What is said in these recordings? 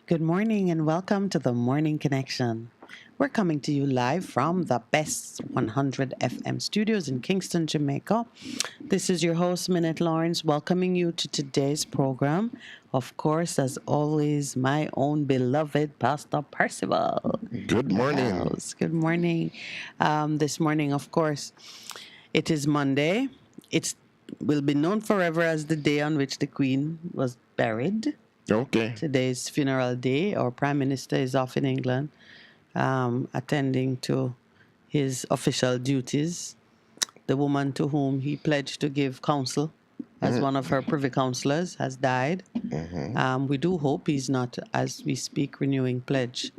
Good morning and welcome to the Morning Connection. We're coming to you live from the Best 100 FM studios in Kingston, Jamaica. This is your host, Minette Lawrence, welcoming you to today's program. Of course, as always, my own beloved Pastor Percival. Good morning. Good morning. This morning, of course, it is Monday. It will be known forever as the day on which the Queen was buried. Okay. Today's funeral day. Our Prime Minister is off in England, attending to his official duties. The woman to whom he pledged to give counsel as one of her privy councillors has died. We do hope he's not, as we speak, renewing pledge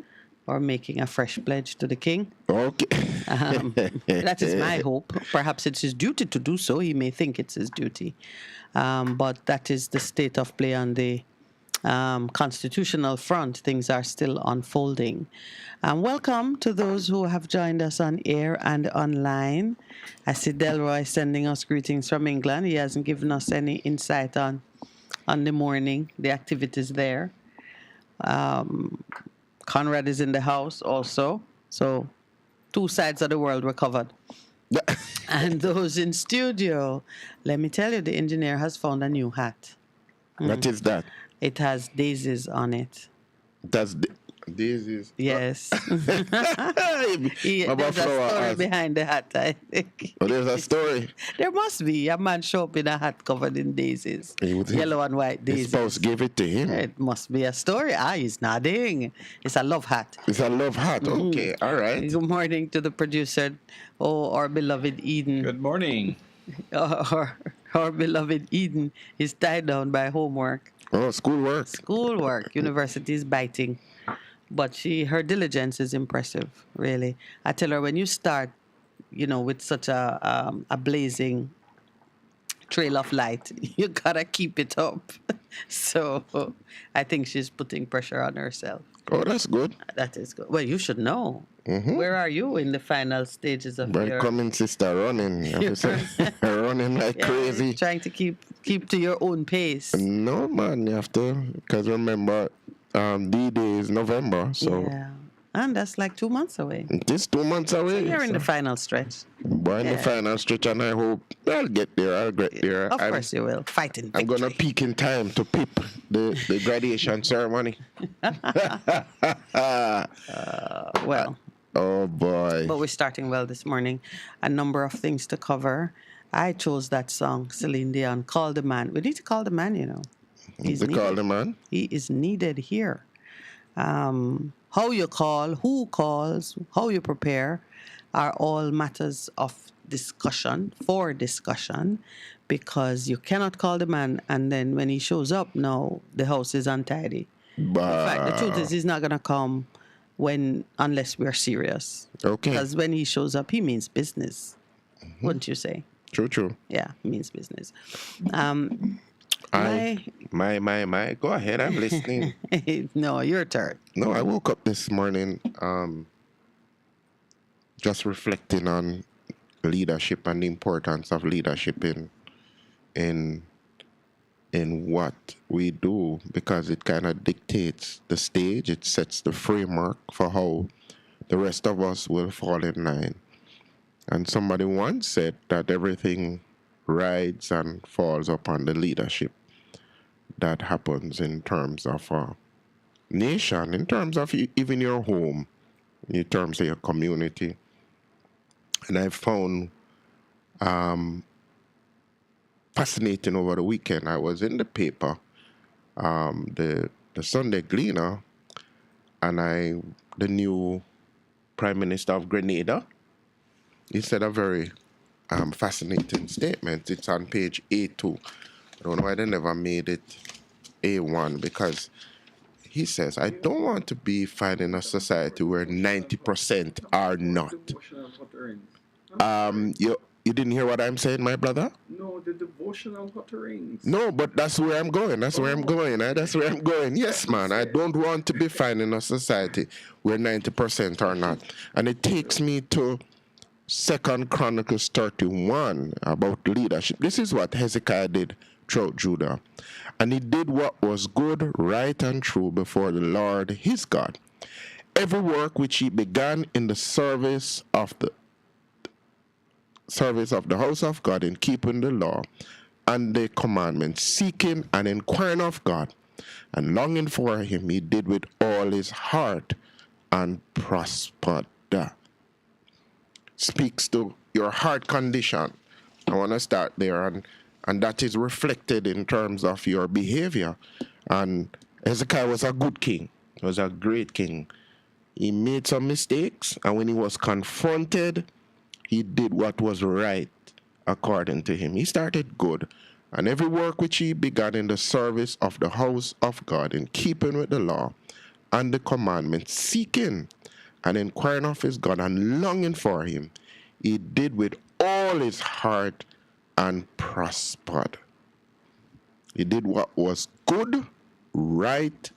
or making a fresh pledge to the king. Okay. That is my hope. Perhaps it's his duty to do so. He may think it's his duty. But that is the state of play on the constitutional front. Things are still unfolding. Welcome to those who have joined us on air and online. I see Delroy sending us greetings from England. He hasn't given us any insight on the morning, the activities there. Conrad is in the house also. So two sides of the world were covered. And those in studio, let me tell you, the engineer has found a new hat. What is that? It has daisies on it. That's daisies. Yes. There's About a flower story has- behind the hat, I think. Oh, there's a story. There must be. A man show up in a hat covered in daisies. He would think Yellow and white His daisies. spouse gave it to him. It must be a story. He's nodding. It's a love hat. It's a love hat. Okay, all right. Good morning to the producer, our beloved Eden. Good morning. Our beloved Eden is tied down by homework. Oh, schoolwork. Schoolwork. University is biting. But her diligence is impressive, really. I tell her, when you start, with such a blazing trail of light, you gotta keep it up. So I think she's putting pressure on herself. Oh, that's good. That is good. Well, you should know. Where are you in the final stages of But your... coming sister running. You have to say, running like Yeah, crazy. trying to keep to your own pace. No, man, you have to. Because remember, D-Day is November. So Yeah. And that's like 2 months away. it is 2 months away. You're in the so- final stretch. Boy, in the Yeah. final stretch, and I hope I'll get there. I'll get there. Of course you will. Fighting I'm gonna victory. peak in time to peep the graduation ceremony. Well, Oh boy. but we're starting well this morning. A number of things to cover. I chose that song, Celine Dion, Call the Man. We need to call the man, He's They call needed. the man. He is needed here. How you call, who calls, how you prepare are all matters of discussion, because you cannot call the man and then when he shows up, no, the house is untidy. In fact, the truth is he's not going to come unless we're serious. Okay. Because when he shows up, he means business, wouldn't you say? True. Yeah, he means business. My. Go ahead. I'm listening. No, your turn. No, I woke up this morning just reflecting on leadership and the importance of leadership in what we do, because it kind of dictates the stage. It sets the framework for how the rest of us will fall in line. And somebody once said that everything rides and falls upon the leadership that happens in terms of a nation, in terms of even your home, in terms of your community. And I found fascinating over the weekend. I was in the paper, the Sunday Gleaner, and the new Prime Minister of Grenada, he said a very fascinating statement. It's on page A2. I don't know why they never made it A1, because he says, I don't want to be finding a society where 90% are not. You didn't hear what I'm saying, my brother? No, the devotional utterings. No, but that's where I'm going. That's where I'm going. That's where I'm going. Yes, man. I don't want to be finding a society where 90% are not. And it takes me to 2 Chronicles 31 about leadership. This is what Hezekiah did throughout Judah. and he did what was good, right, and true before the Lord his God. Every work which he began in the service of the house of God, in keeping the law and the commandments, seeking and inquiring of God, and longing for him, he did with all his heart and prospered. Speaks to your heart condition. I want to start there, and that is reflected in terms of your behavior. And Hezekiah was a good king. He was a great king. He made some mistakes, and when he was confronted, he did what was right according to him. He started good. And every work which he began in the service of the house of God, in keeping with the law and the commandments, seeking and inquiring of his God and longing for him, he did with all his heart and prospered. He did what was good, right,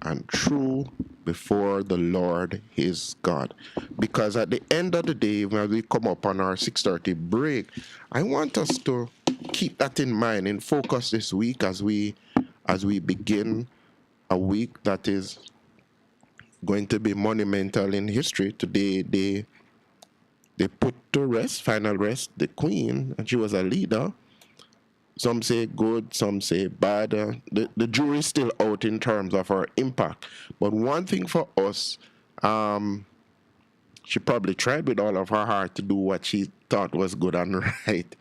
and true before the Lord his God. Because at the end of the day, when we come up on our 6:30 break, I want us to keep that in mind and focus this week as we begin a week that is going to be monumental in history. Today they put to rest, final rest, the queen, and she was a leader. Some say good, some say bad. The jury is still out in terms of her impact. But one thing for us, she probably tried with all of her heart to do what she thought was good and right.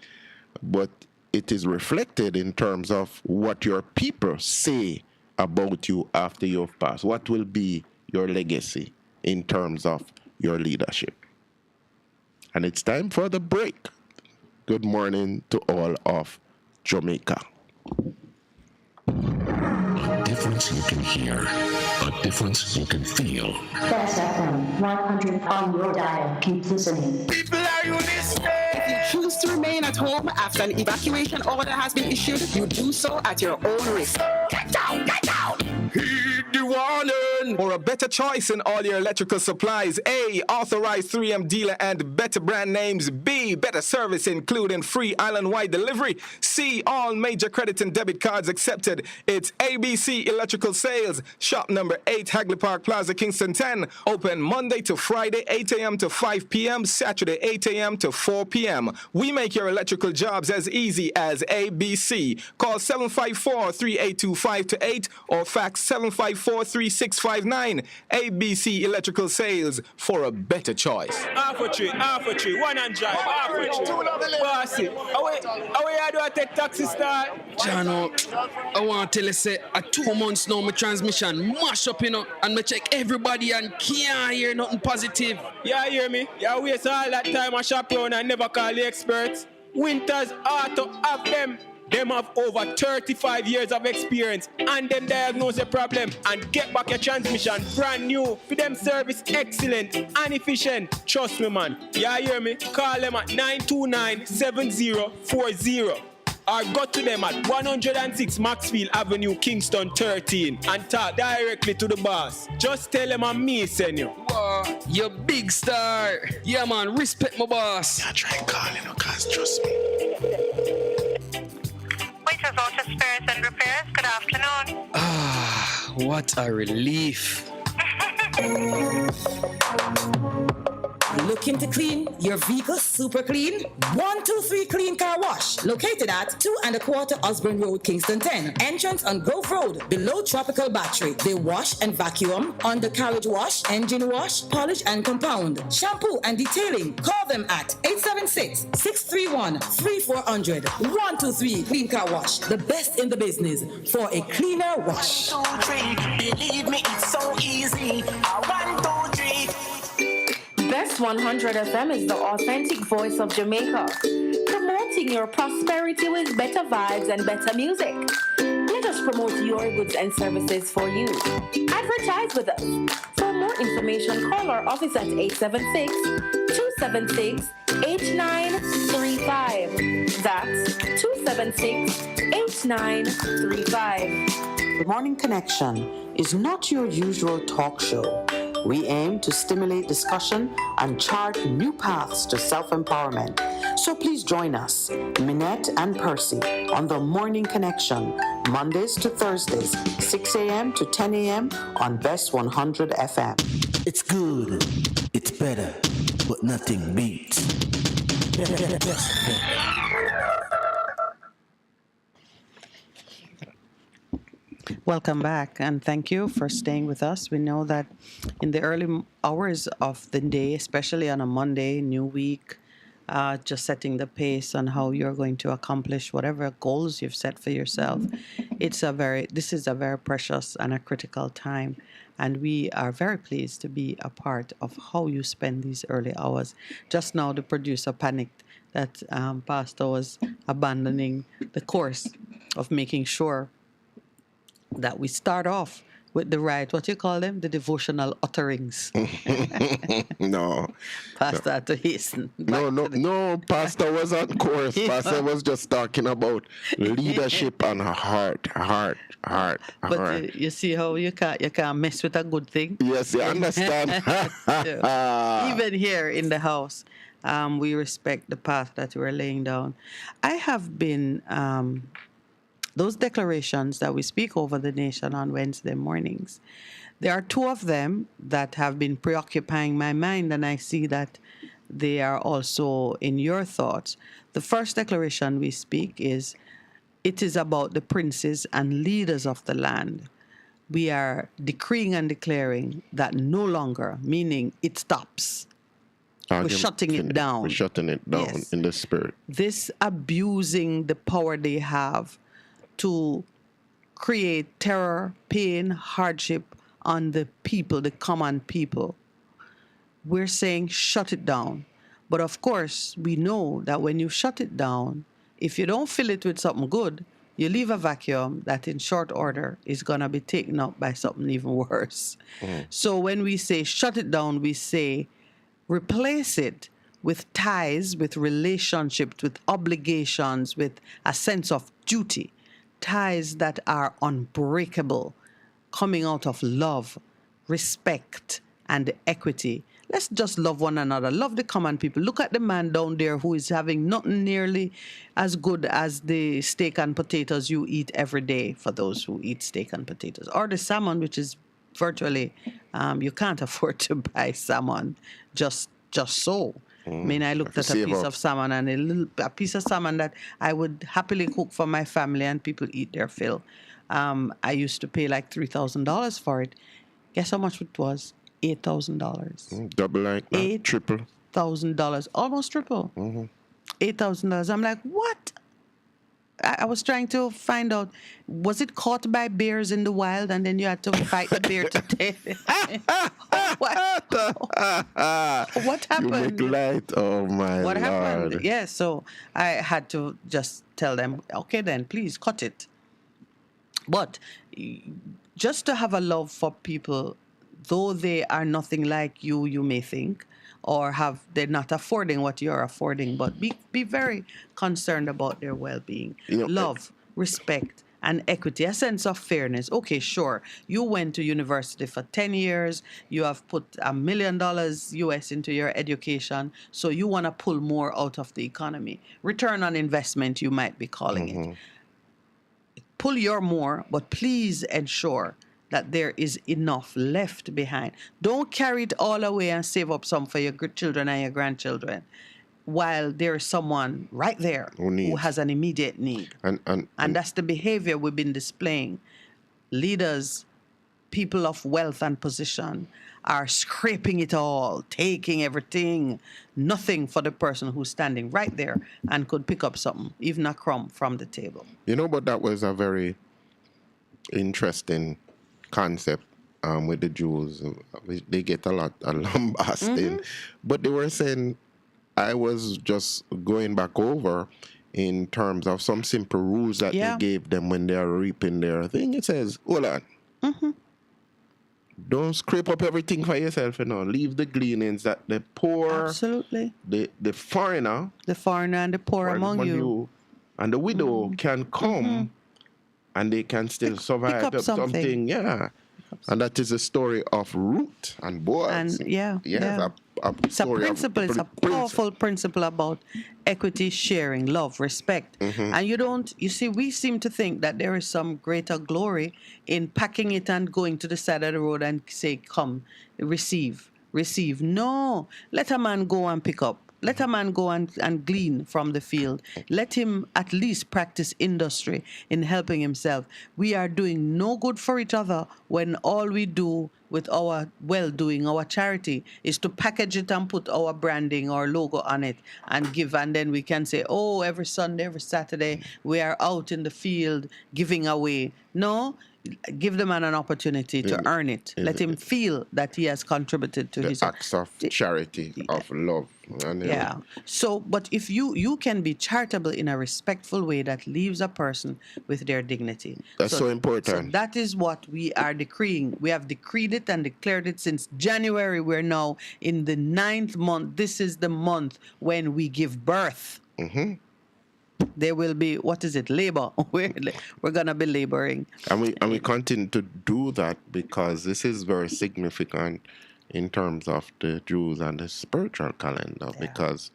But it is reflected in terms of what your people say about you after you've passed. What will be your legacy in terms of your leadership? And it's time for the break. Good morning to all of Jamaica. A difference you can hear, a difference you can feel. Best FM 100 on your dial. Keep listening. People, are you listening? If you choose to remain at home after an evacuation order has been issued, you do so at your own risk. Get down, get down! Heed the warning! For a better choice in all your electrical supplies, A, authorized 3M dealer and better brand names. B, better service including free island-wide delivery. C, all major credit and debit cards accepted. It's ABC Electrical Sales. Shop number 8, Hagley Park Plaza, Kingston 10. Open Monday to Friday, 8 a.m. to 5 p.m. Saturday, 8 a.m. to 4 p.m. We make your electrical jobs as easy as ABC. Call 754-382-528 or fax 754-3659. ABC Electrical Sales, for a better choice. Half a tree, 100, half a tree. Bossy, how do I take taxi star? Jano, I want to tell you, say, 2 months now, my transmission mash up, and I check everybody and can't hear nothing positive. Yeah, hear me? Yeah, waste all that time I shop around and never call the experts. Winters Auto have them. Them have over 35 years of experience and them diagnose your problem and get back your transmission brand new. For them service excellent and efficient. Trust me, man. Yeah, hear me? Call them at 929-7040 or go to them at 106 Maxfield Avenue, Kingston 13 and talk directly to the boss. Just tell them I'm me send you. Wow, you big star. Yeah, man, respect my boss. Yeah, try calling her, cause trust me. Waiters Auto Spares and Repairs, good afternoon. Ah, what a relief. Looking to clean your vehicle super clean? 123 Clean Car Wash, located at 2 1/4 Osborne Road, Kingston 10. Entrance on Grove Road, below Tropical Battery. They wash and vacuum, undercarriage wash, engine wash, polish and compound, shampoo and detailing. Call them at 876-631-3400. 123 Clean Car Wash, the best in the business for a cleaner wash. 1, 2, 3, believe me, it's so easy. 1, 2, 3. Best 100 FM is the authentic voice of Jamaica, promoting your prosperity with better vibes and better music. Let us promote your goods and services for you. Advertise with us. For more information, call our office at 876-276-8935. That's 276-8935. The Morning Connection is not your usual talk show. We aim to stimulate discussion and chart new paths to self-empowerment. So please join us, Minette and Percy, on the Morning Connection, Mondays to Thursdays, 6 a.m. to 10 a.m. on Best 100 FM. It's good, it's better, but nothing beats. Welcome back, and thank you for staying with us. We know that in the early hours of the day, especially on a Monday, new week, just setting the pace on how you're going to accomplish whatever goals you've set for yourself. This is a very precious and a critical time, and we are very pleased to be a part of how you spend these early hours. Just now, the producer panicked that Pastor was abandoning the course of making sure that we start off with the right, what you call them, the devotional utterings. No. Pastor had to hasten. No, Pastor was on course. Pastor was just talking about leadership and heart. But you see how you can't mess with a good thing? Yes, you understand. Even here in the house, we respect the path that we're laying down. I have been... those declarations that we speak over the nation on Wednesday mornings, there are two of them that have been preoccupying my mind, and I see that they are also in your thoughts. The first declaration we speak is, it is about the princes and leaders of the land. We are decreeing and declaring that no longer, meaning it stops. We're shutting it down. We're shutting it down, yes, in the spirit. This abusing the power they have to create terror, pain, hardship on the people, the common people. We're saying shut it down. But of course, we know that when you shut it down, if you don't fill it with something good, you leave a vacuum that in short order is going to be taken up by something even worse. So when we say shut it down, we say replace it with ties, with relationships, with obligations, with a sense of duty. Ties that are unbreakable, coming out of love, respect, and equity. Let's just love one another. Love the common people. Look at the man down there who is having nothing nearly as good as the steak and potatoes you eat every day, for those who eat steak and potatoes. Or the salmon, which is virtually, you can't afford to buy salmon just so. I mean, I looked at a piece of salmon, and a piece of salmon that I would happily cook for my family, and people eat their fill. I used to pay like $3,000 for it. Guess how much it was? $8,000. Double like that? Triple? $8,000, almost triple. $8,000. I'm like, what? I was trying to find out, was it caught by bears in the wild and then you had to fight the bear to take it? What happened? You make light, oh my What Lord. happened? Yeah, so I had to just tell them, okay then, please cut it. But just to have a love for people, though they are nothing like you may think, or they're not affording what you're affording, but be very concerned about their well-being. Love, respect, and equity, a sense of fairness. Okay, sure, you went to university for 10 years, you have put $1 million US into your education, so you want to pull more out of the economy. Return on investment, you might be calling it. Pull your more, but please ensure that there is enough left behind. Don't carry it all away and save up some for your children and your grandchildren, while there is someone right there who has an immediate need. And that's the behavior we've been displaying. Leaders, people of wealth and position, are scraping it all, taking everything, nothing for the person who's standing right there and could pick up something, even a crumb from the table. But that was a very interesting concept with the Jews. They get a lot of lambasting. But they were saying, I was just going back over in terms of some simple rules that they gave them when they are reaping their thing. It says, hold on. Don't scrape up everything for yourself, Leave the gleanings that the poor, absolutely, the foreigner, and the poor among you, and the widow can come and they can still survive pick up something. Yeah. And that is a story of root and boards. And yeah. It's a principle. It's a powerful principle about equity, sharing, love, respect. And you see, we seem to think that there is some greater glory in packing it and going to the side of the road and say, come, receive. No, let a man go and pick up. Let a man go and glean from the field. Let him at least practice industry in helping himself. We are doing no good for each other when all we do with our well-doing, our charity, is to package it and put our branding or logo on it and give. And then we can say, oh, every Sunday, every Saturday, we are out in the field giving away. No, give the man an opportunity to earn it. Let him feel that he has contributed to his acts of charity, of love. Yeah. So, but if you can be charitable in a respectful way that leaves a person with their dignity. That's so important. So that is what we are decreeing. We have decreed it and declared it since January. We're now in the 9th month. This is the month when we give birth. There will be, what is it, labor. We're going to be laboring. And we continue to do that because this is very significant in terms of the Jews and the spiritual calendar, because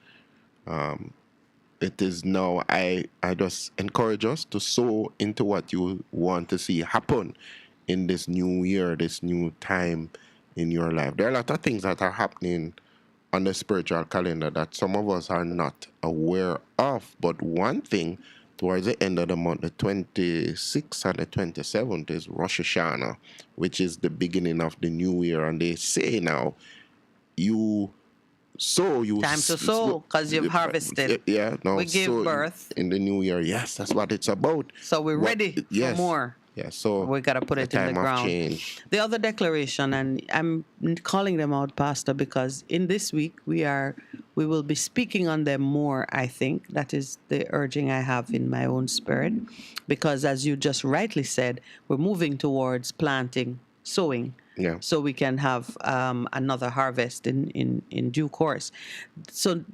it is now, I just encourage us to sow into what you want to see happen in this new year, this new time in your life. There are a lot of things that are happening on the spiritual calendar that some of us are not aware of. But one thing, towards the end of the month, the 26th and the 27th is Rosh Hashanah, which is the beginning of the new year. And they say now, time to sow, because you've harvested. Yeah, now we give birth in the new year. Yes, that's what it's about. So we're ready for more. Yeah, so we got to put it in the ground. Change. The other declaration, and I'm calling them out, Pastor, because in this week we will be speaking on them more. I think that is the urging I have in my own spirit, because as you just rightly said, we're moving towards planting, sowing. Yeah. So we can have another harvest in due course. So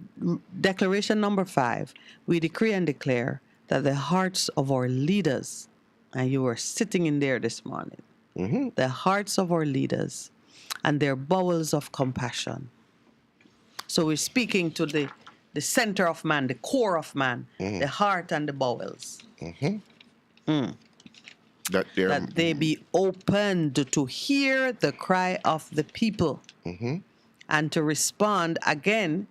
declaration number 5, we decree and declare that the hearts of our leaders, and you were sitting in there this morning, the hearts of our leaders and their bowels of compassion. So we're speaking to the center of man, the core of man, the heart and the bowels. That they be opened to hear the cry of the people and to respond. Again,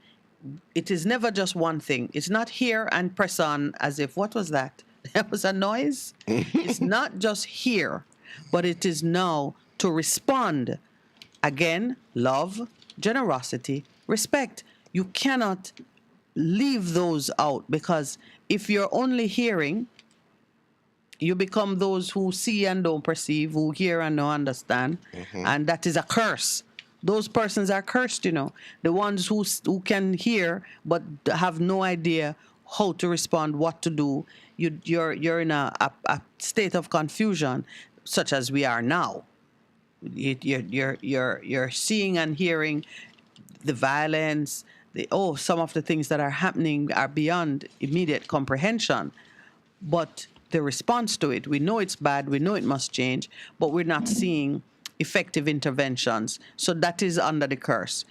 it is never just one thing. It's not hear and press on as if, what was that? There was a noise. It's not just hear, but it is now to respond. Again, love, generosity, respect. You cannot leave those out, because if you're only hearing, you become those who see and don't perceive, who hear and don't understand, and that is a curse. Those persons are cursed, the ones who can hear but have no idea how to respond, what to do. You're in a state of confusion, such as we are now. You're seeing and hearing the violence. Some of the things that are happening are beyond immediate comprehension. But the response to it, we know it's bad, we know it must change, but we're not seeing effective interventions. So that is under the curse.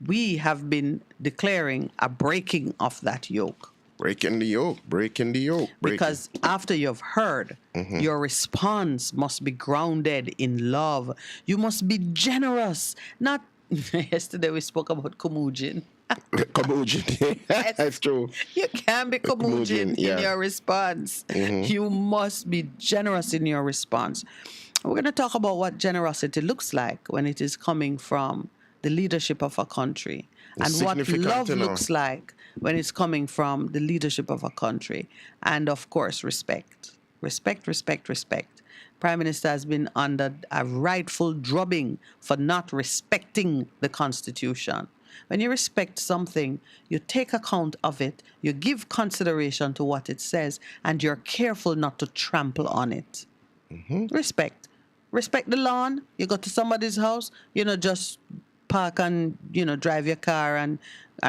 We have been declaring a breaking of that yoke. Breaking the yoke. Because after you've heard, your response must be grounded in love. You must be generous. Not, yesterday we spoke about Comugin. Comugin, that's true. You can't be Comugin in your response. You must be generous in your response. We're going to talk about what generosity looks like when it is coming from the leadership of a country, and what love looks like when it's coming from the leadership of a country. And of course, respect. Respect. Prime Minister has been under a rightful drubbing for not respecting the Constitution. When you respect something, you take account of it, you give consideration to what it says, and you're careful not to trample on it. Respect the lawn. You go to somebody's house, just park and, drive your car and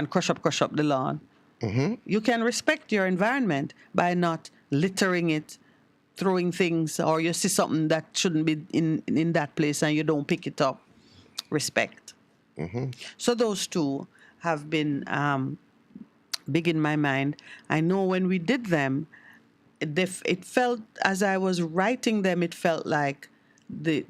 crush up the lawn. You can respect your environment by not littering it, throwing things, or you see something that shouldn't be in that place and you don't pick it up. Respect. So those two have been big in my mind. I know when we did them, it felt, as I was writing them, it felt like the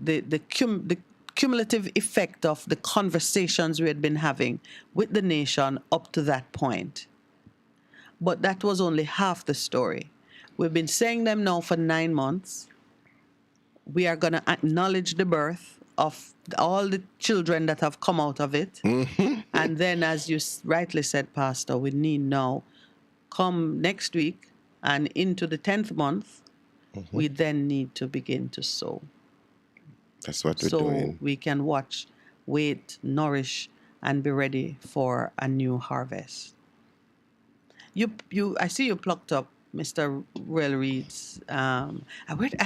cumulative effect of the conversations we had been having with the nation up to that point. But that was only half the story. We've been saying them now for 9 months. We are going to acknowledge the birth of all the children that have come out of it. And then, as you rightly said, Pastor, we need now, come next week and into the 10th month, we then need to begin to sow. That's what we're doing. So we can watch, wait, nourish, and be ready for a new harvest. I see you plucked up Mr. Royal Reed's. I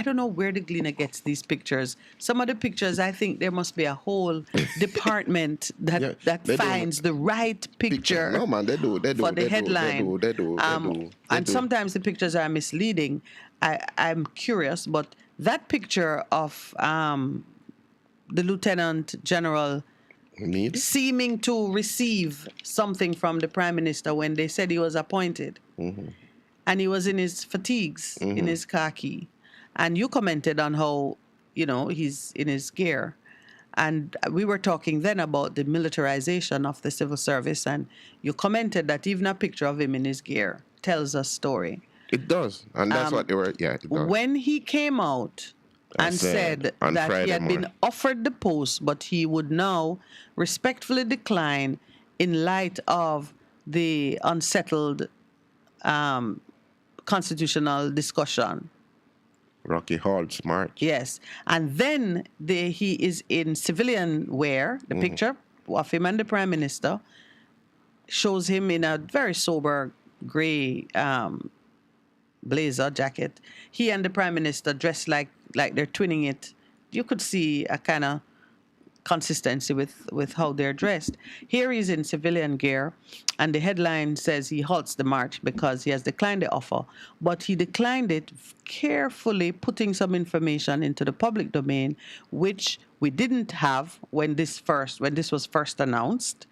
don't know where the Gleaner gets these pictures. Some of the pictures, I think there must be a whole department that finds the right picture. No, man, they do for the headline. They do. And sometimes the pictures are misleading. I'm curious, but that picture of the Lieutenant General seeming to receive something from the Prime Minister when they said he was appointed. And he was in his fatigues, in his khaki. And you commented on how, he's in his gear. And we were talking then about the militarization of the civil service. And you commented that even a picture of him in his gear tells a story. It does. And that's what they were, it does. When he came out and said that Friday he had been offered the post, but he would now respectfully decline in light of the unsettled constitutional discussion. Rocky Hall, smart. Yes. And then he is in civilian wear. The picture of him and the Prime Minister shows him in a very sober gray blazer jacket. He and the Prime Minister dressed like they're twinning it. You could see a kind of consistency with how they're dressed. Here he's in civilian gear, and the headline says he halts the march because he has declined the offer, but he declined it carefully, putting some information into the public domain, which we didn't have when this was first announced,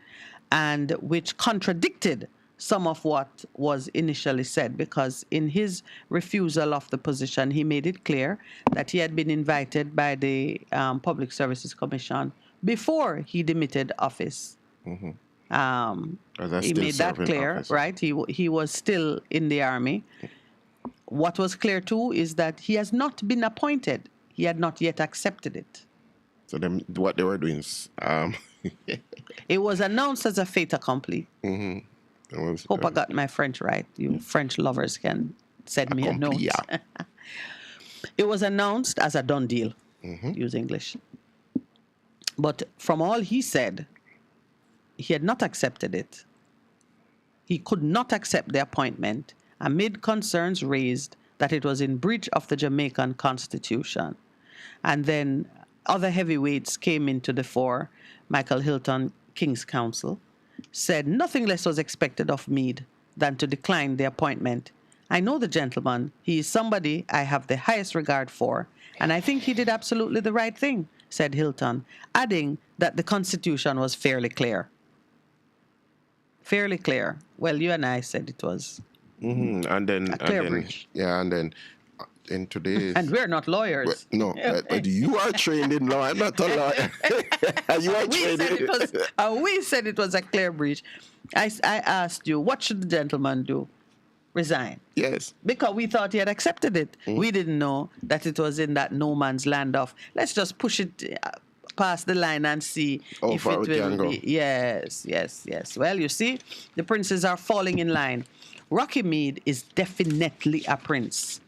and which contradicted some of what was initially said, because in his refusal of the position, he made it clear that he had been invited by the Public Services Commission before he demitted office. He made that clear, office. Right? He was still in the army. What was clear too is that he has not been appointed. He had not yet accepted it. So what they were doing is... it was announced as a fait accompli. Hope I got my French right. You French lovers can send me a note. It was announced as a done deal. Use English. But from all he said, he had not accepted it. He could not accept the appointment amid concerns raised that it was in breach of the Jamaican Constitution. And then other heavyweights came into the fore. Michael Hilton, King's Counsel, said nothing less was expected of Meade than to decline the appointment. I know the gentleman. He is somebody I have the highest regard for, and I think he did absolutely the right thing, said Hilton, adding that the Constitution was fairly clear. Fairly clear. Well, you and I said it was and then, a clear breach. Yeah, and then in today's... And we're not lawyers. No, but you are trained in law. I'm not a lawyer. You are trained we said it was a clear breach. I asked you, what should the gentleman do? Resign. Yes. Because we thought he had accepted it. We didn't know that it was in that no man's land of, let's just push it past the line and see if it will be. Yes. Well, you see, the princes are falling in line. Rocky Meade is definitely a prince.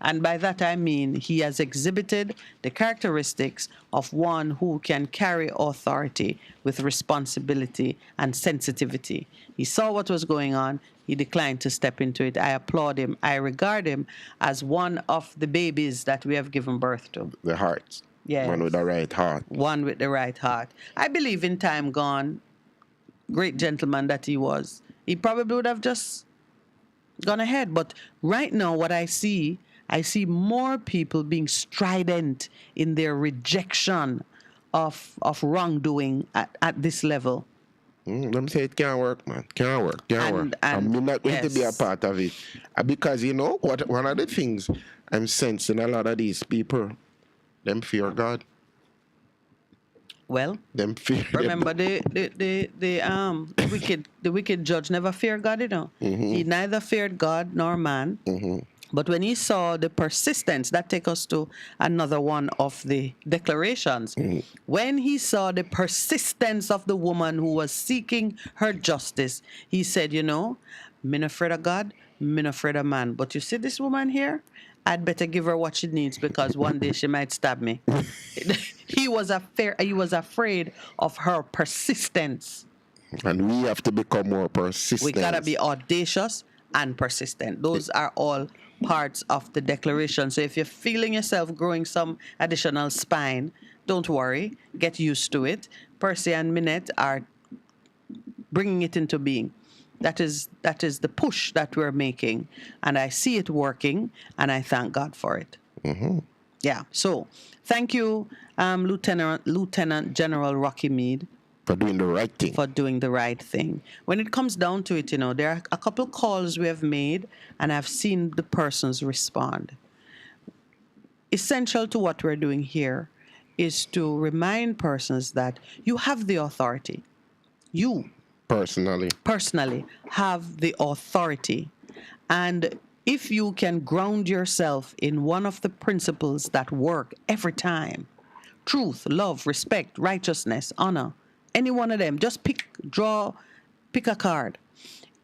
And by that I mean he has exhibited the characteristics of one who can carry authority with responsibility and sensitivity. He saw what was going on. He declined to step into it. I applaud him. I regard him as one of the babies that we have given birth to. The heart. Yes. One with the right heart. One with the right heart. I believe in time gone, great gentleman that he was, he probably would have just gone ahead. But right now, what I see more people being strident in their rejection of wrongdoing at this level. Let me say it can't work, man. Can't work. Can't work. And I'm not going to be a yes. part of it. Because you know what? One of the things I'm sensing a lot of these people, them fear God. Well, them fear. Remember the wicked judge never feared God, you know. He neither feared God nor man. But when he saw the persistence, that takes us to another one of the declarations. When he saw the persistence of the woman who was seeking her justice, he said, you know, me not afraid of God, me not afraid of man. But you see this woman here? I'd better give her what she needs because one day she might stab me. He was afraid of her persistence. And we have to become more persistent. We gotta be audacious and persistent. Those are all parts of the declaration. So if you're feeling yourself growing some additional spine, don't worry. Get used to it. Percy and Minette are bringing it into being. That is the push that we're making. And I see it working, and I thank God for it. Yeah. So thank you, Lieutenant General Rocky Mead. For doing the right thing. For doing the right thing. When it comes down to it, you know, there are a couple calls we have made, and I've seen the persons respond. Essential to what we're doing here is to remind persons that you have the authority. You personally have the authority. And if you can ground yourself in one of the principles that work every time, truth, love, respect, righteousness, honor, any one of them, just pick a card.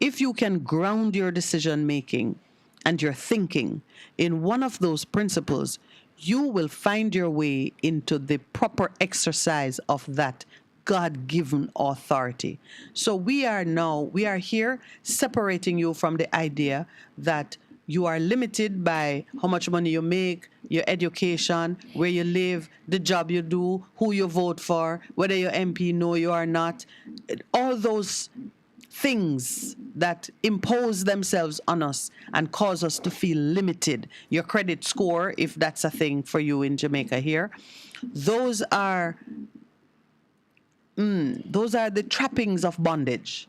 If you can ground your decision making and your thinking in one of those principles, you will find your way into the proper exercise of that God-given authority. So we are here separating you from the idea that you are limited by how much money you make, your education, where you live, the job you do, who you vote for, whether your MP know you or not. All those things that impose themselves on us and cause us to feel limited. Your credit score, if that's a thing for you in Jamaica here, those are the trappings of bondage.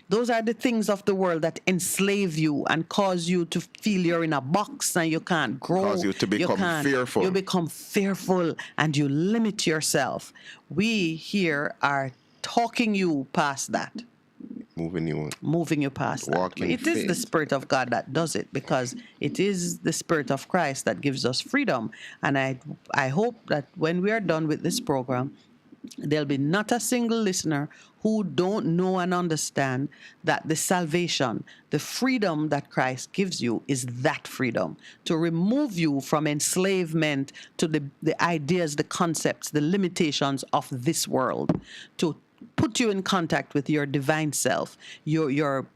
Those are the things of the world that enslave you and cause you to feel you're in a box and you can't grow. Cause you to become fearful. You become fearful and you limit yourself. We here are talking you past that. Moving you past that. It is the Spirit of God that does it, because it is the Spirit of Christ that gives us freedom. And I hope that when we are done with this program, there'll be not a single listener who don't know and understand that the salvation, the freedom that Christ gives you is that freedom to remove you from enslavement to the ideas, the concepts, the limitations of this world, to put you in contact with your divine self, you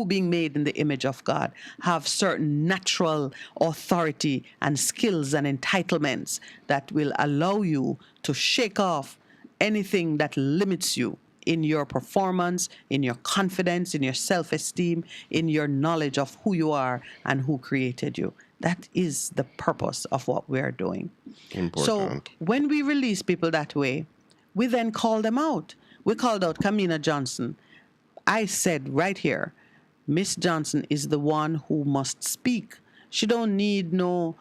being made in the image of God, have certain natural authority and skills and entitlements that will allow you to shake off anything that limits you in your performance, in your confidence, in your self-esteem, in your knowledge of who you are and who created you. That is the purpose of what we are doing. Important. So when we release people that way, we then call them out. We called out Kamina Johnson. I said right here, Miss Johnson is the one who must speak. She don't need no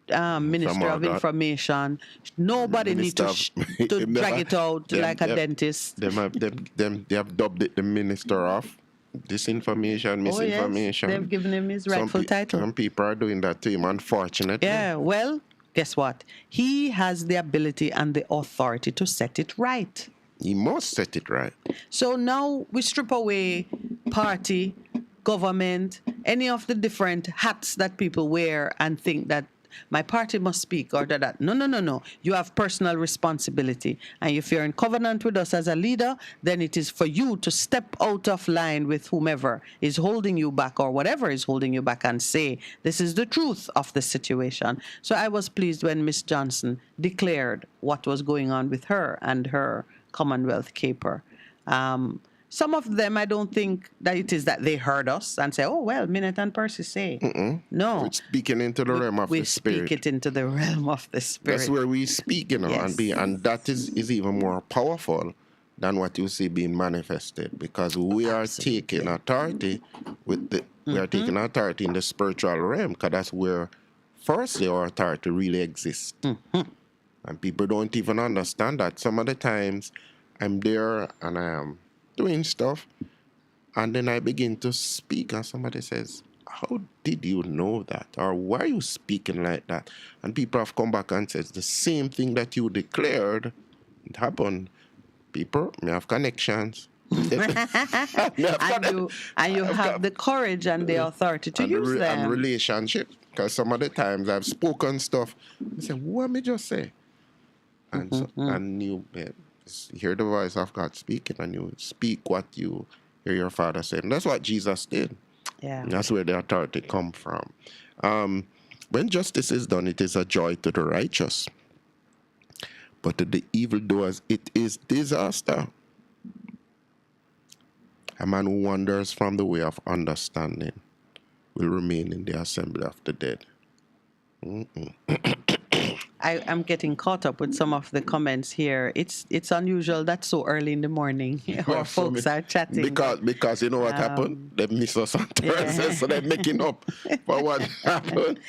Minister of Information. Nobody needs to drag it out like a dentist. They have dubbed it the Minister of Disinformation, Misinformation. Yes, they've given him his rightful title. Some people are doing that to him, unfortunately. Yeah, well, guess what? He has the ability and the authority to set it right. He must set it right. So now we strip away party, government, any of the different hats that people wear and think that my party must speak or that. No. You have personal responsibility. And if you're in covenant with us as a leader, then it is for you to step out of line with whomever is holding you back or whatever is holding you back and say, this is the truth of the situation. So I was pleased when Miss Johnson declared what was going on with her and her Commonwealth caper. Some of them, I don't think that it is that they heard us and say, oh, well, Minute and Percy say. No. We're speaking into the realm of the spirit. We speak it into the realm of the spirit. That's where we speak, and that is even more powerful than what you see being manifested, because we are taking authority we are taking authority in the spiritual realm, because that's where firstly our authority really exists. And people don't even understand that. Some of the times I'm there and I am doing stuff, and then I begin to speak and somebody says, how did you know that? Or why are you speaking like that? And people have come back and said, the same thing that you declared, it happened. People may have connections. And you have the courage and the authority to use them. And relationship. Because some of the times I've spoken stuff, I say, what me just say? And, and you hear the voice of God speaking, and you speak what you hear your Father say. And that's what Jesus did. Yeah. And that's where the authority come from. When justice is done, it is a joy to the righteous. But to the evildoers, it is disaster. A man who wanders from the way of understanding will remain in the assembly of the dead. I'm getting caught up with some of the comments here. It's unusual that so early in the morning our folks are chatting. Because you know what happened? They miss us on Thursday, so they're making up for what happened.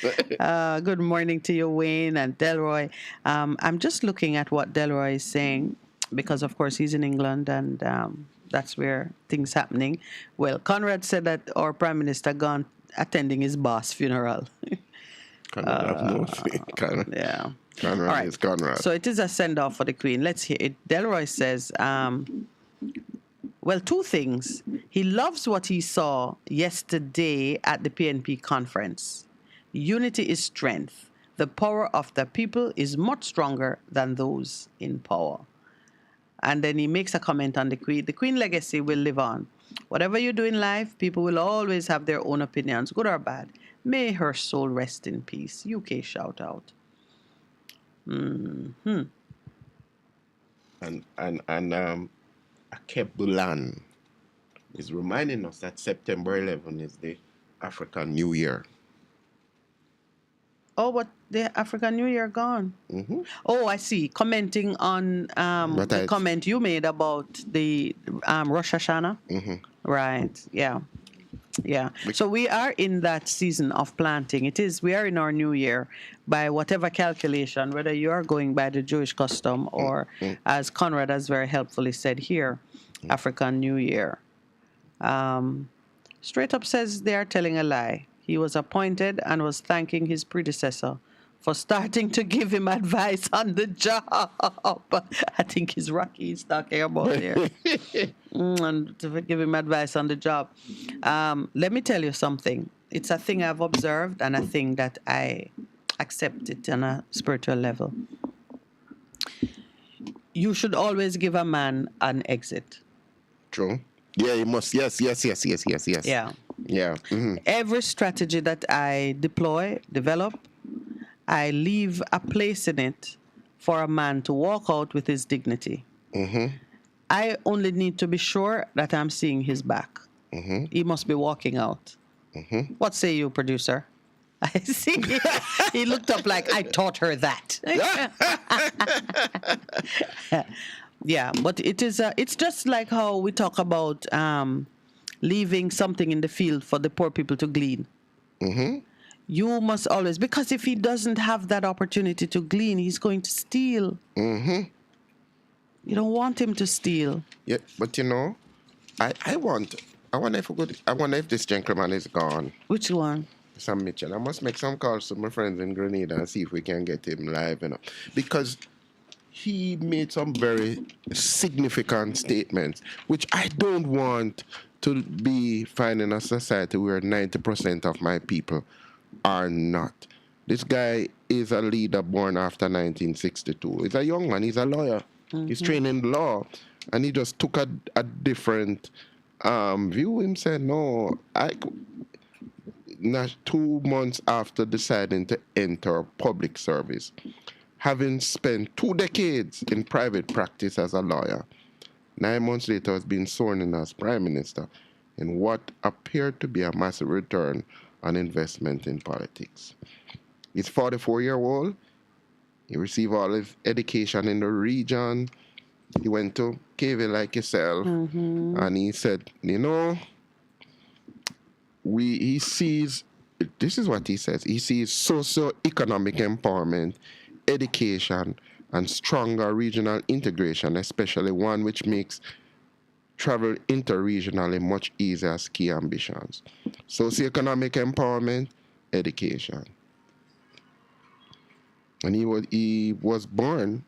Good morning to you, Wayne and Delroy. I'm just looking at what Delroy is saying, because of course he's in England and that's where things happening. Well, Conrad said that our Prime Minister gone attending his boss' funeral. Conrad yeah. Conrad is Conrad. So it is a send-off for the Queen. Let's hear it. Delroy says, well, two things. He loves what he saw yesterday at the PNP conference. Unity is strength. The power of the people is much stronger than those in power. And then he makes a comment on the Queen. The Queen legacy will live on. Whatever you do in life, people will always have their own opinions, good or bad. May her soul rest in peace. UK shout out. And Akebulan is reminding us that September 11 is the African New Year. Oh, but the African New Year gone. Oh, I see. Commenting on the comment you made about the Rosh Hashanah. Right. Yeah. Yeah. So we are in that season of planting. We are in our new year by whatever calculation, whether you are going by the Jewish custom or, as Conrad has very helpfully said here, African New Year. Straight Up says they are telling a lie. He was appointed and was thanking his predecessor for starting to give him advice on the job. I think it's Rocky he's talking about here. And to give him advice on the job. Let me tell you something. It's a thing I've observed and a thing that I accept it on a spiritual level. You should always give a man an exit. True. Yeah, you must. Yes. Yeah. Yeah. Every strategy that I develop, I leave a place in it for a man to walk out with his dignity. I only need to be sure that I'm seeing his back. He must be walking out. What say you, producer? I see. He looked up like, I taught her that. Yeah, but it's just like how we talk about leaving something in the field for the poor people to glean. You must always, because if he doesn't have that opportunity to glean, he's going to steal. You don't want him to steal. Yeah, but you know, I wonder if this gentleman is gone. Which one? Sam Mitchell. I must make some calls to my friends in Grenada and see if we can get him live, because he made some very significant statements, which I don't want to be found in a society where 90% of my people are not. This guy is a leader born after 1962. He's a young man. He's a lawyer. He's trained in law. And he just took a different view. He said, no, 2 months after deciding to enter public service, having spent 2 decades in private practice as a lawyer, 9 months later was being sworn in as Prime Minister in what appeared to be a massive return on investment in politics. He's 44-year-old. He received all his education in the region. He went to KV like yourself, and he said, he sees, this is what he says, he sees socio-economic empowerment, education, and stronger regional integration, especially one which makes travel interregionally much easier as key ambitions. Socio-economic empowerment, education. And he was born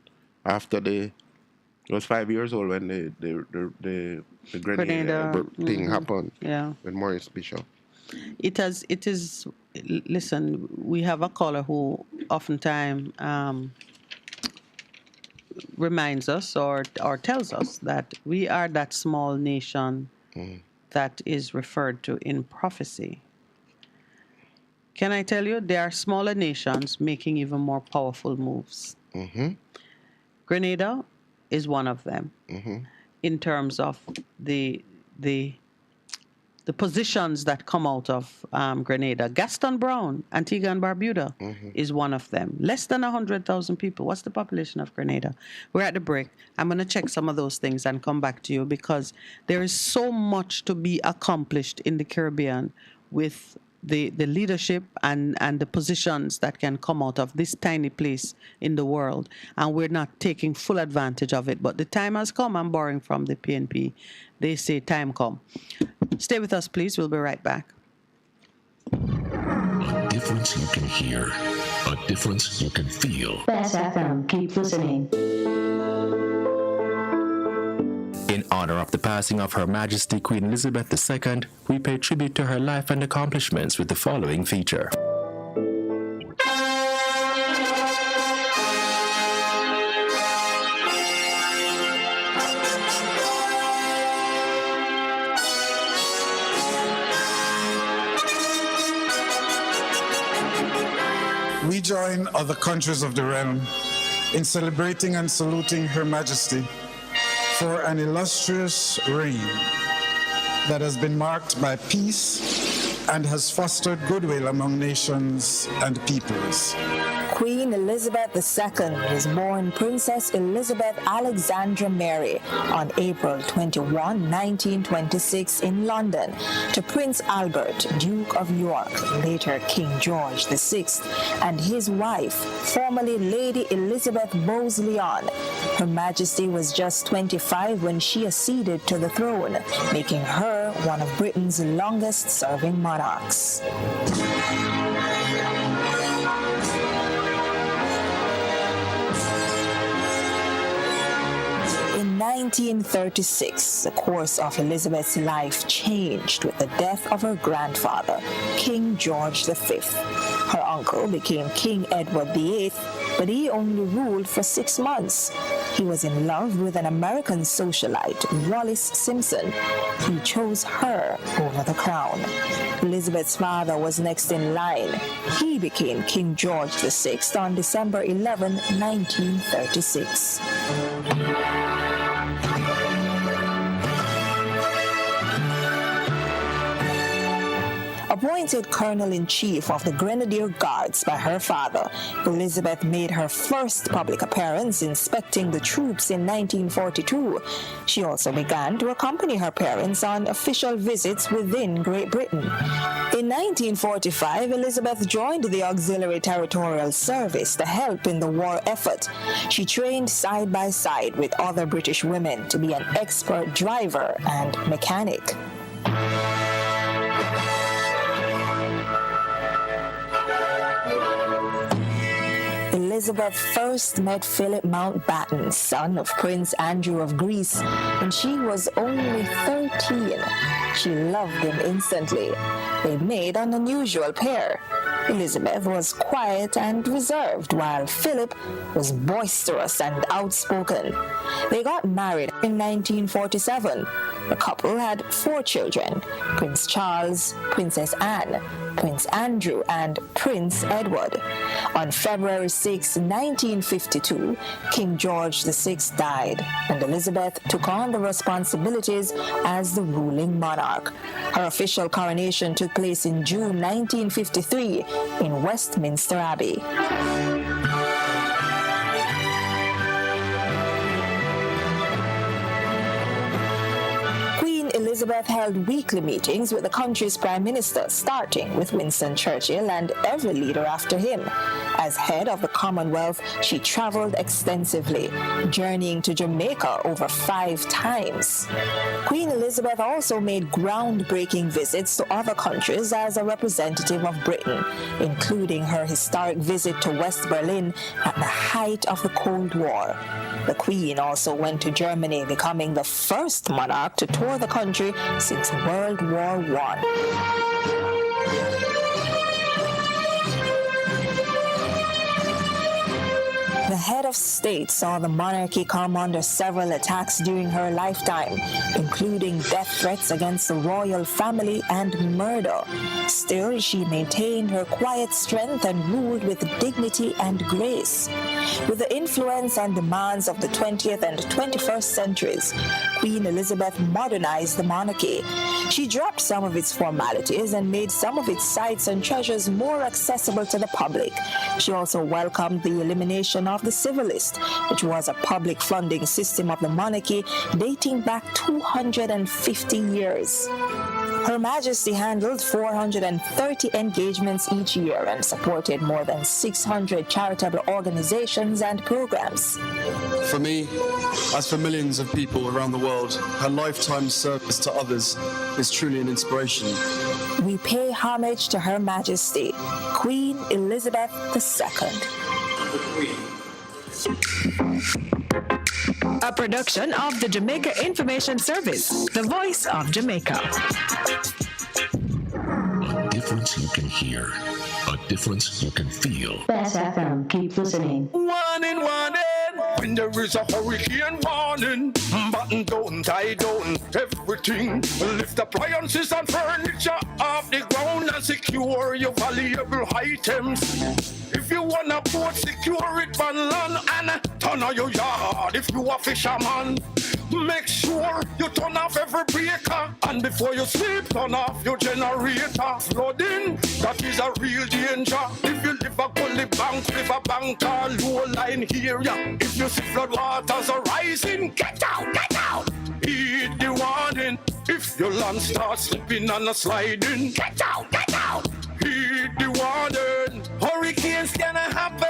after he was 5 years old when the Grenada thing happened with Maurice Bishop. It is, listen, we have a caller who oftentimes reminds us or tells us that we are that small nation that is referred to in prophecy. Can I tell you, there are smaller nations making even more powerful moves. Grenada is one of them in terms of the positions that come out of Grenada. Gaston Brown, Antigua and Barbuda, is one of them. Less than 100,000 people. What's the population of Grenada? We're at the break. I'm going to check some of those things and come back to you because there is so much to be accomplished in the Caribbean with the leadership and the positions that can come out of this tiny place in the world. And we're not taking full advantage of it. But the time has come. I'm borrowing from the PNP. They say time come. Stay with us, please. We'll be right back. A difference you can hear. A difference you can feel. Best FM. Keep listening. In honor of the passing of Her Majesty Queen Elizabeth II, we pay tribute to her life and accomplishments with the following feature. We join other countries of the realm in celebrating and saluting Her Majesty for an illustrious reign that has been marked by peace and has fostered goodwill among nations and peoples. Queen Elizabeth II was born Princess Elizabeth Alexandra Mary on April 21, 1926 in London to Prince Albert, Duke of York, later King George VI, and his wife, formerly Lady Elizabeth Bowes-Lyon. Her Majesty was just 25 when she acceded to the throne, making her one of Britain's longest-serving monarchs. In 1936, the course of Elizabeth's life changed with the death of her grandfather, King George V. Her uncle became King Edward VIII, but he only ruled for 6 months. He was in love with an American socialite, Wallis Simpson. He chose her over the crown. Elizabeth's father was next in line. He became King George VI on December 11, 1936. Appointed Colonel-in-Chief of the Grenadier Guards by her father, Elizabeth made her first public appearance inspecting the troops in 1942. She also began to accompany her parents on official visits within Great Britain. In 1945, Elizabeth joined the Auxiliary Territorial Service to help in the war effort. She trained side by side with other British women to be an expert driver and mechanic. Elizabeth first met Philip Mountbatten, son of Prince Andrew of Greece, when she was only 13. She loved him instantly. They made an unusual pair. Elizabeth was quiet and reserved, while Philip was boisterous and outspoken. They got married in 1947. The couple had 4 children: Prince Charles, Princess Anne, Prince Andrew, and Prince Edward. On February 6, 1952, King George VI died, and Elizabeth took on the responsibilities as the ruling monarch. Her official coronation took place in June 1953 in Westminster Abbey. Elizabeth held weekly meetings with the country's prime minister, starting with Winston Churchill and every leader after him. As head of the Commonwealth, she traveled extensively, journeying to Jamaica over 5 times. Queen Elizabeth also made groundbreaking visits to other countries as a representative of Britain, including her historic visit to West Berlin at the height of the Cold War. The Queen also went to Germany, becoming the first monarch to tour the country since World War I. The head of state saw the monarchy come under several attacks during her lifetime, including death threats against the royal family and murder. Still, she maintained her quiet strength and ruled with dignity and grace. With the influence and demands of the 20th and 21st centuries, Queen Elizabeth modernized the monarchy. She dropped some of its formalities and made some of its sites and treasures more accessible to the public. She also welcomed the elimination of the civil list, which was a public funding system of the monarchy dating back 250 years. Her Majesty handled 430 engagements each year and supported more than 600 charitable organizations and programs. For me, as for millions of people around the world, her lifetime service to others is truly an inspiration. We pay homage to Her Majesty, Queen Elizabeth II. A production of the Jamaica Information Service, the voice of Jamaica. A difference you can hear, a difference you can feel. Best FM, keep listening. Warning, when there is a hurricane warning, button down, tie down, everything. Lift appliances and furniture off the ground and secure your valuable items. If you wanna boat, secure it on land and turn on your yard. If you a fisherman, make sure you turn off every breaker, and before you sleep, turn off your generator. Flooding, that is a real danger. If you live a gully bank, live a bank or low line area. If you see flood waters are rising, get out, get out. Heed the warning. If your land starts slipping and a sliding, get out, get out. Heed the warning. Hurricanes gonna happen,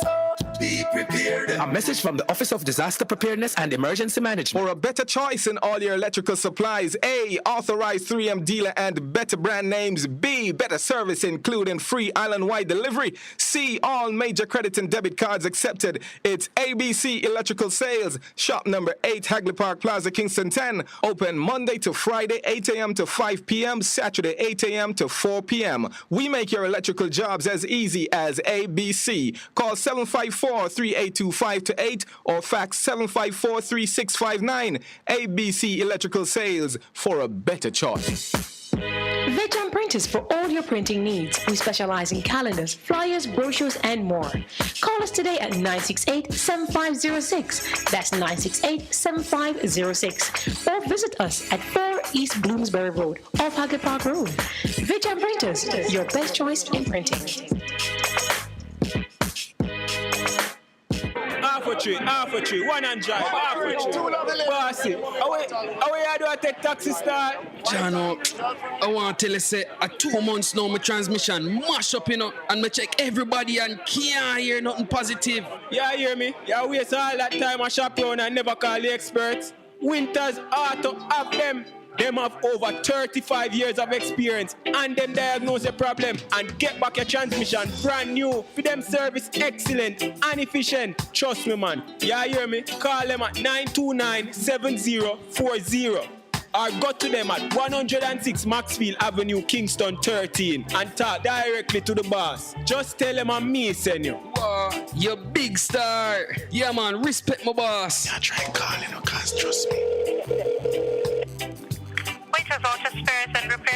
so be prepared. A message from the Office of Disaster Preparedness and Emergency Management. For a better choice in all your electrical supplies, A, authorized 3M dealer and better brand names. B, better service including free island-wide delivery. C, all major credit and debit cards accepted. It's ABC Electrical Sales. Shop number 8, Hagley Park Plaza, Kingston 10. Open Monday to Friday, 8 a.m. to 5 p.m., Saturday, 8 a.m. to 4 p.m. We make your electrical jobs as easy as ABC. Call 754-3825-8 or fax 754-3659. ABC Electrical Sales, for a better choice. Veteran Printers for all your printing needs. We specialize in calendars, flyers, brochures, and more. Call us today at 968-7506. That's 968-7506. Or visit us at 4 East Bloomsbury Road, off Hagley Park Road. Veteran Printers, your best choice in printing. Half a tree, one and drive, half a tree. Bossy, away I do I take taxi start? Jano, I want to tell you, say, 2 months now, my transmission mash up, and I check everybody and can't hear nothing positive. Yeah, hear me? Yeah, waste all that time I shop around and never call the experts. Winters Auto have them. Them have over 35 years of experience and them diagnose the problem and get back your transmission brand new. For them service excellent and efficient. Trust me, man. Yeah, hear me? Call them at 929-7040 or go to them at 106 Maxfield Avenue, Kingston 13 and talk directly to the boss. Just tell them I'm me, senior. Wow, you big star. Yeah, man, respect my boss. Yeah, try calling, cause trust me.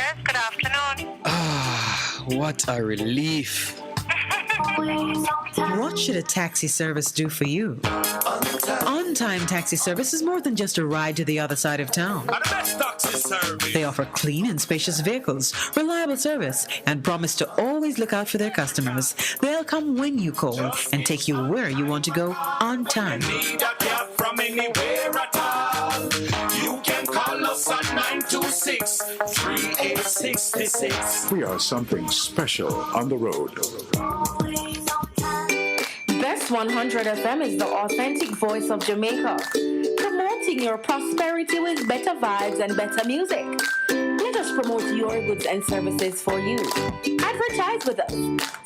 Repairs, good afternoon. Ah, what a relief. What should a taxi service do for you? On-time taxi service is more than just a ride to the other side of town. The best taxi service. They offer clean and spacious vehicles, reliable service, and promise to always look out for their customers. They'll come when you call and take you where you want to go on time. Need a cab from anywhere at all. You can call us at 926-3866. We are something special on the road. Best 100 FM is the authentic voice of Jamaica, promoting your prosperity with better vibes and better music. Let us promote your goods and services for you. Advertise with us.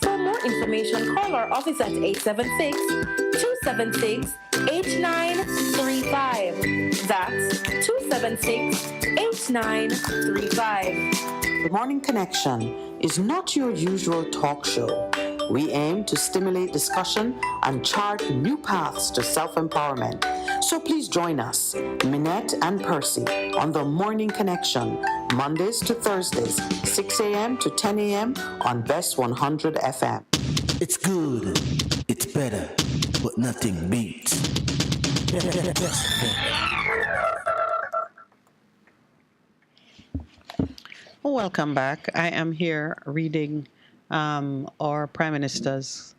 For more information, call our office at 876-276-8935. That's 276-8935. The Morning Connection is not your usual talk show. We aim to stimulate discussion and chart new paths to self-empowerment. So please join us, Minette and Percy, on The Morning Connection, Mondays to Thursdays, 6 a.m. to 10 a.m. on Best 100 FM. It's good, it's better, but nothing beats. Welcome back. I am here reading our Prime Minister's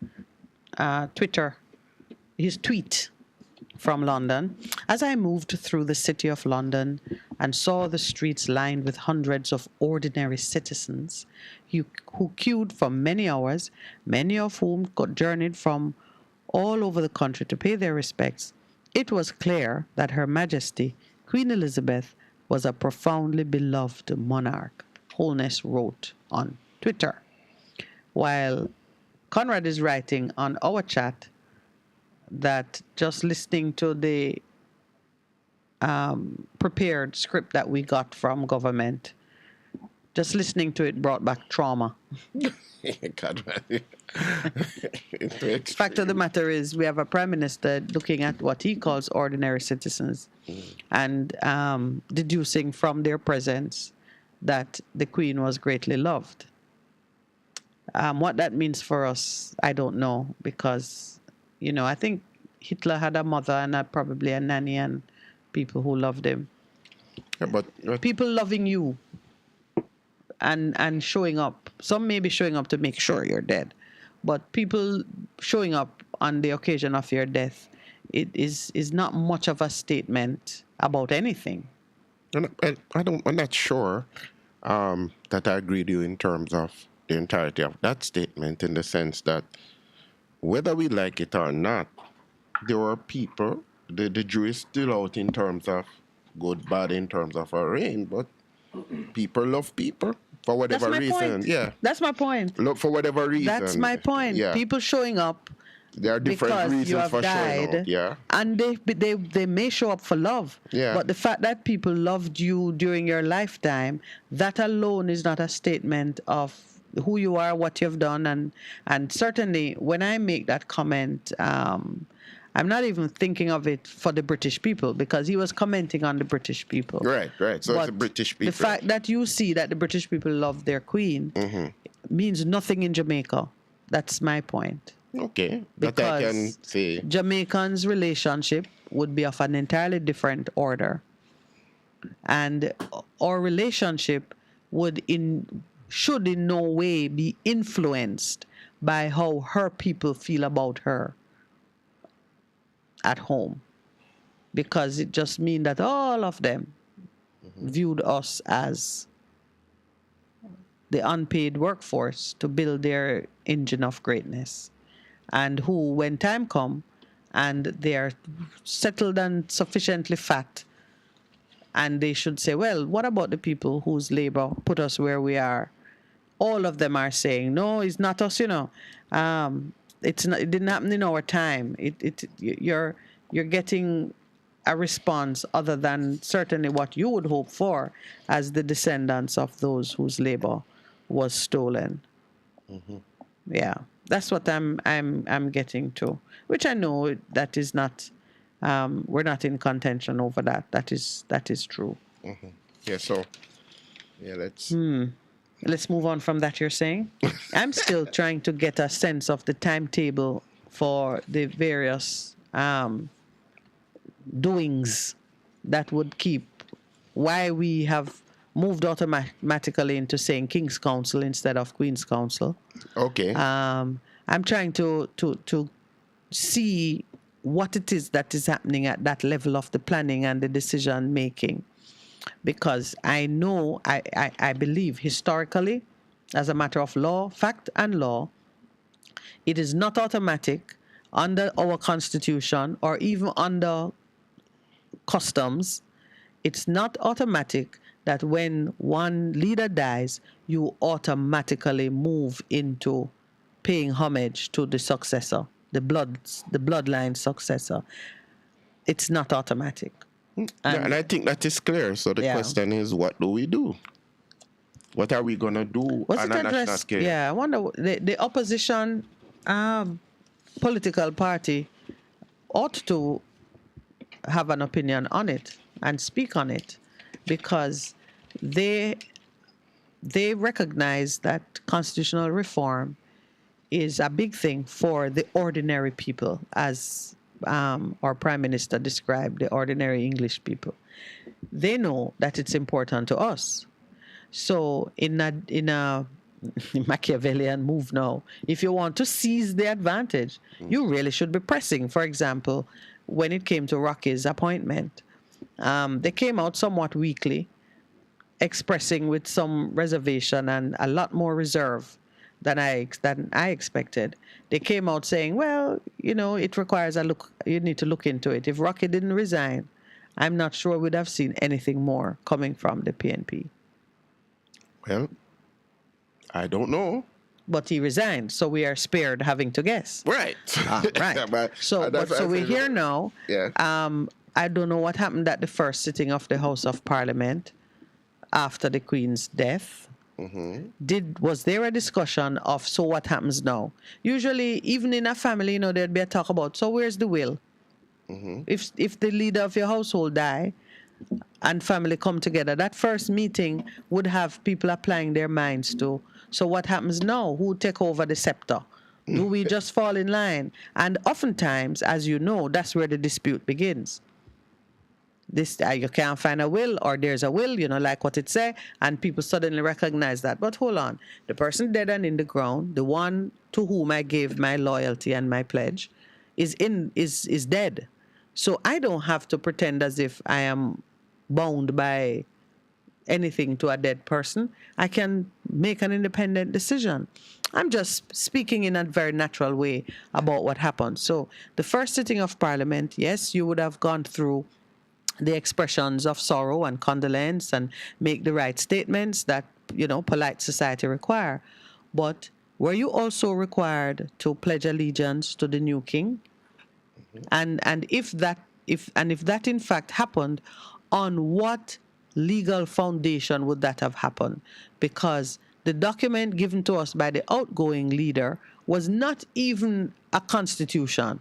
his tweet from London. As I moved through the city of London and saw the streets lined with hundreds of ordinary citizens who queued for many hours, many of whom journeyed from all over the country to pay their respects, it was clear that Her Majesty, Queen Elizabeth, was a profoundly beloved monarch, Holness wrote on Twitter. While Conrad is writing on our chat that just listening to the prepared script that we got from government, just listening to it brought back trauma. Fact of the matter is, we have a prime minister looking at what he calls ordinary citizens and deducing from their presence that the Queen was greatly loved. What that means for us, I don't know, because, I think Hitler had a mother and probably a nanny and people who loved him. Yeah, but people loving you and showing up. Some may be showing up to make sure you're dead, but people showing up on the occasion of your death, it is not much of a statement about anything. I'm not sure that I agree with you in terms of the entirety of that statement, in the sense that whether we like it or not, there are people, the jury is still out in terms of good, bad, in terms of our reign, but people love people for whatever reason. Point. Yeah. That's my point. Look, for whatever reason. That's my point. Yeah. People showing up there are different because reasons you have for died, showing up. Yeah. And they may show up for love. Yeah. But the fact that people loved you during your lifetime, that alone is not a statement of who you are, what you've done, and certainly when I make that comment, I'm not even thinking of it for the British people, because he was commenting on the British people. Right. So it's the British people. The fact that you see that the British people love their queen means nothing in Jamaica. That's my point. Okay. That I can say. Jamaicans' relationship would be of an entirely different order. And our relationship should in no way be influenced by how her people feel about her at home, because it just means that all of them viewed us as the unpaid workforce to build their engine of greatness, and who, when time come and they are settled and sufficiently fat, and they should say, well, what about the people whose labor put us where we are? All of them are saying, no, it's not us, It's not. It didn't happen in our time. You're getting a response other than certainly what you would hope for as the descendants of those whose labor was stolen. Yeah, that's what I'm getting to. Which I know that is not. We're not in contention over that. That is true. Yeah. So Yeah, Let's move on from that, you're saying? I'm still trying to get a sense of the timetable for the various doings that would keep why we have moved automatically into saying King's Council instead of Queen's Council. Okay. I'm trying to see what it is that is happening at that level of the planning and the decision making. Because I know, I believe historically, as a matter of law, fact and law, it is not automatic under our constitution or even under customs. It's not automatic that when one leader dies, you automatically move into paying homage to the successor, the bloodline successor. It's not automatic. And I think that is clear. So the question is, what do we do? What are we going to do on a national scale? Yeah, I wonder, the opposition political party ought to have an opinion on it and speak on it, because they recognize that constitutional reform is a big thing for the ordinary people, as our Prime Minister described the ordinary English people. They know that it's important to us. So in a Machiavellian move now, if you want to seize the advantage, you really should be pressing. For example, when it came to Rocky's appointment, they came out somewhat weakly, expressing with some reservation and a lot more reserve than I expected. They came out saying, well, it requires a look. You need to look into it. If Rocky didn't resign, I'm not sure we'd have seen anything more coming from the PNP. Well, I don't know. But he resigned, so we are spared having to guess. Right. Right. So we're here now. Yeah. I don't know what happened at the first sitting of the House of Parliament after the Queen's death. Mm-hmm. Was there a discussion of, so what happens now? Usually, even in a family, there'd be a talk about, so where's the will? Mm-hmm. If the leader of your household die and family come together, that first meeting would have people applying their minds to, so what happens now? Who take over the scepter? Do we just fall in line? And oftentimes, as you know, that's where the dispute begins. You can't find a will, or there's a will, like what it say, and people suddenly recognize that. But hold on, the person dead and in the ground, the one to whom I gave my loyalty and my pledge, is dead. So I don't have to pretend as if I am bound by anything to a dead person. I can make an independent decision. I'm just speaking in a very natural way about what happened. So the first sitting of Parliament, yes, you would have gone through the expressions of sorrow and condolence and make the right statements that, polite society require. But were you also required to pledge allegiance to the new king? And if that in fact happened, on what legal foundation would that have happened? Because the document given to us by the outgoing leader was not even a constitution.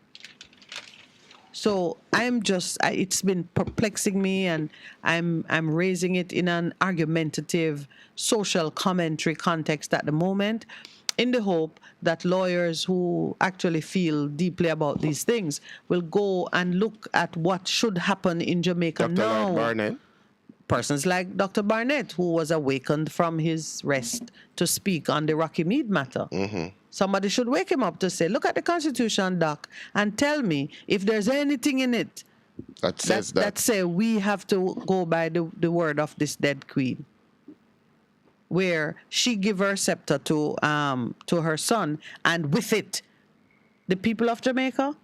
So it's been perplexing me, and I'm raising it in an argumentative social commentary context at the moment, in the hope that lawyers who actually feel deeply about these things will go and look at what should happen in Jamaica now. Dr. Barnett. Persons like Dr. Barnett, who was awakened from his rest to speak on the Rocky Mead matter. Mm-hmm. Somebody should wake him up to say, look at the Constitution, Doc, and tell me if there's anything in it that says that say we have to go by the word of this dead queen, where she give her scepter to her son, and with it, the people of Jamaica.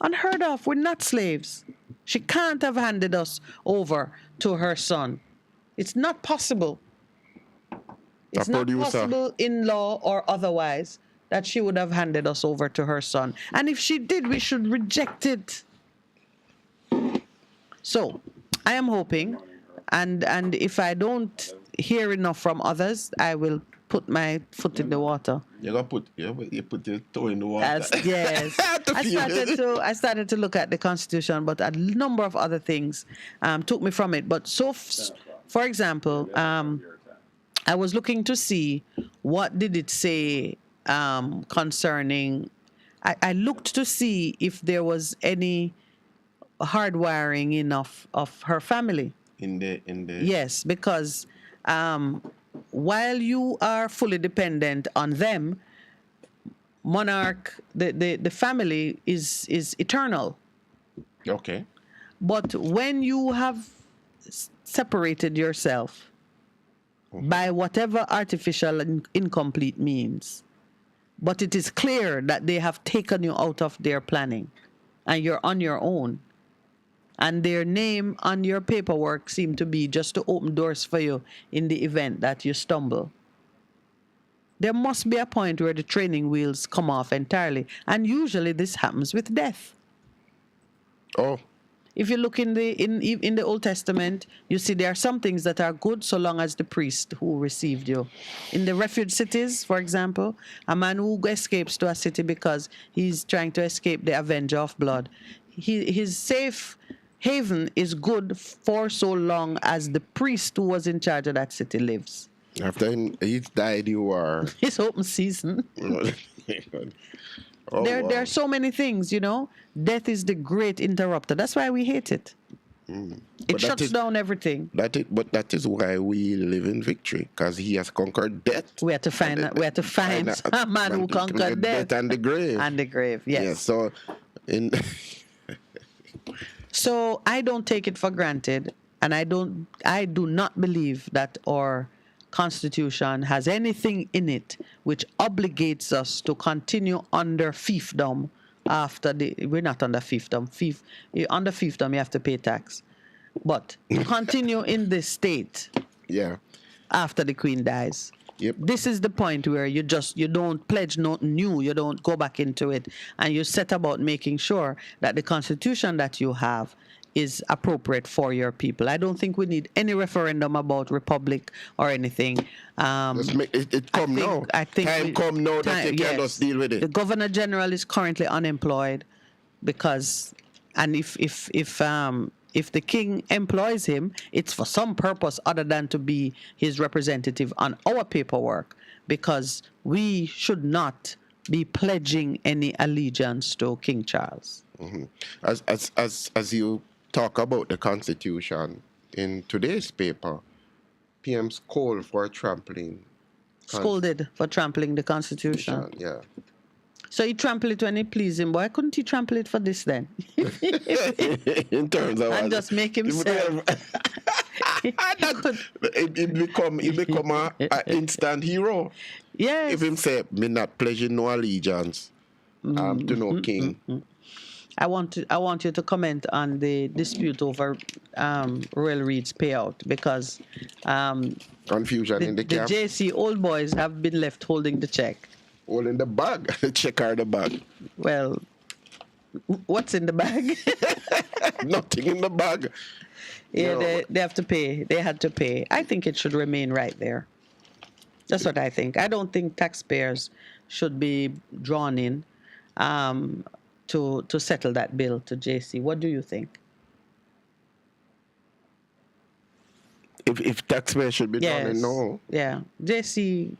Unheard of. We're not slaves. She can't have handed us over to her son. It's not possible. It's not possible in law or otherwise that she would have handed us over to her son. And if she did, we should reject it. So I am hoping, and if I don't hear enough from others, I will put my foot in the water. You put your toe in the water. Yes. I started to look at the Constitution, but a number of other things took me from it. But for example, I was looking to see what did it say concerning. I looked to see if there was any hardwiring of her family. In the Yes, because while you are fully dependent on them, monarch, the family is eternal. Okay. But when you have separated yourself by whatever artificial and incomplete means, but it is clear that they have taken you out of their planning and you're on your own, and their name on your paperwork seem to be just to open doors for you in the event that you stumble. There must be a point where the training wheels come off entirely, and usually this happens with death. Oh. If you look in the Old Testament, you see there are some things that are good so long as the priest who received you. In the refuge cities, for example, a man who escapes to a city because he's trying to escape the avenger of blood, his safe haven is good for so long as the priest who was in charge of that city lives. After he's died, you are... It's open season. There are so many things, you know. Death is the great interrupter. That's why we hate it. It shuts down everything. But that is why we live in victory, because he has conquered death. We have to find a man who conquered death and the grave. And the grave, yes. Yeah, so so I don't take it for granted, and I do not believe that our Constitution has anything in it which obligates us to continue under fiefdom after we're not under fiefdom. Under fiefdom, you have to pay tax. But to continue in this state after the Queen dies. Yep. This is the point where you don't pledge nothing new, you don't go back into it, and you set about making sure that the Constitution that you have is appropriate for your people. I don't think we need any referendum about republic or anything. Let's make it come now. I think time come now that you can just deal with it. The Governor General is currently unemployed because, and if the king employs him, it's for some purpose other than to be his representative on our paperwork, because we should not be pledging any allegiance to King Charles. Mm-hmm. As you talk about the Constitution, in today's paper, PM's called for trampling. Scolded for trampling the Constitution. Yeah. So he trampled it when he pleased him. Why couldn't he trample it for this then? In terms of... And just make himself... He become an instant hero. Yes. If him say, me not pledging no allegiance to no king. I want you to comment on the dispute over Royal Reed's payout, because confusion in the camp. The JC old boys have been left holding the check. Holding the bag. The check or the bag. Well, what's in the bag? Nothing in the bag. Yeah, they have to pay. They had to pay. I think it should remain right there. That's what I think. I don't think taxpayers should be drawn in to settle that bill to JC. What do you think? If taxpayers should be drawn in, no. Yeah. JC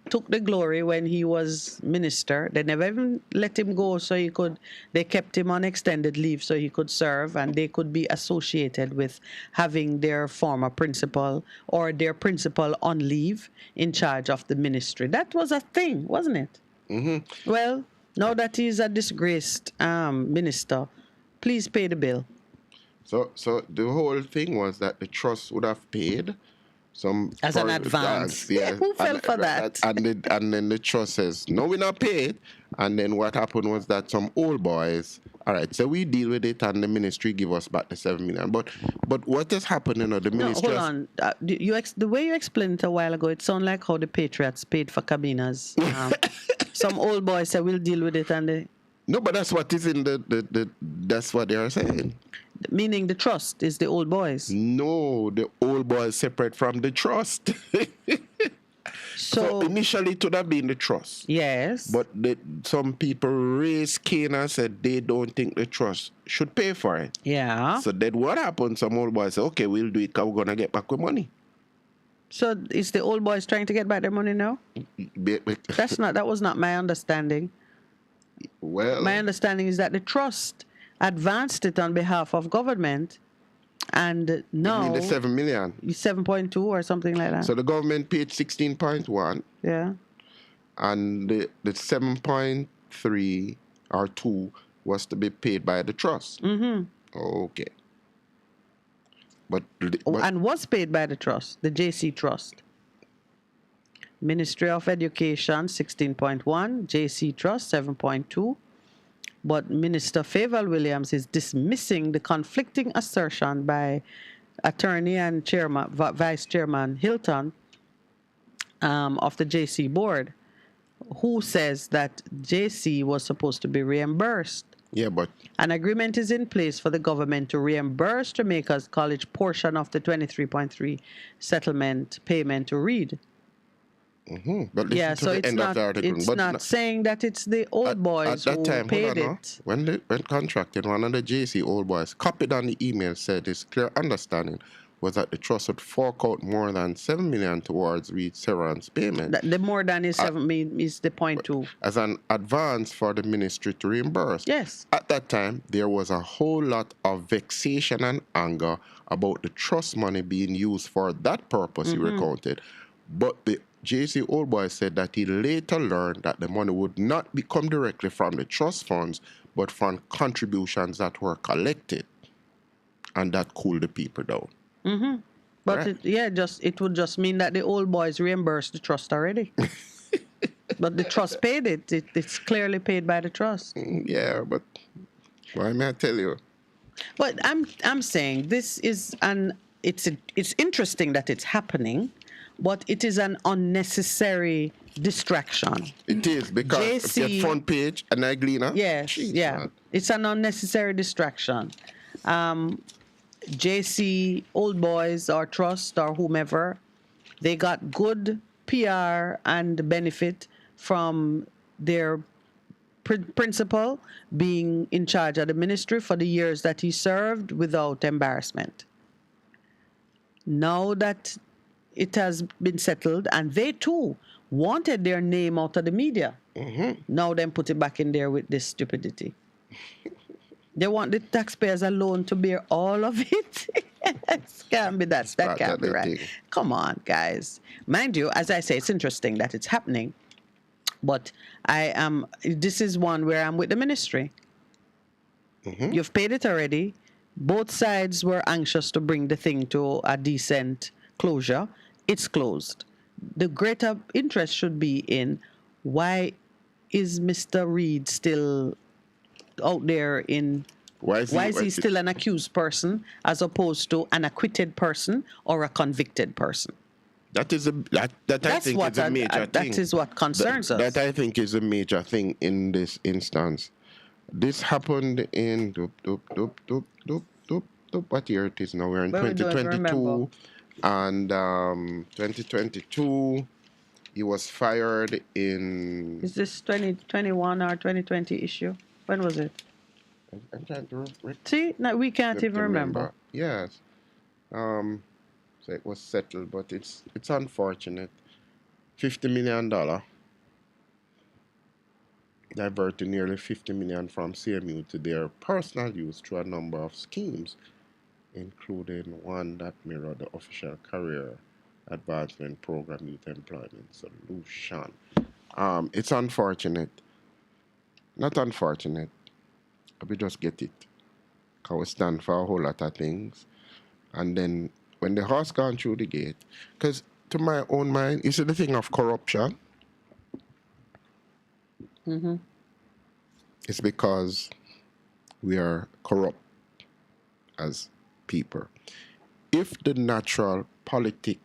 took the glory when he was minister. They never even let him go they kept him on extended leave so he could serve, and they could be associated with having their former principal or their principal on leave in charge of the ministry. That was a thing, wasn't it? Mm-hmm. Well, now that he's a disgraced minister, please pay the bill. So the whole thing was that the trust would have paid some as an advance. Yeah. Who fell for that? And then the trust says, no, we're not paid. And then what happened was that some old boys, all right, so we deal with it and the ministry give us back the 7 million. But what has happened, the ministry... No, hold on. The way you explained it a while ago, it sounded like how the Patriots paid for cabinas. Some old boys said, we'll deal with it, and they... No, but that's what is in that's what they are saying. Meaning the trust is the old boys. No, the old boys separate from the trust. So initially it would have been the trust. Yes. But some people raised Cain and said they don't think the trust should pay for it. Yeah. So then what happened? Some old boys said, okay, we'll do it because we're going to get back with money. So is the old boys trying to get back their money now? That was not my understanding. Well, my understanding is that the trust advanced it on behalf of government, and now you mean the 7 million? 7.2 or something like that. So the government paid 16.1. Yeah. And the 7.3 or 2 was to be paid by the trust. Mm-hmm. Okay. But and was paid by the trust, the JC Trust. Ministry of Education 16.1, JC Trust 7.2. But Minister Favour Williams is dismissing the conflicting assertion by attorney and vice chairman Hilton of the JC board, who says that JC was supposed to be reimbursed. Yeah, but an agreement is in place for the government to reimburse Jamaica's college portion of the 23.3 settlement payment to Reed. Mm-hmm. But yeah, so it's not saying that it's the old boys at that who time, paid it. When contracted, one of the JC old boys copied on the email said his clear understanding was that the trust would fork out more than 7 million towards Reed Serran's payment. The more than is 7 million is the 0.2. As an advance for the ministry to reimburse. Yes. At that time, there was a whole lot of vexation and anger about the trust money being used for that purpose, he recounted. But the JC Old Boy said that he later learned that the money would not come directly from the trust funds, but from contributions that were collected. And that cooled the people down. Mm-hmm. But it would just mean that the old boys reimbursed the trust already. But the trust paid it. It's clearly paid by the trust. Yeah, but why may I tell you? But I'm saying this is it's interesting that it's happening, but it is an unnecessary distraction. It is, because of the front page and I gleaner. Yes, man. It's an unnecessary distraction. JC Old Boys or Trust or whomever, they got good PR and benefit from their principal being in charge of the ministry for the years that he served without embarrassment. Now that it has been settled, and they too wanted their name out of the media, now then put it back in there with this stupidity. They want the taxpayers alone to bear all of it. It can't be that. That can't be right. Come on, guys. Mind you, as I say, it's interesting that it's happening. But this is one where I'm with the ministry. You've paid it already. Both sides were anxious to bring the thing to a decent closure. It's closed. The greater interest should be in why is Mr. Reed still out there in... Why is he still an accused person as opposed to an acquitted person or a convicted person? That is that I think is a major thing. That is what concerns us. That I think is a major thing in this instance. This happened in what year it is now? We're in 2022, and 2022 he was fired in. Is this 2021 or 2020 issue? When was it? I'm trying to see. No, we can't even remember. Yes. So it was settled, but it's unfortunate. $50 million. Diverted nearly $50 million from CMU to their personal use through a number of schemes, including one that mirrored the official career advancement program Youth Employment Solution. It's unfortunate. Not unfortunate. We just get it. Because we stand for a whole lot of things. And then when the horse gone through the gate, because to my own mind, you see the thing of corruption? It's because we are corrupt as people. If the natural body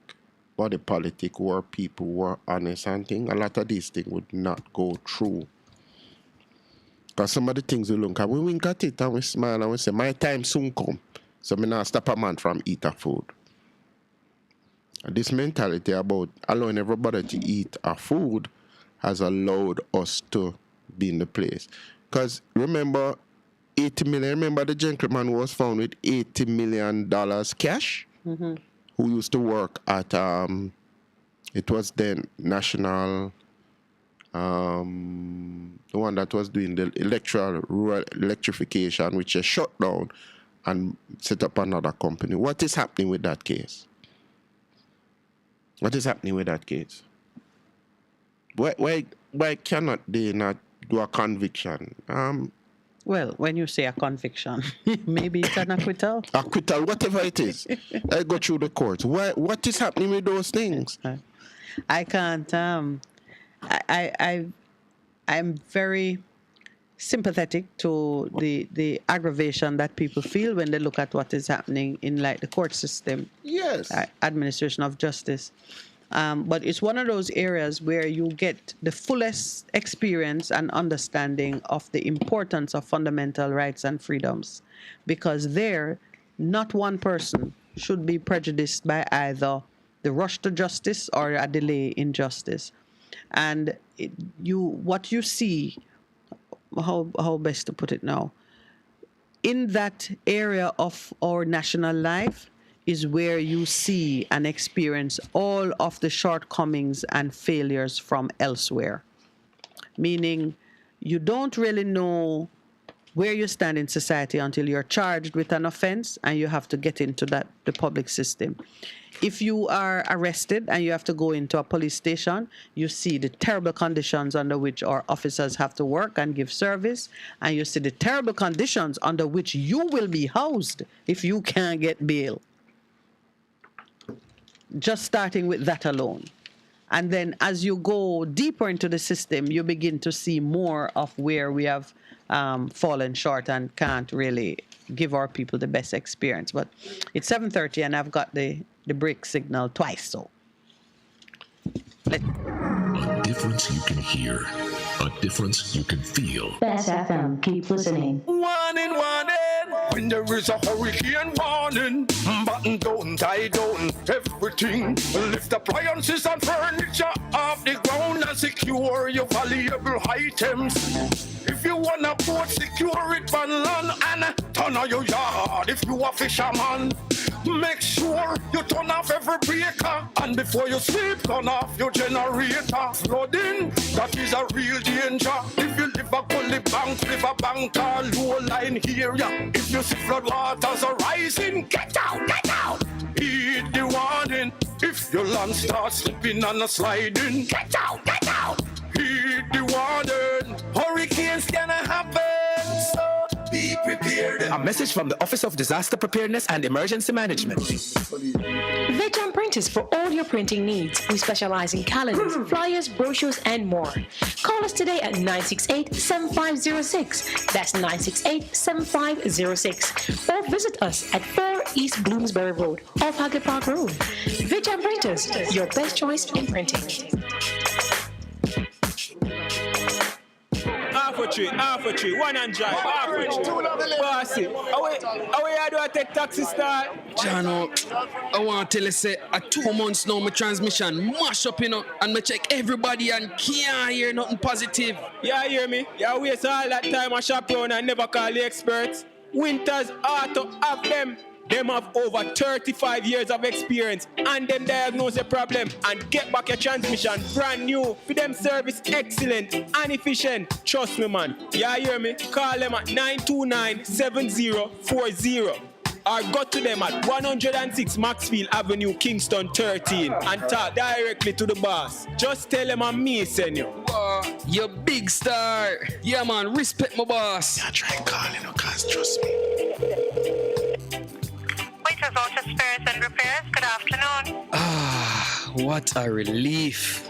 politic were people were honest and things, a lot of these things would not go through. Because some of the things we look at, we wink at it and we smile and we say, my time soon come. So me not stop a man from eating food. And this mentality about allowing everybody to eat our food has allowed us to be in the place. Because remember, 80 million, remember the gentleman was found with $80 million cash? who used to work at it was then National, the one that was doing the rural electrification, which is shut down and set up another company. What is happening with that case? What is happening with that case? Why cannot they not do a conviction? Well, when you say a conviction, maybe it's an acquittal. Acquittal, whatever it is. I go through the courts. What is happening with those things? I can't. I'm very sympathetic to the aggravation that people feel when they look at what is happening in like the court system. Yes. Administration of justice. But it's one of those areas where you get the fullest experience and understanding of the importance of fundamental rights and freedoms, because there, not one person should be prejudiced by either the rush to justice or a delay in justice. And what you see, how best to put it now, in that area of our national life is where you see and experience all of the shortcomings and failures from elsewhere. Meaning, you don't really know where you stand in society until you're charged with an offense and you have to get into the public system. If you are arrested and you have to go into a police station, you see the terrible conditions under which our officers have to work and give service, and you see the terrible conditions under which you will be housed if you can't get bail. Just starting with that alone. And then as you go deeper into the system, you begin to see more of where we have fallen short and can't really give our people the best experience. But it's 7:30 and I've got the break signal twice, so. A difference you can hear. A difference you can feel. Best FM, keep listening. Warning, when there is a hurricane warning, button down, tie down, everything. Lift appliances and furniture off the ground and secure your valuable items. If you wanna boat, secure it on land and turn on your yard if you a fisherman. Make sure you turn off every breaker, and before you sleep, turn off your generator. Flooding, that is a real danger. If you live a gully bank, live a bank or low line area. If you see flood waters are rising, get out, get out. Heed the warning. If your land starts slipping and a sliding, get out, get out. Heed the warning. Hurricanes gonna happen, so be prepared. A message from the Office of Disaster Preparedness and Emergency Management. Veteran Printers for all your printing needs. We specialize in calendars, flyers, brochures, and more. Call us today at 968-7506. That's 968-7506. Or visit us at 4 East Bloomsbury Road, off Haggard Park Road. Veteran Printers, your best choice in printing. Half a tree, one and drive, half a tree. Bossy, away I do I take taxi start? Jano, I want to tell you, say, 2 months now, my transmission mash up, and I check everybody and can't hear nothing positive. Yeah, hear me? Yeah, waste all that time I shop around and never call the experts. Winters Auto have them. Them have over 35 years of experience and them diagnose the problem and get back your transmission brand new. For them service excellent and efficient. Trust me, man. Yeah, hear me? Call them at 929-7040 or go to them at 106 Maxfield Avenue, Kingston 13 and talk directly to the boss. Just tell them I'm me, send you. You big star. Yeah, man, respect my boss. Yeah, try calling her, cause trust me. Waiters, Auto Spares and Repairs, good afternoon. Ah, what a relief.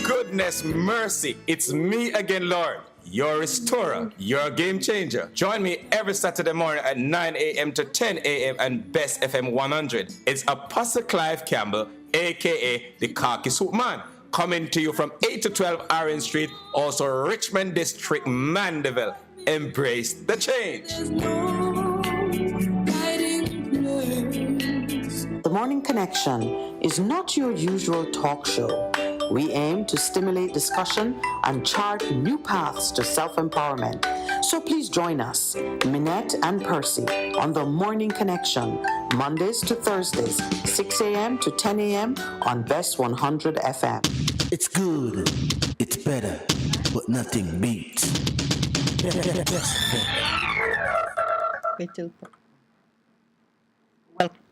Goodness mercy, it's me again, Lord. Your restorer, your game changer. Join me every Saturday morning at 9 a.m. to 10 a.m. and Best FM 100. It's Apostle Clive Campbell, a.k.a. the Khaki Suit Man, coming to you from 8 to 12 Orange Street, also Richmond District, Mandeville. Embrace the change. The Morning Connection is not your usual talk show. We aim to stimulate discussion and chart new paths to self-empowerment. So please join us, Minette and Percy, on the Morning Connection, Mondays to Thursdays, 6 a.m. to 10 a.m. on Best 100 FM. It's good, it's better, but nothing beats.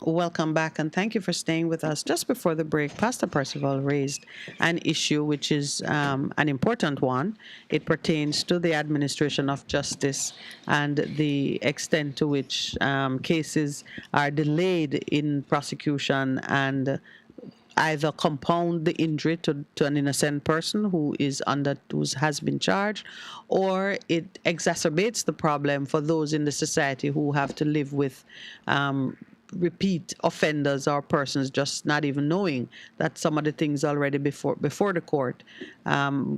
Welcome back, and thank you for staying with us. Just before the break, Pastor Percival raised an issue which is an important one. It pertains to the administration of justice and the extent to which cases are delayed in prosecution and either compound the injury to an innocent person who has been charged, or it exacerbates the problem for those in the society who have to live with repeat offenders or persons just not even knowing that some of the things already before the court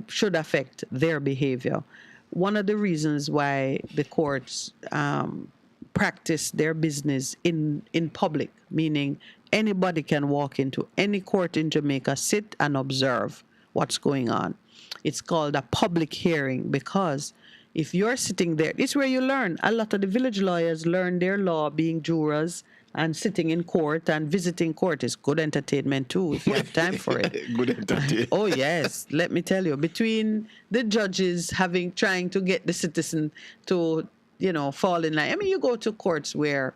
should affect their behavior. One of the reasons why the courts practice their business in public, meaning anybody can walk into any court in Jamaica, sit and observe what's going on. It's called a public hearing because if you're sitting there, it's where you learn. A lot of the village lawyers learn their law being jurors and sitting in court and visiting court. Is good entertainment too if you have time for it. Good entertainment. Oh yes, let me tell you, between the judges trying to get the citizen to fall in line. I mean, you go to courts where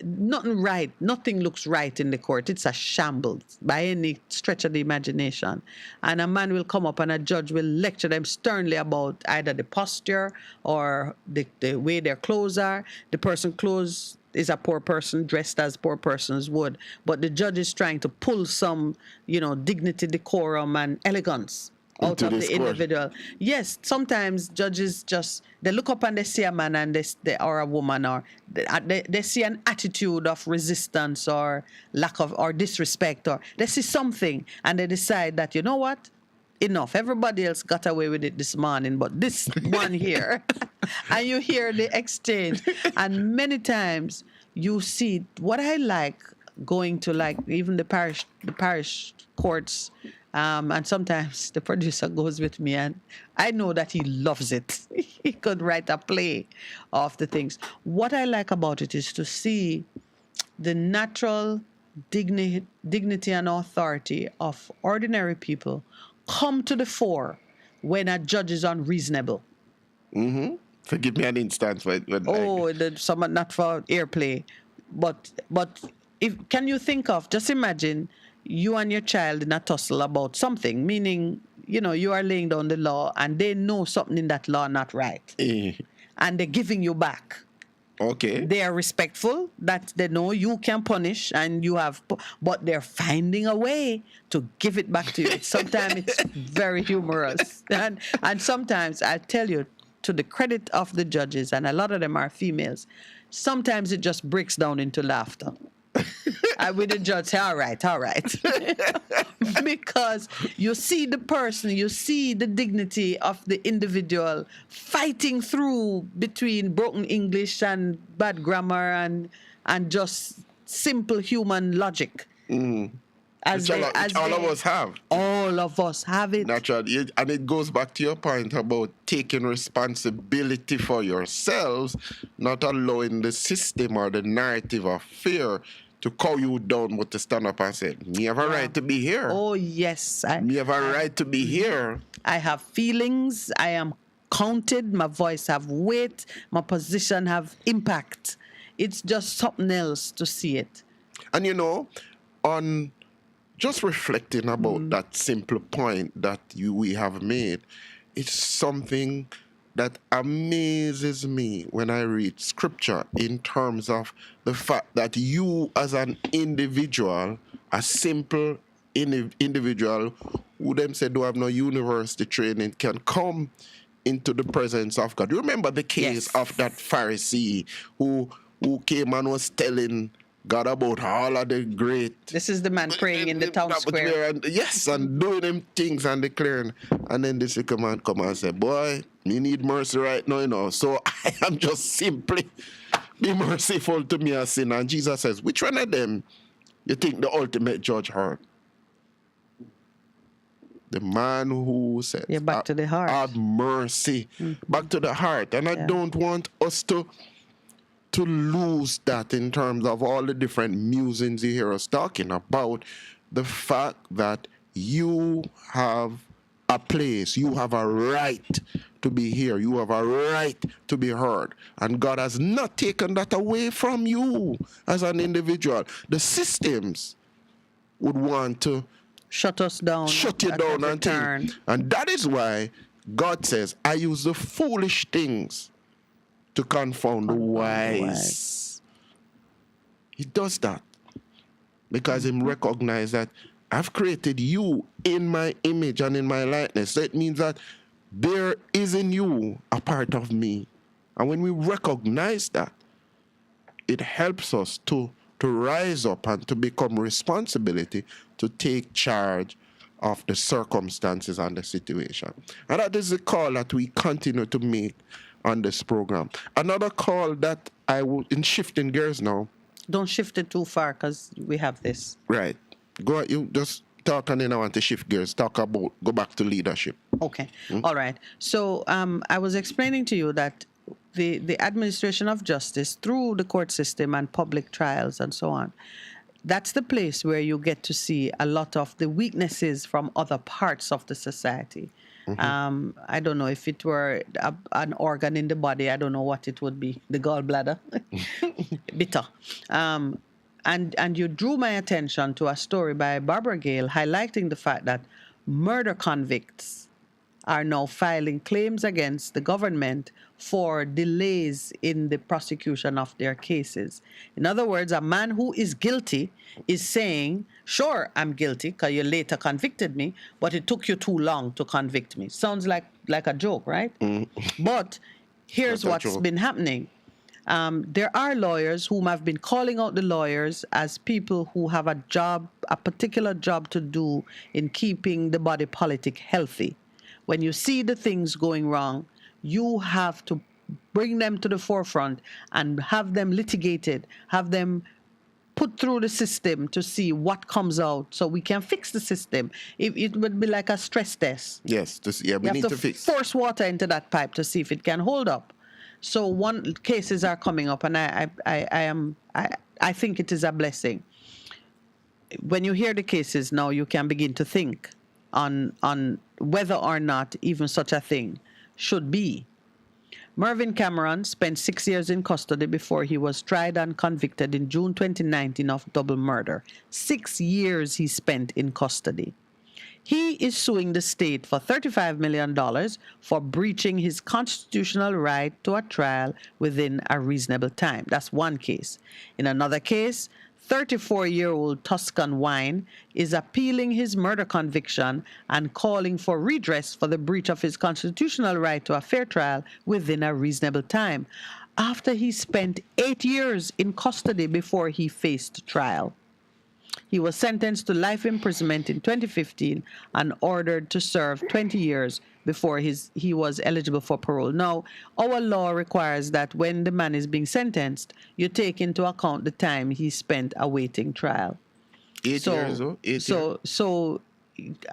nothing looks right in the court. It's a shambles by any stretch of the imagination. And a man will come up and a judge will lecture them sternly about either the posture or the way their clothes are. The person clothes is a poor person dressed as poor persons would, but the judge is trying to pull some, dignity, decorum, and elegance out of the individual. Yes, sometimes judges they look up and they see a man and they or a woman, or they see an attitude of resistance or lack of or disrespect, or they see something and they decide that, you know what, enough. Everybody else got away with it this morning, but this one here, and you hear the exchange. And many times you see what I like going to, like even the parish courts. And sometimes the producer goes with me, and I know that he loves it. He could write a play of the things. What I like about it is to see the natural dignity and authority of ordinary people come to the fore when a judge is unreasonable. Mm-hmm. Forgive me an instance. Someone not for airplay, but can you think of? Just imagine you and your child in a tussle about something, meaning you are laying down the law and they know something in that law not right, and they're giving you back. Okay. They are respectful that they know you can punish and you have, but they're finding a way to give it back to you. Sometimes it's very humorous. And sometimes, I tell you, to the credit of the judges, and a lot of them are females, sometimes it just breaks down into laughter. I with the judge say, all right. Because you see the person, you see the dignity of the individual fighting through between broken English and bad grammar and just simple human logic. Mm. All of us have. All of us have it. Naturally. And it goes back to your point about taking responsibility for yourselves, not allowing the system or the narrative of fear to call you down, but to stand up and say, me have a right to be here. Oh, yes. Me have a right to be here. I have feelings. I am counted. My voice have weight. My position have impact. It's just something else to see it. And on just reflecting about that simple point that we have made, it's something that amazes me when I read scripture in terms of the fact that you as an individual, a simple individual who them say don't have no university training, can come into the presence of God. You remember the case of that Pharisee who came and was telling God about all of the great... This is the man praying in the town square. And doing them things and declaring. And then this little man come and say, boy, me need mercy right now, so I am just simply be merciful to me a sinner. And Jesus says, which one of them you think the ultimate judge heard? The man who said, back to the heart. Have mercy. Back to the heart. And I don't want us to lose that in terms of all the different musings you hear us talking about. The fact that you have a place, you have a right to be here, you have a right to be heard. And God has not taken that away from you as an individual. The systems would want to shut us down. Shut you down and things. And that is why God says, I use the foolish things to confound the wise. He does that because he recognizes that I've created you in my image and in my likeness. So it means that there is in you a part of me. And when we recognize that, it helps us to rise up and to become responsibility to take charge of the circumstances and the situation. And that is the call that we continue to make on this program. Another call that I will, in shifting gears now. Don't shift it too far because we have this. Right. Go, you just talk and then I want to shift gears. Go back to leadership. Okay. All right. So I was explaining to you that the administration of justice through the court system and public trials and so on, that's the place where you get to see a lot of the weaknesses from other parts of the society. I don't know if it were an organ in the body, I don't know what it would be, the gallbladder. Bitter. And you drew my attention to a story by Barbara Gale highlighting the fact that murder convicts are now filing claims against the government for delays in the prosecution of their cases. In other words, a man who is guilty is saying, sure, I'm guilty because you later convicted me, but it took you too long to convict me. Sounds like a joke, right? But here's what's been happening. There are lawyers whom have been calling out the lawyers as people who have a particular job to do in keeping the body politic healthy. When you see the things going wrong, you have to bring them to the forefront and have them litigated, have them put through the system to see what comes out so we can fix the system. It would be like a stress test. Yes, we need to fix. Force water into that pipe to see if it can hold up. So cases are coming up, and I think it is a blessing. When you hear the cases now, you can begin to think on whether or not even such a thing should be. Mervyn Cameron spent 6 years in custody before he was tried and convicted in June 2019 of double murder. 6 years he spent in custody. He is suing the state for $35 million for breaching his constitutional right to a trial within a reasonable time. That's one case. In another case, 34-year-old Tuscan Wine is appealing his murder conviction and calling for redress for the breach of his constitutional right to a fair trial within a reasonable time, after he spent 8 years in custody before he faced trial. He was sentenced to life imprisonment in 2015 and ordered to serve 20 years before he was eligible for parole. Now, our law requires that when the man is being sentenced, you take into account the time he spent awaiting trial. 8 years, oh? 8 years.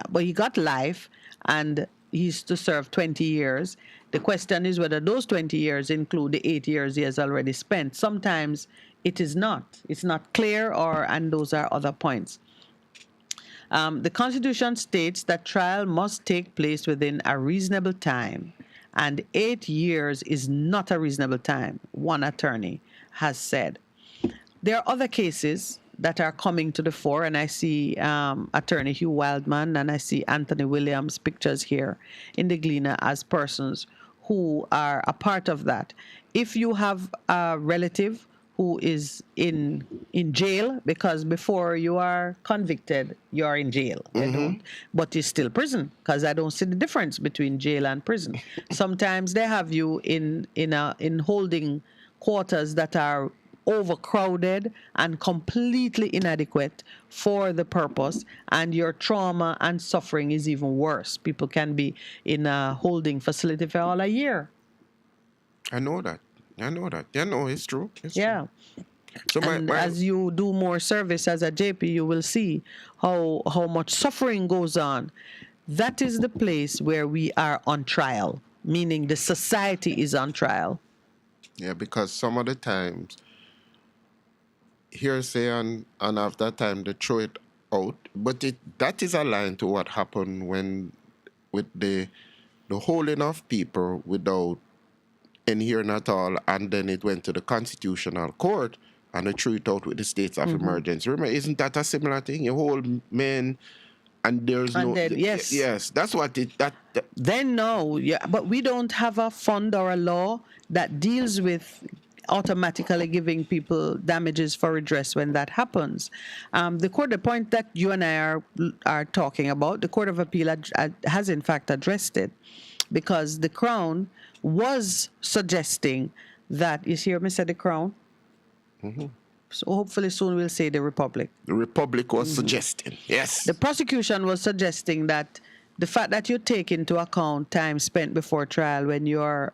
But he got life, and he's to serve 20 years. The question is whether those 20 years include the 8 years he has already spent. Sometimes it is not. It's not clear, and those are other points. The Constitution states that trial must take place within a reasonable time, and 8 years is not a reasonable time, one attorney has said. There are other cases that are coming to the fore, and I see Attorney Hugh Wildman and I see Anthony Williams' pictures here in the Gleaner as persons who are a part of that. If you have a relative who is in jail, because before you are convicted, you are in jail. But it's still prison, because I don't see the difference between jail and prison. Sometimes they have you in holding quarters that are overcrowded and completely inadequate for the purpose, and your trauma and suffering is even worse. People can be in a holding facility for all a year. I know that. Yeah, no, it's true. It's true. So as you do more service as a JP, you will see how much suffering goes on. that is the place where we are on trial, meaning the society is on trial. Yeah, because some of the times, hearsay and after time they throw it out, but that is aligned to what happened when with the holding of people without any hearing at all, and then it went to the Constitutional Court and they threw it out with the states of emergency. Remember, isn't that a similar thing? You hold men and there's And no... then, yes. Yes, that's what it... That Then no, yeah, but we don't have a fund or a law that deals with automatically giving people damages for redress when that happens. The point that you and I are talking about, the Court of Appeal has in fact addressed it, because the Crown was suggesting that, you see me say the Crown? So hopefully soon we'll say the Republic. The Republic was suggesting, yes. The prosecution was suggesting that the fact that you take into account time spent before trial when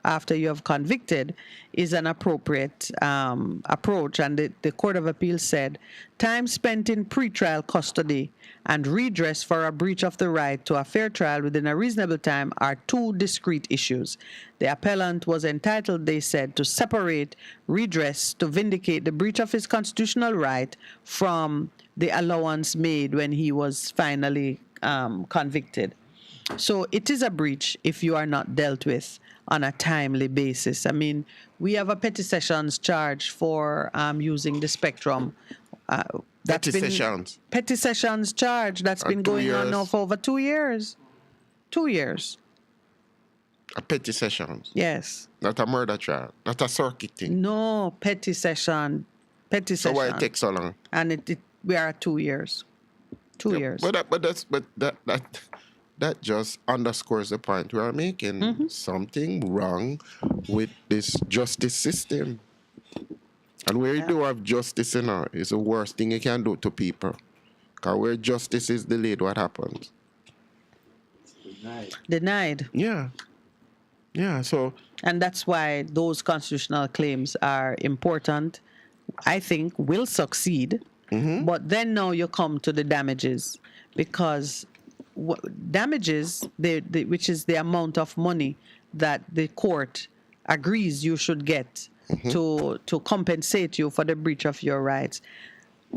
after you have convicted is an appropriate approach. And the Court of Appeal said time spent in pretrial custody and redress for a breach of the right to a fair trial within a reasonable time are two discrete issues. The appellant was entitled, they said, to separate redress to vindicate the breach of his constitutional right from the allowance made when he was finally convicted. So it is a breach if you are not dealt with on a timely basis. I mean, we have a petty sessions charge for using the spectrum. Petty sessions? Petty sessions charge that's been going on now for over 2 years. 2 years. A petty sessions? Yes. Not a murder trial? Not a circuit thing? No, petty session. Petty session. So why it takes so long? And we are at 2 years. 2 years. That just underscores the point we are making. Something wrong with this justice system. And where you do have justice is the worst thing you can do to people. Because where justice is delayed, what happens? Denied. Yeah. Yeah, so... And that's why those constitutional claims are important, I think, will succeed. But then now you come to the damages, because damages, which is the amount of money that the court agrees you should get to compensate you for the breach of your rights.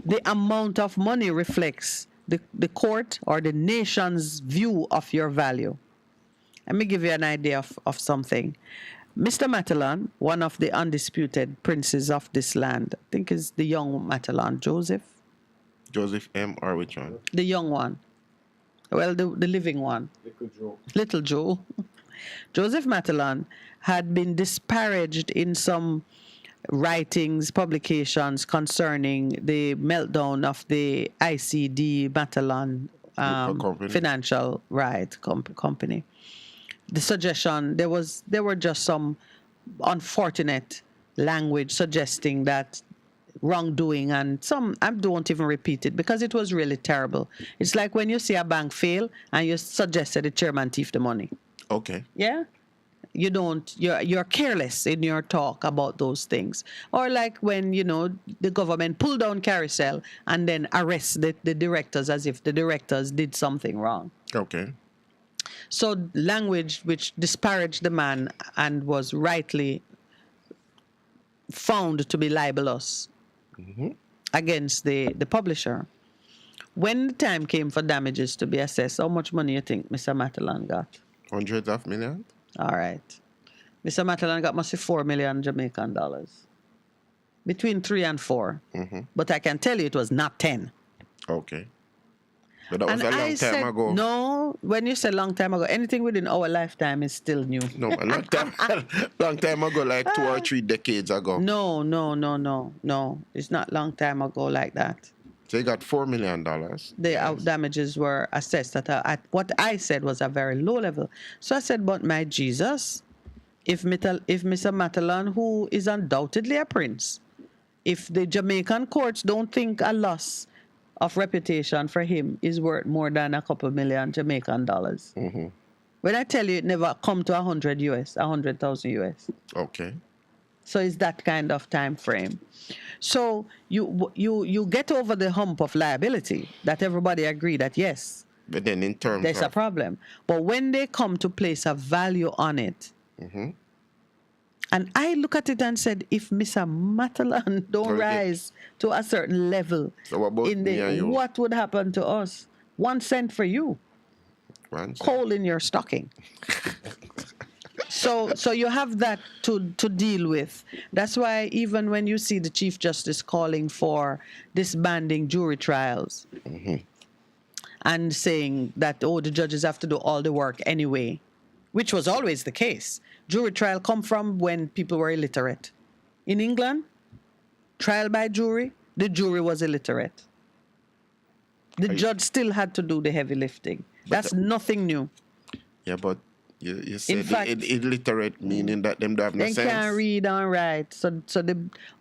The amount of money reflects the court or the nation's view of your value. Let me give you an idea of something. Mr. Matalan, one of the undisputed princes of this land, I think is the young Matalan, Joseph. Joseph M. or which one? The young one. Well, the living one. Little Joe. Joseph Matalan had been disparaged in some writings, publications concerning the meltdown of the ICD Matalan financial company. The suggestion, there were just some unfortunate language suggesting that wrongdoing, and some, I don't even repeat it because it was really terrible. It's like when you see a bank fail and you suggest that the chairman thief the money. Okay. Yeah? You're careless in your talk about those things. Or like when, the government pull down carousel and then arrest the directors as if the directors did something wrong. Okay. So language which disparaged the man and was rightly found to be libelous against the publisher. When the time came for damages to be assessed, how much money you think Mr. Matalan got? Hundreds of millions. All right. Mr. Matalan got mostly 4 million Jamaican dollars. Between 3 and 4. But I can tell you it was not 10. Okay. But that was a long time ago. No, when you say long time ago, anything within our lifetime is still new. No, a long time ago, like 2 or 3 decades ago. No. It's not long time ago like that. So you got $4 million. The damages were assessed at what I said was a very low level. So I said, but my Jesus, if Mr. Matalan, who is undoubtedly a prince, if the Jamaican courts don't think a loss of reputation for him is worth more than a couple million Jamaican dollars. When I tell you it never come to 100,000 US. Okay. So it's that kind of time frame. So you get over the hump of liability that everybody agreed that yes, But then in terms there's a of... problem. But when they come to place a value on it, and I look at it and said, if Mr. Matalan don't rise to a certain level, So what about me and you? what would happen to us? 1 cent for you. 1 cent. Coal in your stocking. So you have that to deal with. That's why even when you see the Chief Justice calling for disbanding jury trials and saying that, the judges have to do all the work anyway, which was always the case. Jury trial come from when people were illiterate. In England, trial by jury, the jury was illiterate. The judge still had to do the heavy lifting. That's nothing new. Yeah, but you said illiterate, meaning that them don't have no sense. They can't read and write. So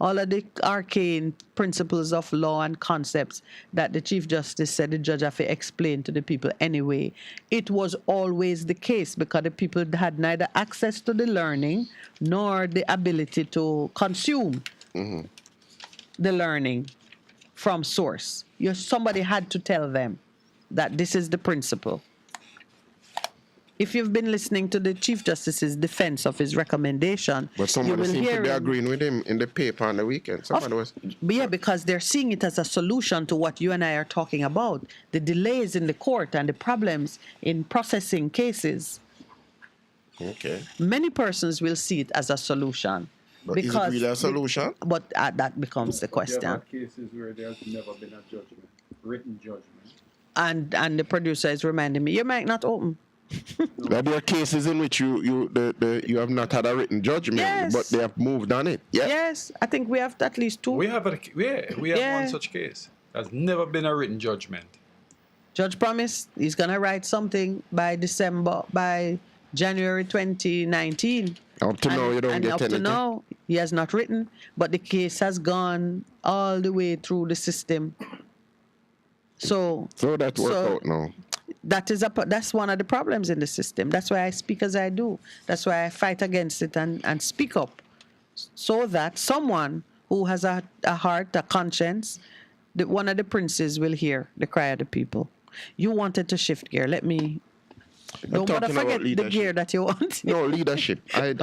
all of the arcane principles of law and concepts that the Chief Justice said the judge have to explain to the people anyway. It was always the case because the people had neither access to the learning nor the ability to consume the learning from source. Somebody had to tell them that this is the principle. If you've been listening to the Chief Justice's defense of his recommendation, but somebody seems to be agreeing with him in the paper on the weekend. Yeah, because they're seeing it as a solution to what you and I are talking about, the delays in the court and the problems in processing cases. Okay. Many persons will see it as a solution. But is it really a solution? But that becomes the question. There are cases where there's never been a judgment, written judgment. And the producer is reminding me, your mic not open. There are cases in which you have not had a written judgment, but they have moved on it. Yeah. Yes, I think we have at least 2. We have one such case. There's never been a written judgment. Judge promised he's gonna write something by January 2019. Up to now, you don't get anything. And up to now, he has not written, but the case has gone all the way through the system. So that work out now. That's one of the problems in the system. That's why I speak as I do. That's why I fight against it and speak up, so that someone who has a heart, a conscience, one of the princes will hear the cry of the people. You wanted to shift gear. Don't bother forget the gear that you want. No, leadership. I'm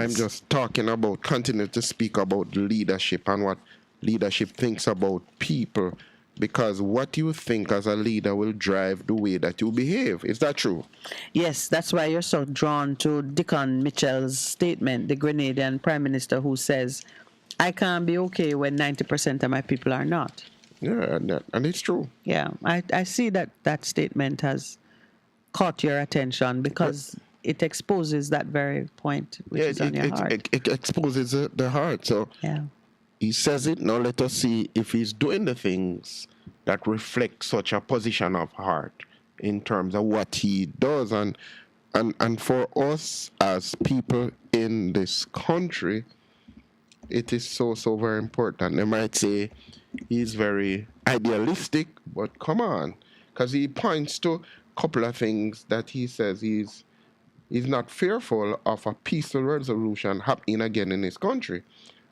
just talking about, continue to speak about leadership and what leadership thinks about people. Because what you think as a leader will drive the way that you behave. Is that true? Yes, that's why you're so drawn to Dickon Mitchell's statement, the Grenadian Prime Minister, who says, I can't be okay when 90% of my people are not. Yeah, and it's true. Yeah, I see that statement has caught your attention because it exposes that very point, which is on your heart. It exposes the heart. So he says it. Now let us see if he's doing the things that reflect such a position of heart in terms of what he does. And for us as people in this country, it is so very important. They might say he's very idealistic, but come on, because he points to a couple of things that he says he's not fearful of a peaceful resolution happening again in his country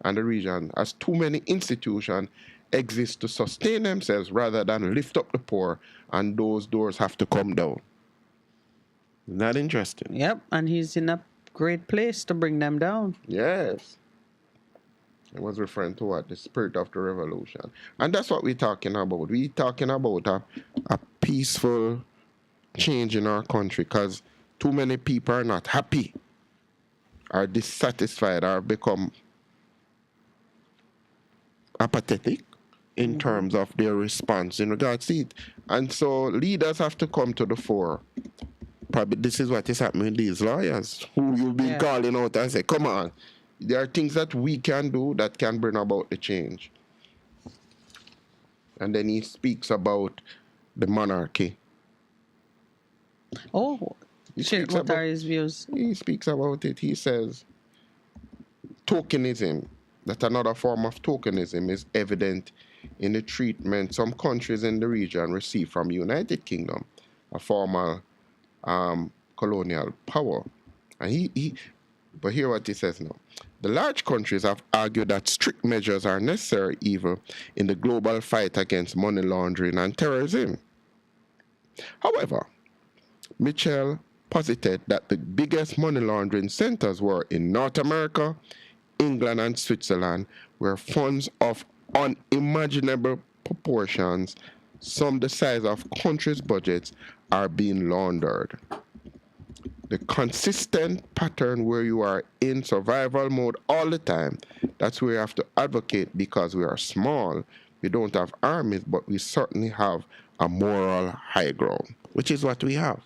and the region, as too many institutions exist to sustain themselves rather than lift up the poor, and those doors have to come down. Isn't that interesting? Yep, and he's in a great place to bring them down. Yes. I was referring to what? The spirit of the revolution. And that's what we're talking about. We're talking about a peaceful change in our country, because too many people are not happy, are dissatisfied, or become apathetic in terms of their response in regards to it. And so leaders have to come to the fore. Probably this is what is happening with these lawyers who you've been calling out and say, come on, there are things that we can do that can bring about the change. And then he speaks about the monarchy. Oh, what are his views? He speaks about it. He says tokenism, that another form of tokenism is evident in the treatment some countries in the region receive from the United Kingdom, a former colonial power. And but hear what he says now. The large countries have argued that strict measures are necessary evil in the global fight against money laundering and terrorism. However, Mitchell posited that the biggest money laundering centers were in North America, England, and Switzerland, where funds of unimaginable proportions, some the size of countries' budgets, are being laundered. The consistent pattern where you are in survival mode all the time, that's where you have to advocate because we are small. We don't have armies, but we certainly have a moral high ground, which is what we have.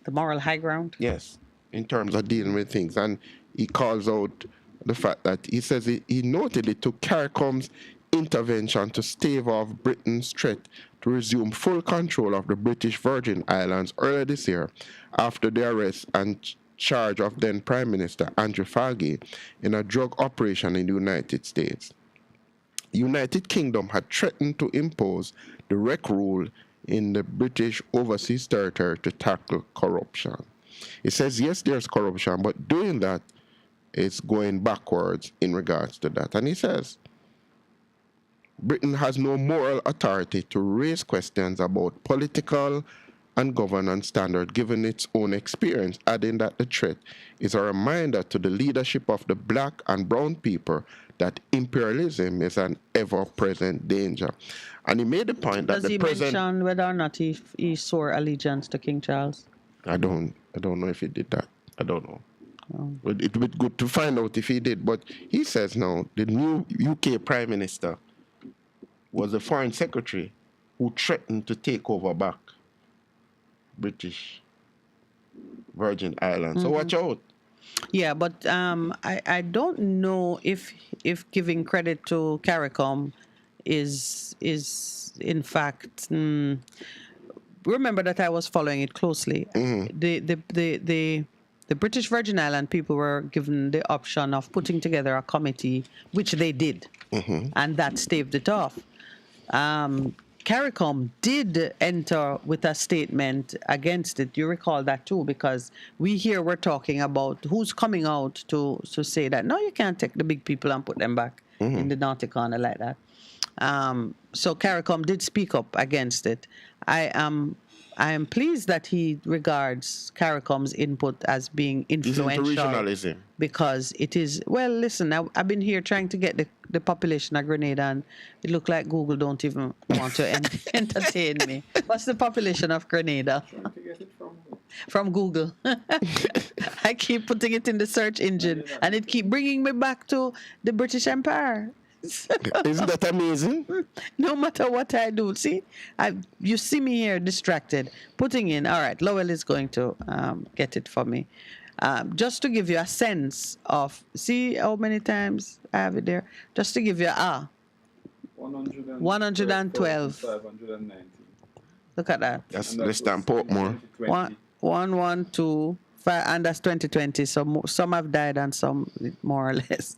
The moral high ground? Yes, in terms of dealing with things. And he calls out the fact that he says he noted it took CARICOM's intervention to stave off Britain's threat to resume full control of the British Virgin Islands earlier this year after the arrest and charge of then Prime Minister Andrew Farage in a drug operation in the United States. United Kingdom had threatened to impose direct rule in the British overseas territory to tackle corruption. It says, yes, there's corruption, but doing that is going backwards in regards to that. And he says, Britain has no moral authority to raise questions about political and governance standards given its own experience, adding that the threat is a reminder to the leadership of the black and brown people that imperialism is an ever-present danger. And he made the point that Does he mention whether or not he swore allegiance to King Charles? I don't know if he did that. I don't know. But it would be good to find out if he did. But he says now the new UK Prime Minister was the Foreign Secretary who threatened to take over back British Virgin Islands. So watch out. Yeah, but I don't know if giving credit to CARICOM is in fact. Remember that I was following it closely. The British Virgin Island people were given the option of putting together a committee, which they did, and that staved it off. CARICOM did enter with a statement against it. You recall that too, because we're talking about who's coming out to say that, no, you can't take the big people and put them back in the naughty corner like that. So CARICOM did speak up against it. I am pleased that he regards CARICOM's input as being influential. Because it is, well, listen, I've been here trying to get the population of Grenada, and it looked like Google don't even want to entertain me. What's the population of Grenada? From Google. I keep putting it in the search engine, and it keep bringing me back to the British Empire. Isn't that amazing? No matter what I do, see, you see me here distracted, putting in. All right, Lowell is going to get it for me, just to give you a sense of. See how many times I have it there. Just to give you 112. 590. Look at that. That's less than Portmore. 112, and that's 2020. So some have died and some more or less.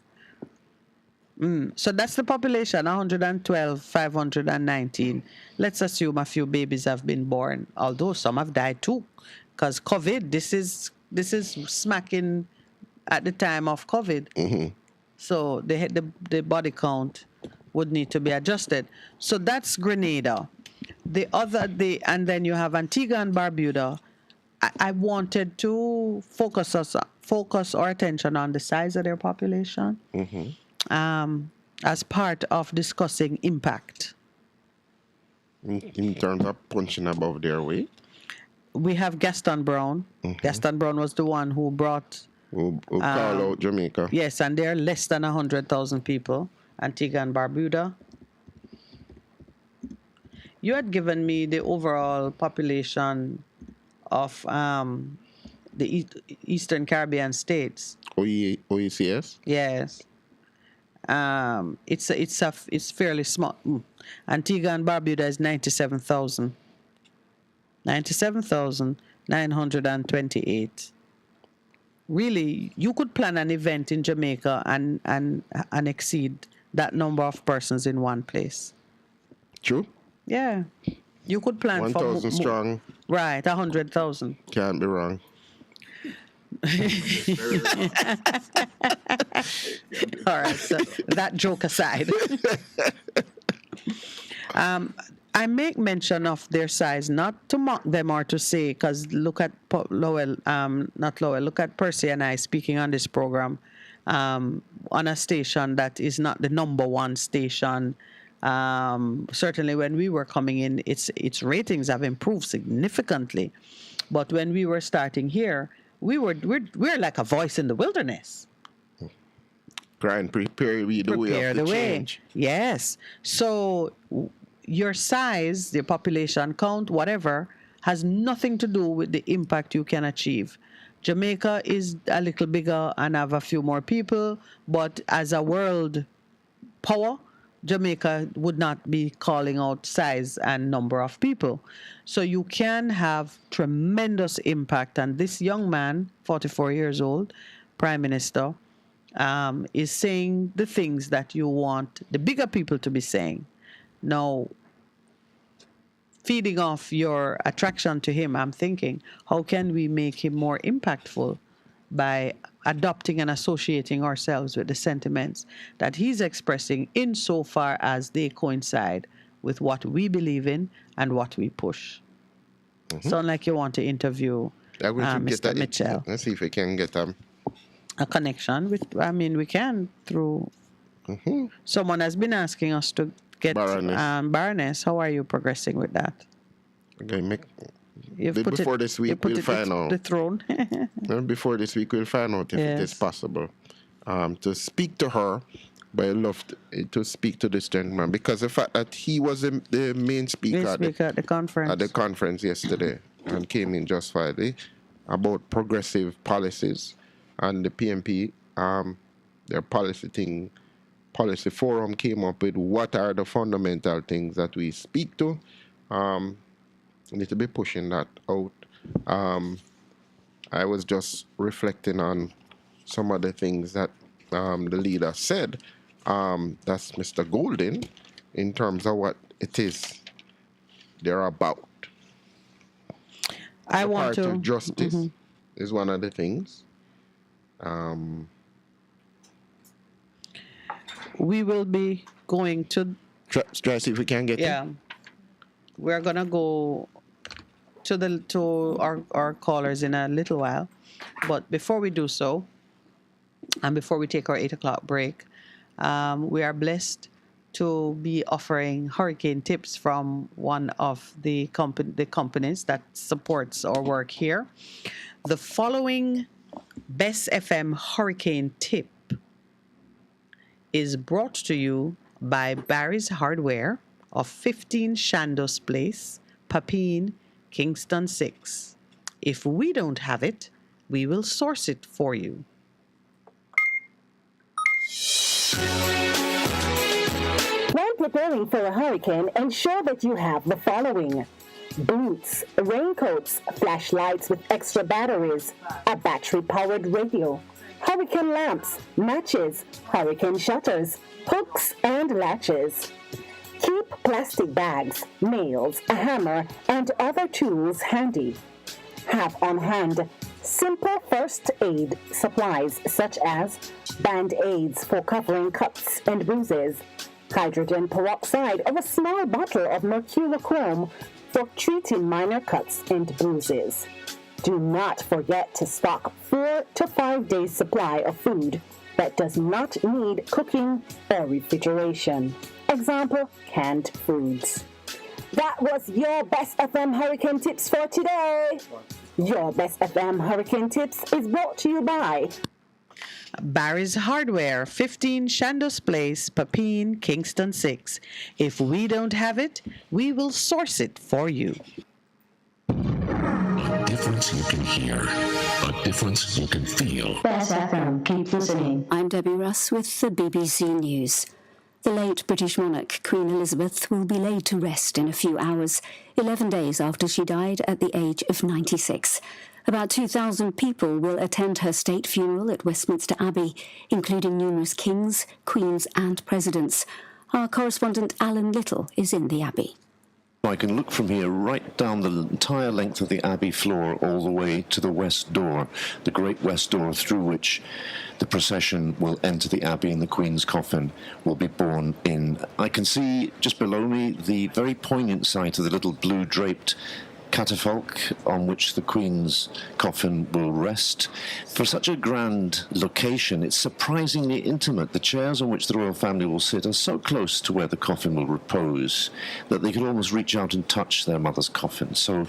So that's the population, 112, 519. Let's assume a few babies have been born, although some have died too, because COVID. This is smacking at the time of COVID. So the body count would need to be adjusted. So that's Grenada. And then you have Antigua and Barbuda. I wanted to focus our attention on the size of their population. As part of discussing impact. In terms of punching above their weight? We have Gaston Brown. Gaston Brown was the one who brought... Who called out Jamaica. Yes, and they're less than 100,000 people. Antigua and Barbuda. You had given me the overall population of the Eastern Caribbean states. OECS? Yes. It's fairly small. Antigua and Barbuda is 97,000. 97,928. Really, you could plan an event in Jamaica and exceed that number of persons in one place. True. Yeah. You could plan 1,000 strong. Right, 100,000. Can't be wrong. All right, so that joke aside. I make mention of their size, not to mock them or to say, because look at look at Percy and I speaking on this program on a station that is not the number one station. Certainly when we were coming in, its ratings have improved significantly. But when we were starting here, we're like a voice in the wilderness. Grind, prepare the way of the change. Yes. So your size, the population count, whatever, has nothing to do with the impact you can achieve. Jamaica is a little bigger and have a few more people, but as a world power, Jamaica would not be calling out size and number of people. So you can have tremendous impact. And this young man, 44 years old, Prime Minister, is saying the things that you want the bigger people to be saying. Now, feeding off your attraction to him, I'm thinking, how can we make him more impactful by adopting and associating ourselves with the sentiments that he's expressing insofar as they coincide with what we believe in and what we push. Sound like you want to interview Mr. Mitchell. Let's see if we can get a connection with, we can through. Someone has been asking us to get Baroness. How are you progressing with that? Okay, before this week we'll find out. The throne. Before this week we'll find out if it is possible to speak to her. But I'd love to speak to this gentleman because the fact that he was the main speaker at the conference. At the conference yesterday and came in just Friday about progressive policies and the PMP, their policy forum came up with what are the fundamental things that we speak to. We need to be pushing that out. I was just reflecting on some of the things that the leader said. That's Mr. Golden in terms of what it is they're about. I want to. Justice is one of the things. We will be going to. Try see if we can get. Yeah, we're gonna go to our callers in a little while, but before we do so, and before we take our 8 o'clock break, we are blessed to be offering hurricane tips from one of the companies that supports our work here. The following Best FM hurricane tip is brought to you by Barry's Hardware of 15 Chandos Place, Papine, Kingston 6. If we don't have it, we will source it for you. When preparing for a hurricane, ensure that you have the following: boots, raincoats, flashlights with extra batteries, a battery-powered radio, hurricane lamps, matches, hurricane shutters, hooks and latches. Keep plastic bags, nails, a hammer, and other tools handy. Have on hand simple first aid supplies such as band-aids for covering cuts and bruises, hydrogen peroxide or a small bottle of mercurochrome for treating minor cuts and bruises. Do not forget to stock 4 to 5 days supply of food that does not need cooking or refrigeration. Example, canned foods. That was your Best FM Hurricane Tips for today. Your Best FM Hurricane Tips is brought to you by Barry's Hardware, 15 Chandos Place, Papine, Kingston 6. If we don't have it, we will source it for you. A difference you can hear, a difference you can feel. Best FM, keep listening. I'm Debbie Russ with the BBC News. The late British monarch, Queen Elizabeth, will be laid to rest in a few hours, 11 days after she died at the age of 96. About 2,000 people will attend her state funeral at Westminster Abbey, including numerous kings, queens and presidents. Our correspondent Alan Little is in the Abbey. I can look from here right down the entire length of the Abbey floor all the way to the west door, the great west door through which the procession will enter the Abbey and the Queen's coffin will be borne in. I can see just below me the very poignant sight of the little blue draped catafalque on which the Queen's coffin will rest. For such a grand location, it's surprisingly intimate. The chairs on which the royal family will sit are so close to where the coffin will repose that they could almost reach out and touch their mother's coffin. So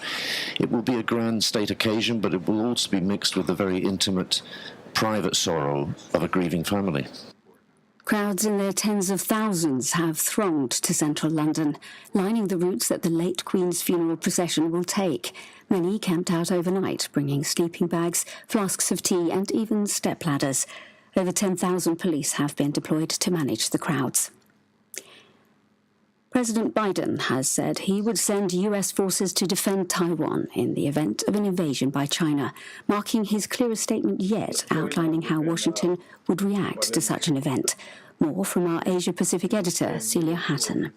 it will be a grand state occasion, but it will also be mixed with the very intimate, private sorrow of a grieving family. Crowds in their tens of thousands have thronged to central London, lining the routes that the late Queen's funeral procession will take. Many camped out overnight, bringing sleeping bags, flasks of tea and even stepladders. Over 10,000 police have been deployed to manage the crowds. President Biden has said he would send US forces to defend Taiwan in the event of an invasion by China, marking his clearest statement yet, outlining how Washington would react to such an event. More from our Asia-Pacific editor, Celia Hatton.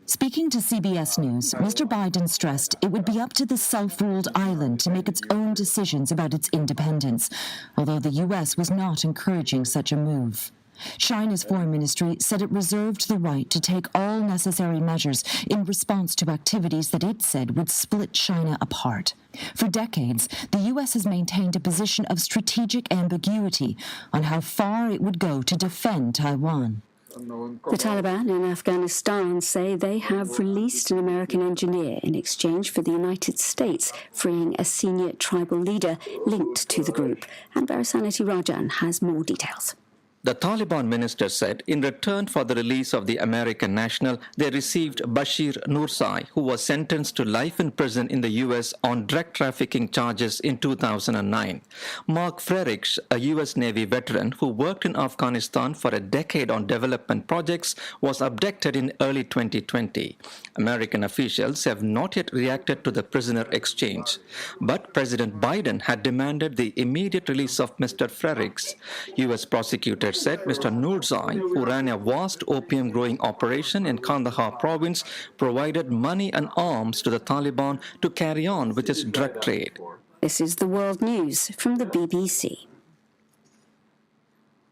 Speaking to CBS News, Mr. Biden stressed it would be up to the self-ruled island to make its own decisions about its independence, although the US was not encouraging such a move. China's foreign ministry said it reserved the right to take all necessary measures in response to activities that it said would split China apart. For decades, the U.S. has maintained a position of strategic ambiguity on how far it would go to defend Taiwan. The Taliban in Afghanistan say they have released an American engineer in exchange for the United States freeing a senior tribal leader linked to the group. And Barasanati Rajan has more details. The Taliban minister said in return for the release of the American national, they received Bashir Nursai, who was sentenced to life in prison in the U.S. on drug trafficking charges in 2009. Mark Frerichs, a U.S. Navy veteran who worked in Afghanistan for a decade on development projects, was abducted in early 2020. American officials have not yet reacted to the prisoner exchange. But President Biden had demanded the immediate release of Mr. Frerichs. U.S. prosecutors said Mr. Nurzai, who ran a vast opium-growing operation in Kandahar province, provided money and arms to the Taliban to carry on with its drug trade. This is the World News from the BBC.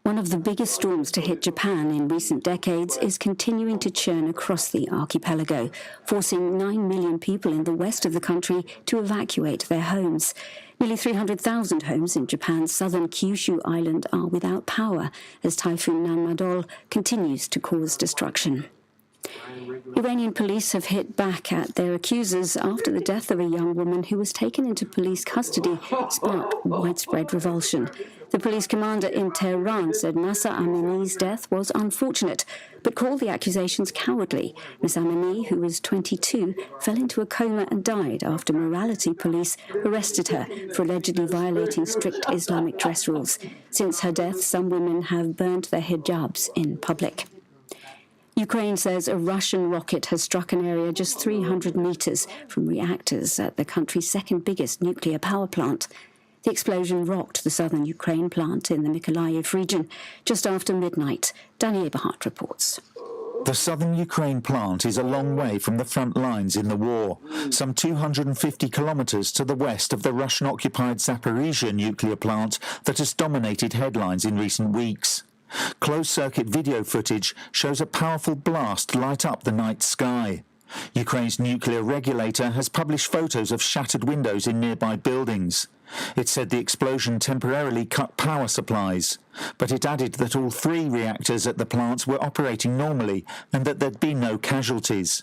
One of the biggest storms to hit Japan in recent decades is continuing to churn across the archipelago, forcing 9 million people in the west of the country to evacuate their homes. Nearly 300,000 homes in Japan's southern Kyushu island are without power as Typhoon Nanmadol continues to cause destruction. Iranian police have hit back at their accusers after the death of a young woman who was taken into police custody sparked widespread revulsion. The police commander in Tehran said Mahsa Amini's death was unfortunate, but called the accusations cowardly. Ms. Amini, who was 22, fell into a coma and died after morality police arrested her for allegedly violating strict Islamic dress rules. Since her death, some women have burnt their hijabs in public. Ukraine says a Russian rocket has struck an area just 300 meters from reactors at the country's second biggest nuclear power plant. The explosion rocked the southern Ukraine plant in the Mykolaiv region just after midnight. Danny Eberhardt reports. The southern Ukraine plant is a long way from the front lines in the war, some 250 kilometers to the west of the Russian-occupied Zaporizhia nuclear plant that has dominated headlines in recent weeks. Closed-circuit video footage shows a powerful blast light up the night sky. Ukraine's nuclear regulator has published photos of shattered windows in nearby buildings. It said the explosion temporarily cut power supplies, but it added that all 3 reactors at the plants were operating normally and that there'd been no casualties.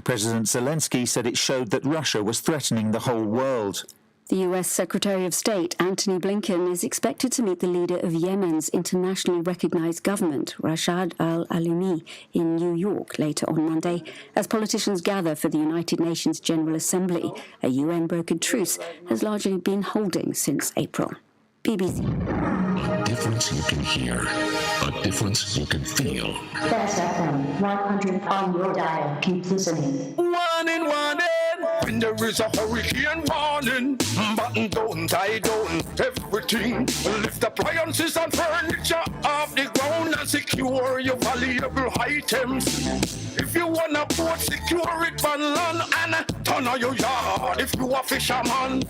President Zelensky said it showed that Russia was threatening the whole world. The U.S. Secretary of State, Antony Blinken, is expected to meet the leader of Yemen's internationally recognized government, Rashad al-Alimi, in New York later on Monday, as politicians gather for the United Nations General Assembly. A UN-brokered truce has largely been holding since April. BBC. A difference you can hear. A difference you can feel. Best FM 100 on your dial. Keep listening. One in. When there is a hurricane warning. warning. Button down, tie down, everything. Lift appliances and furniture off the ground and secure your valuable items. If you wanna boat, secure it on land and turn on your yard. If you a fisherman,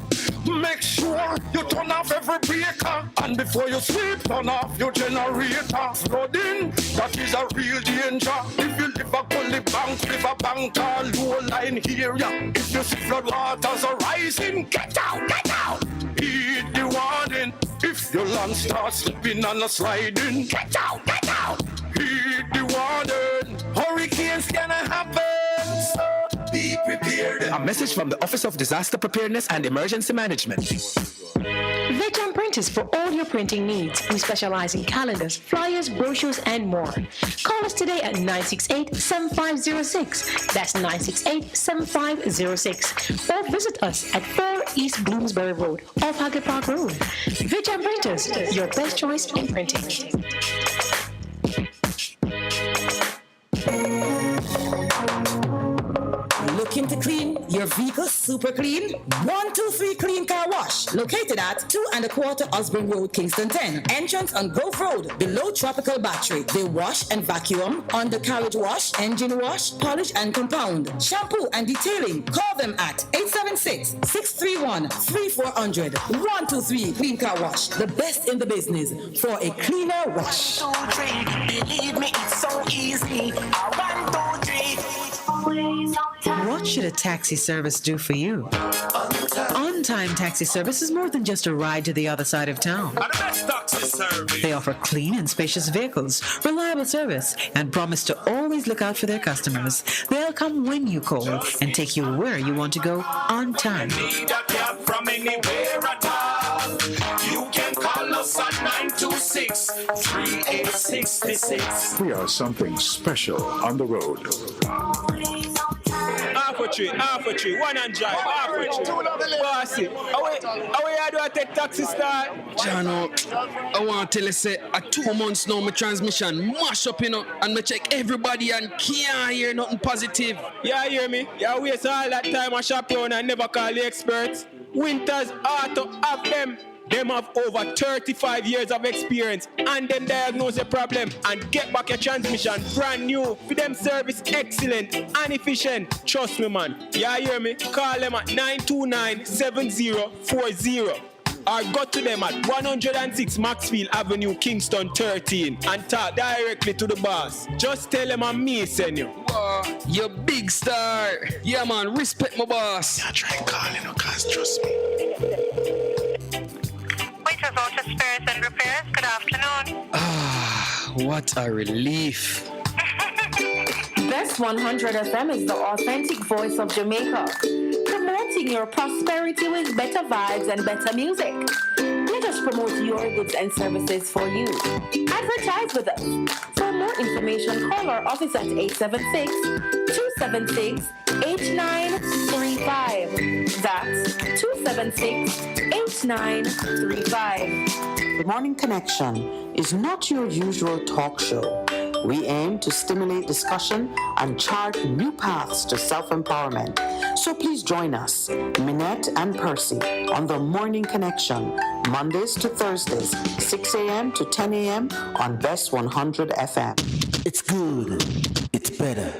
make sure you turn off every breaker. And before you sleep, turn off your generator. Flooding, that is a real danger. If you live a gully bank, live a bank or low line area. If you see flood waters are rising, get out, get out. Heed the warning. If your land starts slipping and a sliding, get out, get out. Heed the warning. Hurricanes gonna happen. So be prepared. A message from the Office of Disaster Preparedness and Emergency Management. Veteran Printers for all your printing needs. We specialize in calendars, flyers, brochures, and more. Call us today at 968-7506. That's 968-7506. Or visit us at 4 East Bloomsbury Road, off Haggard Park Road. Veteran Printers, your best choice in printing. Looking to clean your vehicle super clean? 123 Clean Car Wash, located at 2 1/4 Osborne Road, Kingston 10. Entrance on Grove Road, below Tropical Battery. They wash and vacuum, undercarriage wash, engine wash, polish and compound, shampoo and detailing. Call them at 876-631-3400. 123 Clean Car Wash, the best in the business for a cleaner wash. 1, 2, 3, believe me, it's so easy. 1, 2, 3. What should a taxi service do for you? On-Time Taxi Service is more than just a ride to the other side of town. They offer clean and spacious vehicles, reliable service, and promise to always look out for their customers. They'll come when you call and take you where you want to go on time. Need a cab from anywhere at all. You can call us at 926-3866. We are something special on the road. Half a tree, one and drive, half a tree. Bossy, how you do I take taxi start? Jano, I want to tell you, say, at 2 months now, my transmission mash up, and me check everybody and can't hear nothing positive. Yeah, hear me? You waste all that time I shop around and never call the experts. Winters Auto have them. Them have over 35 years of experience and them diagnose the problem and get back your transmission brand new. For them service excellent and efficient. Trust me, man. Yeah, hear me? Call them at 929-7040 or go to them at 106 Maxfield Avenue, Kingston 13 and talk directly to the boss. Just tell them I'm me send you. Wow, you big star. Yeah, man, respect my boss. Yeah, try calling her, cause trust me. Waiters, Auto Spares and Repairs, good afternoon. What a relief. Best 100 FM is the authentic voice of Jamaica, promoting your prosperity with better vibes and better music. Let us promote your goods and services for you. Advertise with us. For more information, call our office at 876-276-8935. That's 276-8935. The Morning Connection is not your usual talk show. We aim to stimulate discussion and chart new paths to self-empowerment. So please join us, Minette and Percy, on The Morning Connection, Mondays to Thursdays, 6 a.m. to 10 a.m. on Best 100 FM. It's good, it's better,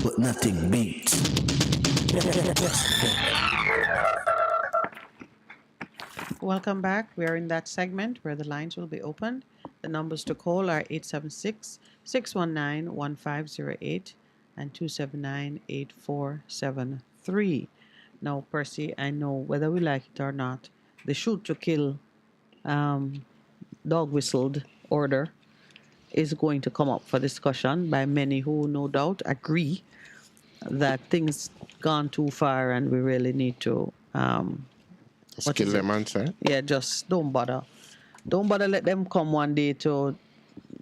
but nothing beats. Welcome back. We are in that segment where the lines will be opened. The numbers to call are 876-619-1508 and 279-8473. Now, Percy, I know whether we like it or not, the shoot to kill dog whistled order is going to come up for discussion by many who no doubt agree that things gone too far and we really need to kill them answer. Yeah, just don't bother. Don't bother let them come one day to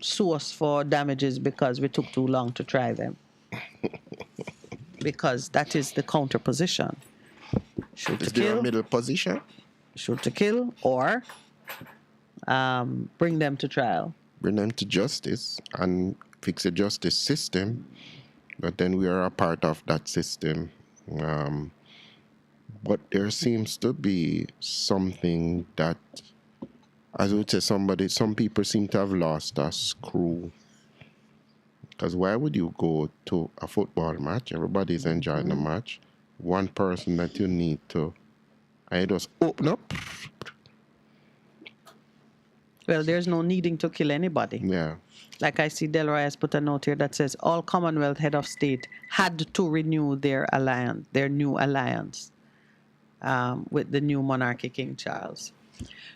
sue us for damages because we took too long to try them. Because that is the counter position. Shoot to kill. Middle position? Shoot to kill or bring them to trial. Bring them to justice and fix the justice system. But then we are a part of that system. But there seems to be something that, as I would say, some people seem to have lost a screw. Because why would you go to a football match? Everybody's enjoying the match. One person that you need to, I just open up. Well, there's no needing to kill anybody. Yeah. Like I see Delroy has put a note here that says all Commonwealth head of state had to renew their new alliance with the new monarchy, King Charles.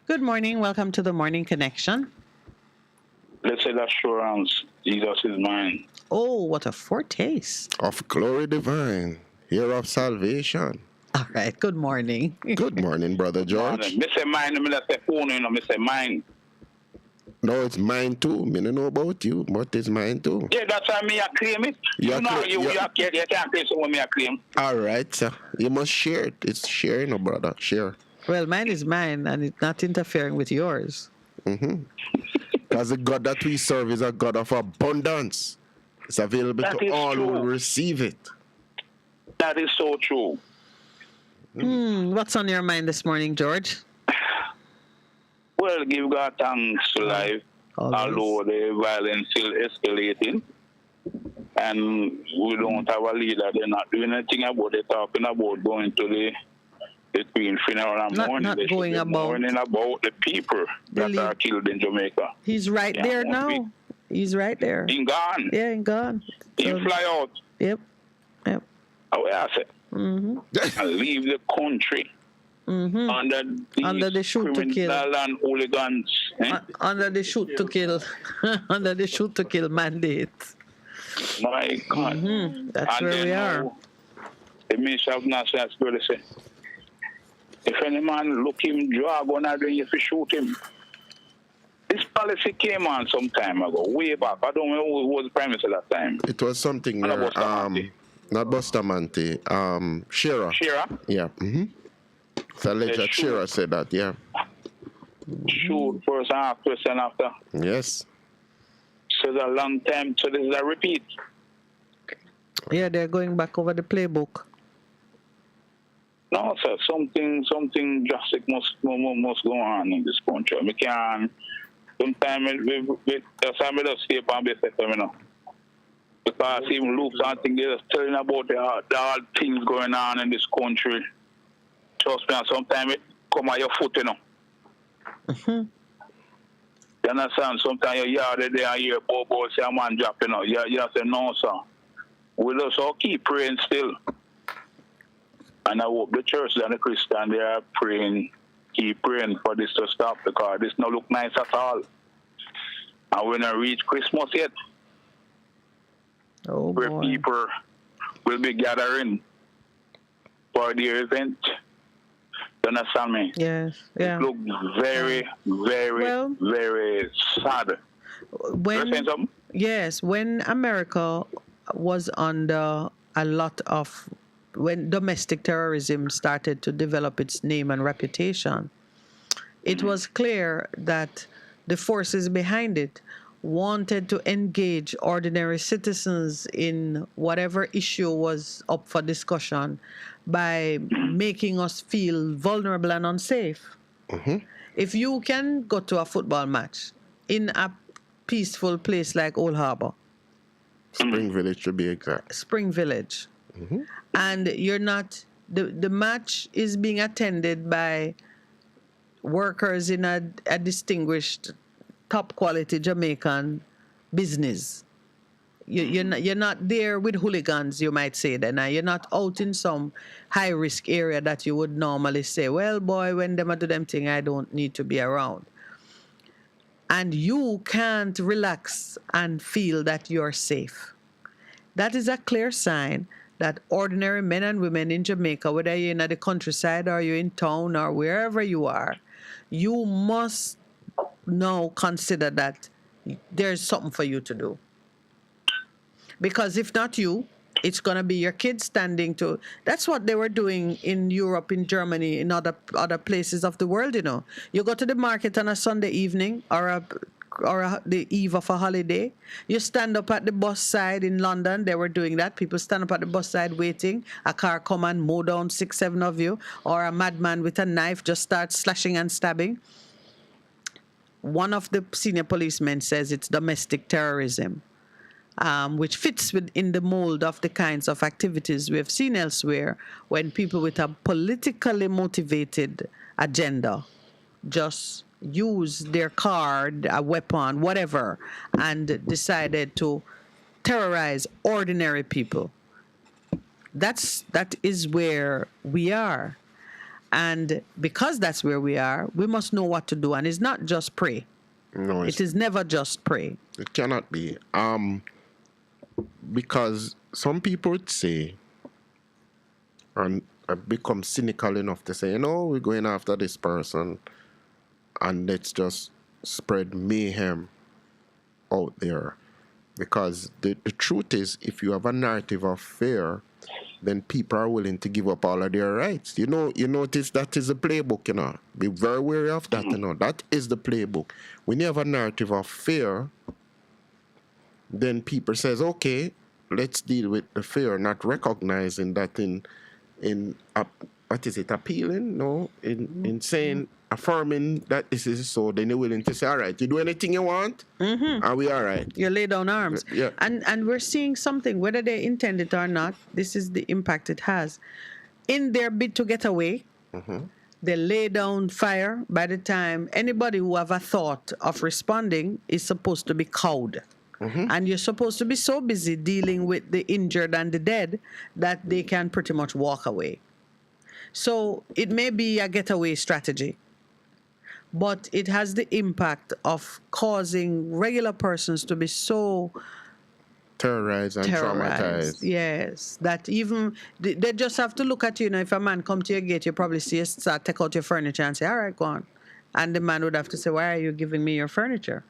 Good morning. Welcome to the Morning Connection. Blessed assurance, Jesus is mine. Oh, what a foretaste. Of glory divine, here of salvation. All right. Good morning. Good morning, Brother George. Me say mine, me not say phone, me say mine. No, it's mine too. Me don't know about you, but it's mine too. Yeah, that's why me I claim it. You can't claim someone me I claim. All right, sir. You must share it. It's sharing, no, brother. Share. Well, mine is mine, and it's not interfering with yours. Because the God that we serve is a God of abundance. It's available to all who will receive it. That is so true. What's on your mind this morning, George? Well, give God thanks to life, although the violence still escalating. And we don't have a leader. They're not doing anything about it, talking about going to the Queen funeral and mourning. Not going about. Mourning about the people that are killed in Jamaica. He's right there now. He's right there. He's gone. Yeah, he's gone. He fly out. Yep. How I say? And leave the country. Under the shoot to kill and hooligans. Under the shoot to kill under the shoot to kill mandate. My God. That's and where we are. The Minister of National Security say, if any man look him drag on a ring, if you shoot him. This policy came on some time ago, way back. I don't know who was Prime Minister that time. It was something there, not Bustamante, Shearer. Shearer? Yeah. It's alleged that Shearer said that, yeah. Shoot first and after, and after. Yes. So it's a long time, so this is a repeat. Yeah, they're going back over the playbook. No, sir, something drastic must go on in this country. We can sometimes that's why I just stay upon base FM, because even loops and things, they're just telling about the all things going on in this country. Trust me, and sometimes it come at your foot, You understand? Sometimes you're yard there and you hear Bobo say a man drop, You say, no, sir. We just all keep praying still. And I hope the church and the Christian, they are praying, keep praying for this to stop, because this don't look nice at all. And we're not reach Christmas yet. Where people will be gathering for the event. You understand me? Yes. Yeah. It looks very, very, very sad. When America was under a lot of, when domestic terrorism started to develop its name and reputation, it was clear that the forces behind it wanted to engage ordinary citizens in whatever issue was up for discussion by making us feel vulnerable and unsafe. If you can go to a football match in a peaceful place like Old Harbor, Spring Village to be exact. Spring Village, and you're not, the match is being attended by workers in a distinguished, top quality Jamaican business. You're not there with hooligans, you might say. Then you're not out in some high risk area that you would normally say, well, boy, when them do them thing, I don't need to be around. And you can't relax and feel that you're safe. That is a clear sign that ordinary men and women in Jamaica, whether you're in the countryside or you're in town or wherever you are, you must now consider that there's something for you to do. Because if not you, it's going to be your kids standing to. That's what they were doing in Europe, in Germany, in other places of the world, You go to the market on a Sunday evening or a the eve of a holiday. You stand up at the bus side in London. They were doing that. People stand up at the bus side waiting. A car come and mow down 6, 7 of you, or a madman with a knife just starts slashing and stabbing. One of the senior policemen says it's domestic terrorism, which fits within the mold of the kinds of activities we have seen elsewhere when people with a politically motivated agenda just use their card, a weapon, whatever, and decided to terrorize ordinary people. That is where we are. And because that's where we are, we must know what to do. And it's not just pray. No, it is never just pray. It cannot be. Because some people would say, and I've become cynical enough to say, we're going after this person and let's just spread mayhem out there. Because the truth is, if you have a narrative of fear, then people are willing to give up all of their rights. You notice that is the playbook, Be very wary of that, That is the playbook. When you have a narrative of fear, then people says, okay, let's deal with the fear, not recognizing that appealing? No, in saying, affirming that this is so, then you're willing to say, all right, you do anything you want, are we all right? You lay down arms. Yeah. And we're seeing something, whether they intend it or not, this is the impact it has. In their bid to get away, they lay down fire. By the time anybody who have a thought of responding is supposed to be cowed. And you're supposed to be so busy dealing with the injured and the dead that they can pretty much walk away. So it may be a getaway strategy, but it has the impact of causing regular persons to be so terrorized and traumatized. Yes, that even they just have to look at you. If a man come to your gate, you probably see start take out your furniture and say, "All right, go on," and the man would have to say, "Why are you giving me your furniture?"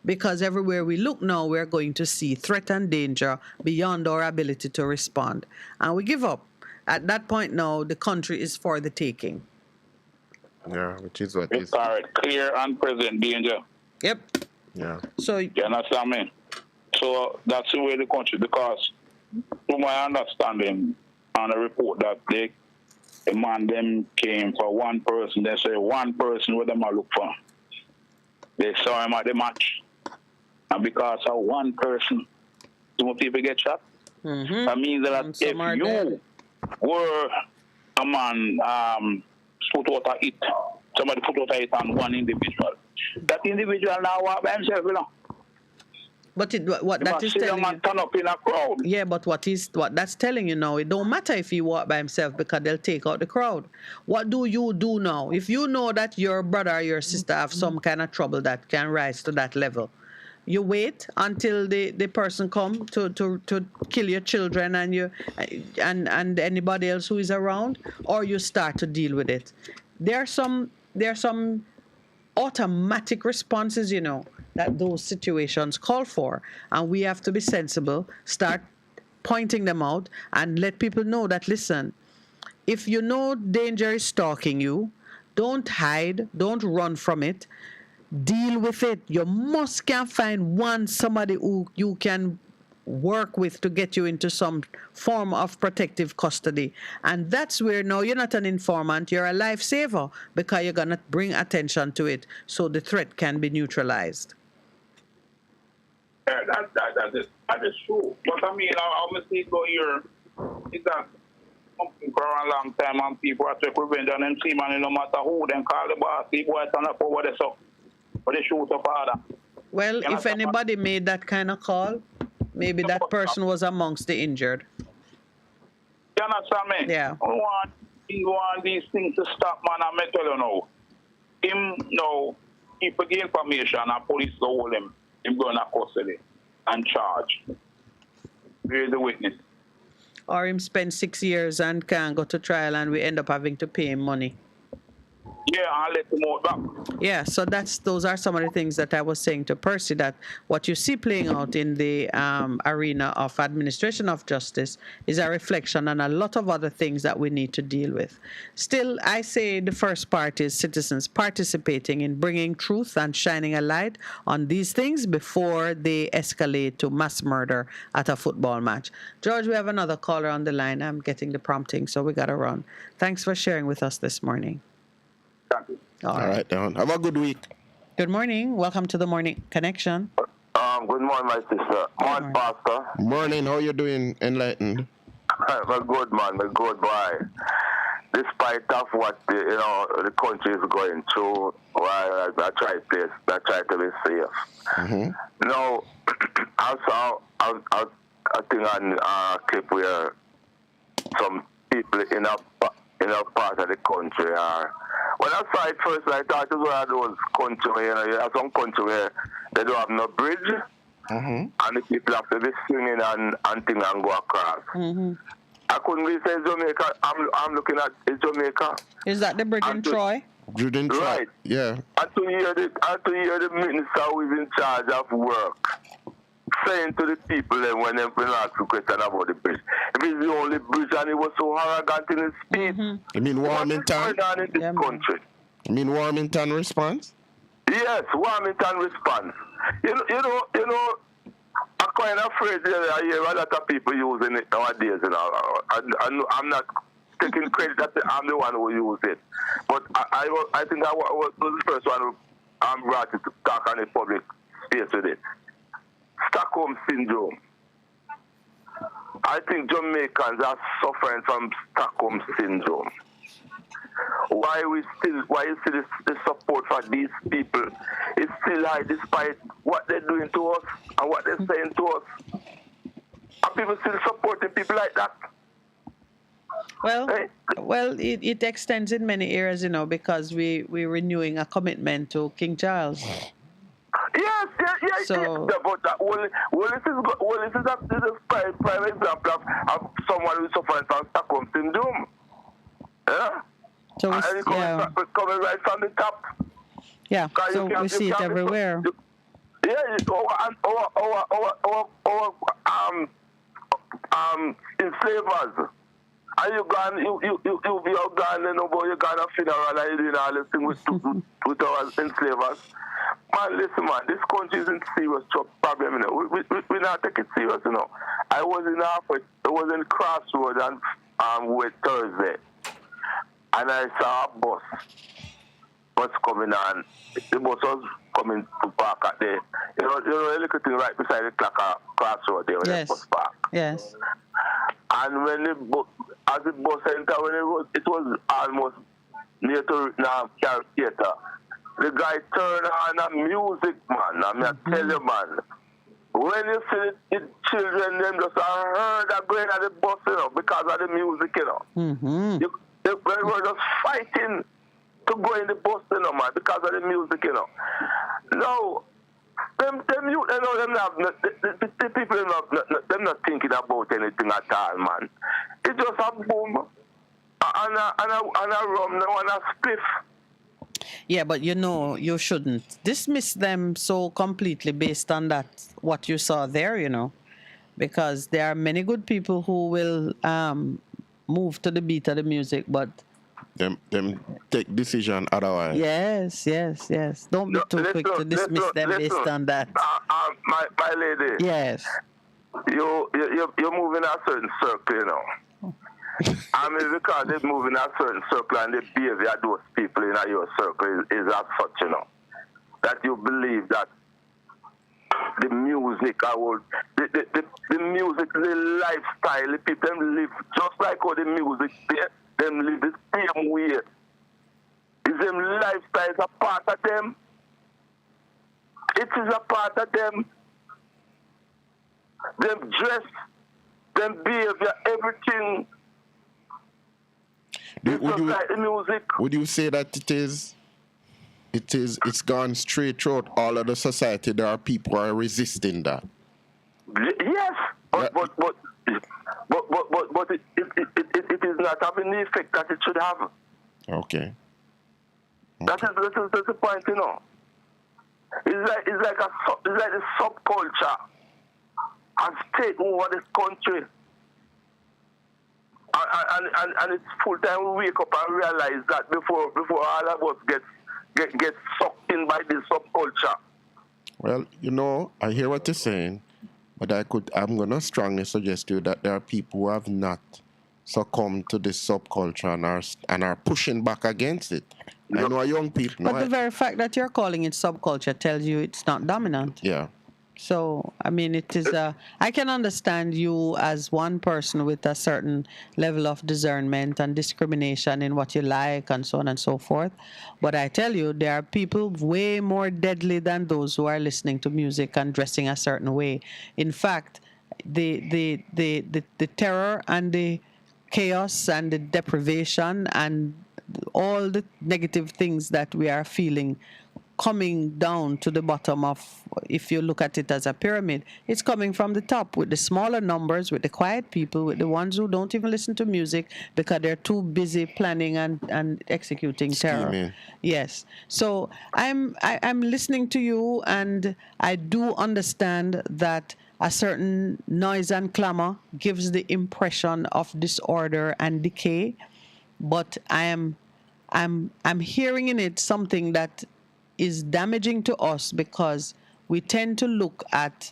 Because everywhere we look now, we're going to see threat and danger beyond our ability to respond, and we give up. At that point now, the country is for the taking. Yeah, which is what it's clear and present danger. Yep. Yeah. So you understand me? So that's the way the country, because to my understanding on a report that the man them came for one person, they say one person what them are look for. They saw him at the match. And because of one person, two people get shot. That means that if you were a man put out a hit, somebody put out a hit on one individual, that individual now walk by himself, But what that is telling you, turn up in a crowd. Yeah, but what that's telling you now, it don't matter if he walk by himself because they'll take out the crowd. What do you do now? If you know that your brother or your sister have some kind of trouble that can rise to that level, you wait until the person come to kill your children and you and anybody else who is around, or you start to deal with it. There are some automatic responses, that those situations call for, and we have to be sensible, start pointing them out, and let people know that, listen, if you know danger is stalking you, don't hide, don't run from it, deal with it. You must can find somebody who you can work with to get you into some form of protective custody. And that's where now you're not an informant, you're a lifesaver, because you're going to bring attention to it so the threat can be neutralized. Yeah, that is true. But I mean, our mistake here is that something for a long time and people are taking revenge on them see man, no matter who, then call the boss, the boy stand up over the stuff. But they shoot up harder. Well, if anybody made that kind of call, maybe that person was amongst the injured. You understand me? Yeah. I want these things to stop, man. I'm telling you now. People get information and police go hold him. Him go in custody and charge. Where is the witness? Or him spend 6 years and can't go to trial and we end up having to pay him money. Yeah, I'll let them out back. Yeah, so those are some of the things that I was saying to Percy, that what you see playing out in the arena of administration of justice is a reflection on a lot of other things that we need to deal with. Still, I say the first part is citizens participating in bringing truth and shining a light on these things before they escalate to mass murder at a football match. George, we have another caller on the line. I'm getting the prompting, so we got to run. Thanks for sharing with us this morning. All right, then. Have a good week. Good morning. Welcome to the Morning Connection. Good morning, my sister. Morning, Pastor. Morning. How you doing, Enlightened? I'm good, man. I'm good, boy. Despite of what the country is going through, I try to be safe. Mm-hmm. Now, I saw a thing on a clip where some people in a part of the country are. When I saw it first, I thought it was one of those countries where, you have some country where they don't have no bridge, and the people have to be swinging and things and go across. I couldn't really say Jamaica. I'm looking at Jamaica. Is that the bridge in Troy? Bridge in Troy. Right. Yeah. And to hear the minister who is in charge of work saying to the people when they ask a question about the bridge. If it's the only bridge and he was so arrogant in his speech. You mean Warmington? What's going on in this country? You mean Warmington response? Yes, Warmington response. You know, I'm kind of afraid that I hear a lot of people using it nowadays. I'm not taking credit that I'm the one who used it. But I think I was the first one who brought it to talk on the public space with it. Stockholm syndrome. I think Jamaicans are suffering from Stockholm syndrome. Why you see the support for these people is still high despite what they're doing to us and what they're saying to us. Are people still supporting people like that? Well, it extends in many areas, because we're renewing a commitment to King Charles. Yes. So, but this is a prime example of someone who's suffering from Stockholm syndrome. Yeah? So and it's coming right from the top. Yeah, so we see it everywhere. Enslavers. And you gone, you be out gone, you gone a funeral and you doing all this thing with our enslavers. Man, listen, man, this country is in serious problem, We not take it serious, I was in Crossroads on with Thursday, and I saw a bus coming on. The bus was coming to park at the, the little thing right beside the Crossroads there, where the bus park. Yes. And when as the bus entered, when it was almost near to Carol Theater, the guy turned on a music, man. I tell you, man. When you see the children, them just heard that going at the bus, because of the music, They were just fighting to go in the bus, man, because of the music, No. Them you know, the people them not thinking about anything at all, man. It's just a boom and a rum now and a spliff. Yeah, but you shouldn't dismiss them so completely based on that, what you saw there, because there are many good people who will move to the beat of the music, but them take decision otherwise. Yes. Don't be too quick to dismiss them based on that. My lady. Yes. You're moving a certain circle, I mean, because they move in a certain circle and the behavior of those people in your circle is as such, that you believe that the music, the music, the lifestyle, the people them live just like how the music, them live the same way. Is them lifestyle is a part of them? It is a part of them. Them dress, them behavior, everything. Would you say that it's gone straight throughout all of the society? There are people who are resisting that. Yes, but it is not having the effect that it should have. Okay. That's the point, you know. It's like the subculture has taken over this country. And it's full time we wake up and realize that before all of us get sucked in by this subculture. Well, you know, I hear what you're saying, but I'm gonna strongly suggest to you that there are people who have not succumbed to this subculture and are pushing back against it. I know young people. But the very fact that you're calling it subculture tells you it's not dominant. Yeah. So, I mean, it is. I can understand you as one person with a certain level of discernment and discrimination in what you like and so on and so forth. But I tell you, there are people way more deadly than those who are listening to music and dressing a certain way. In fact, the terror and the chaos and the deprivation and all the negative things that we are feeling coming down to the bottom of, if you look at it as a pyramid, it's coming from the top with the smaller numbers, with the quiet people, with the ones who don't even listen to music because they're too busy planning and executing terror. Scheming. Yes. So I'm listening to you, and I do understand that a certain noise and clamor gives the impression of disorder and decay, but I'm hearing in it something that is damaging to us because we tend to look at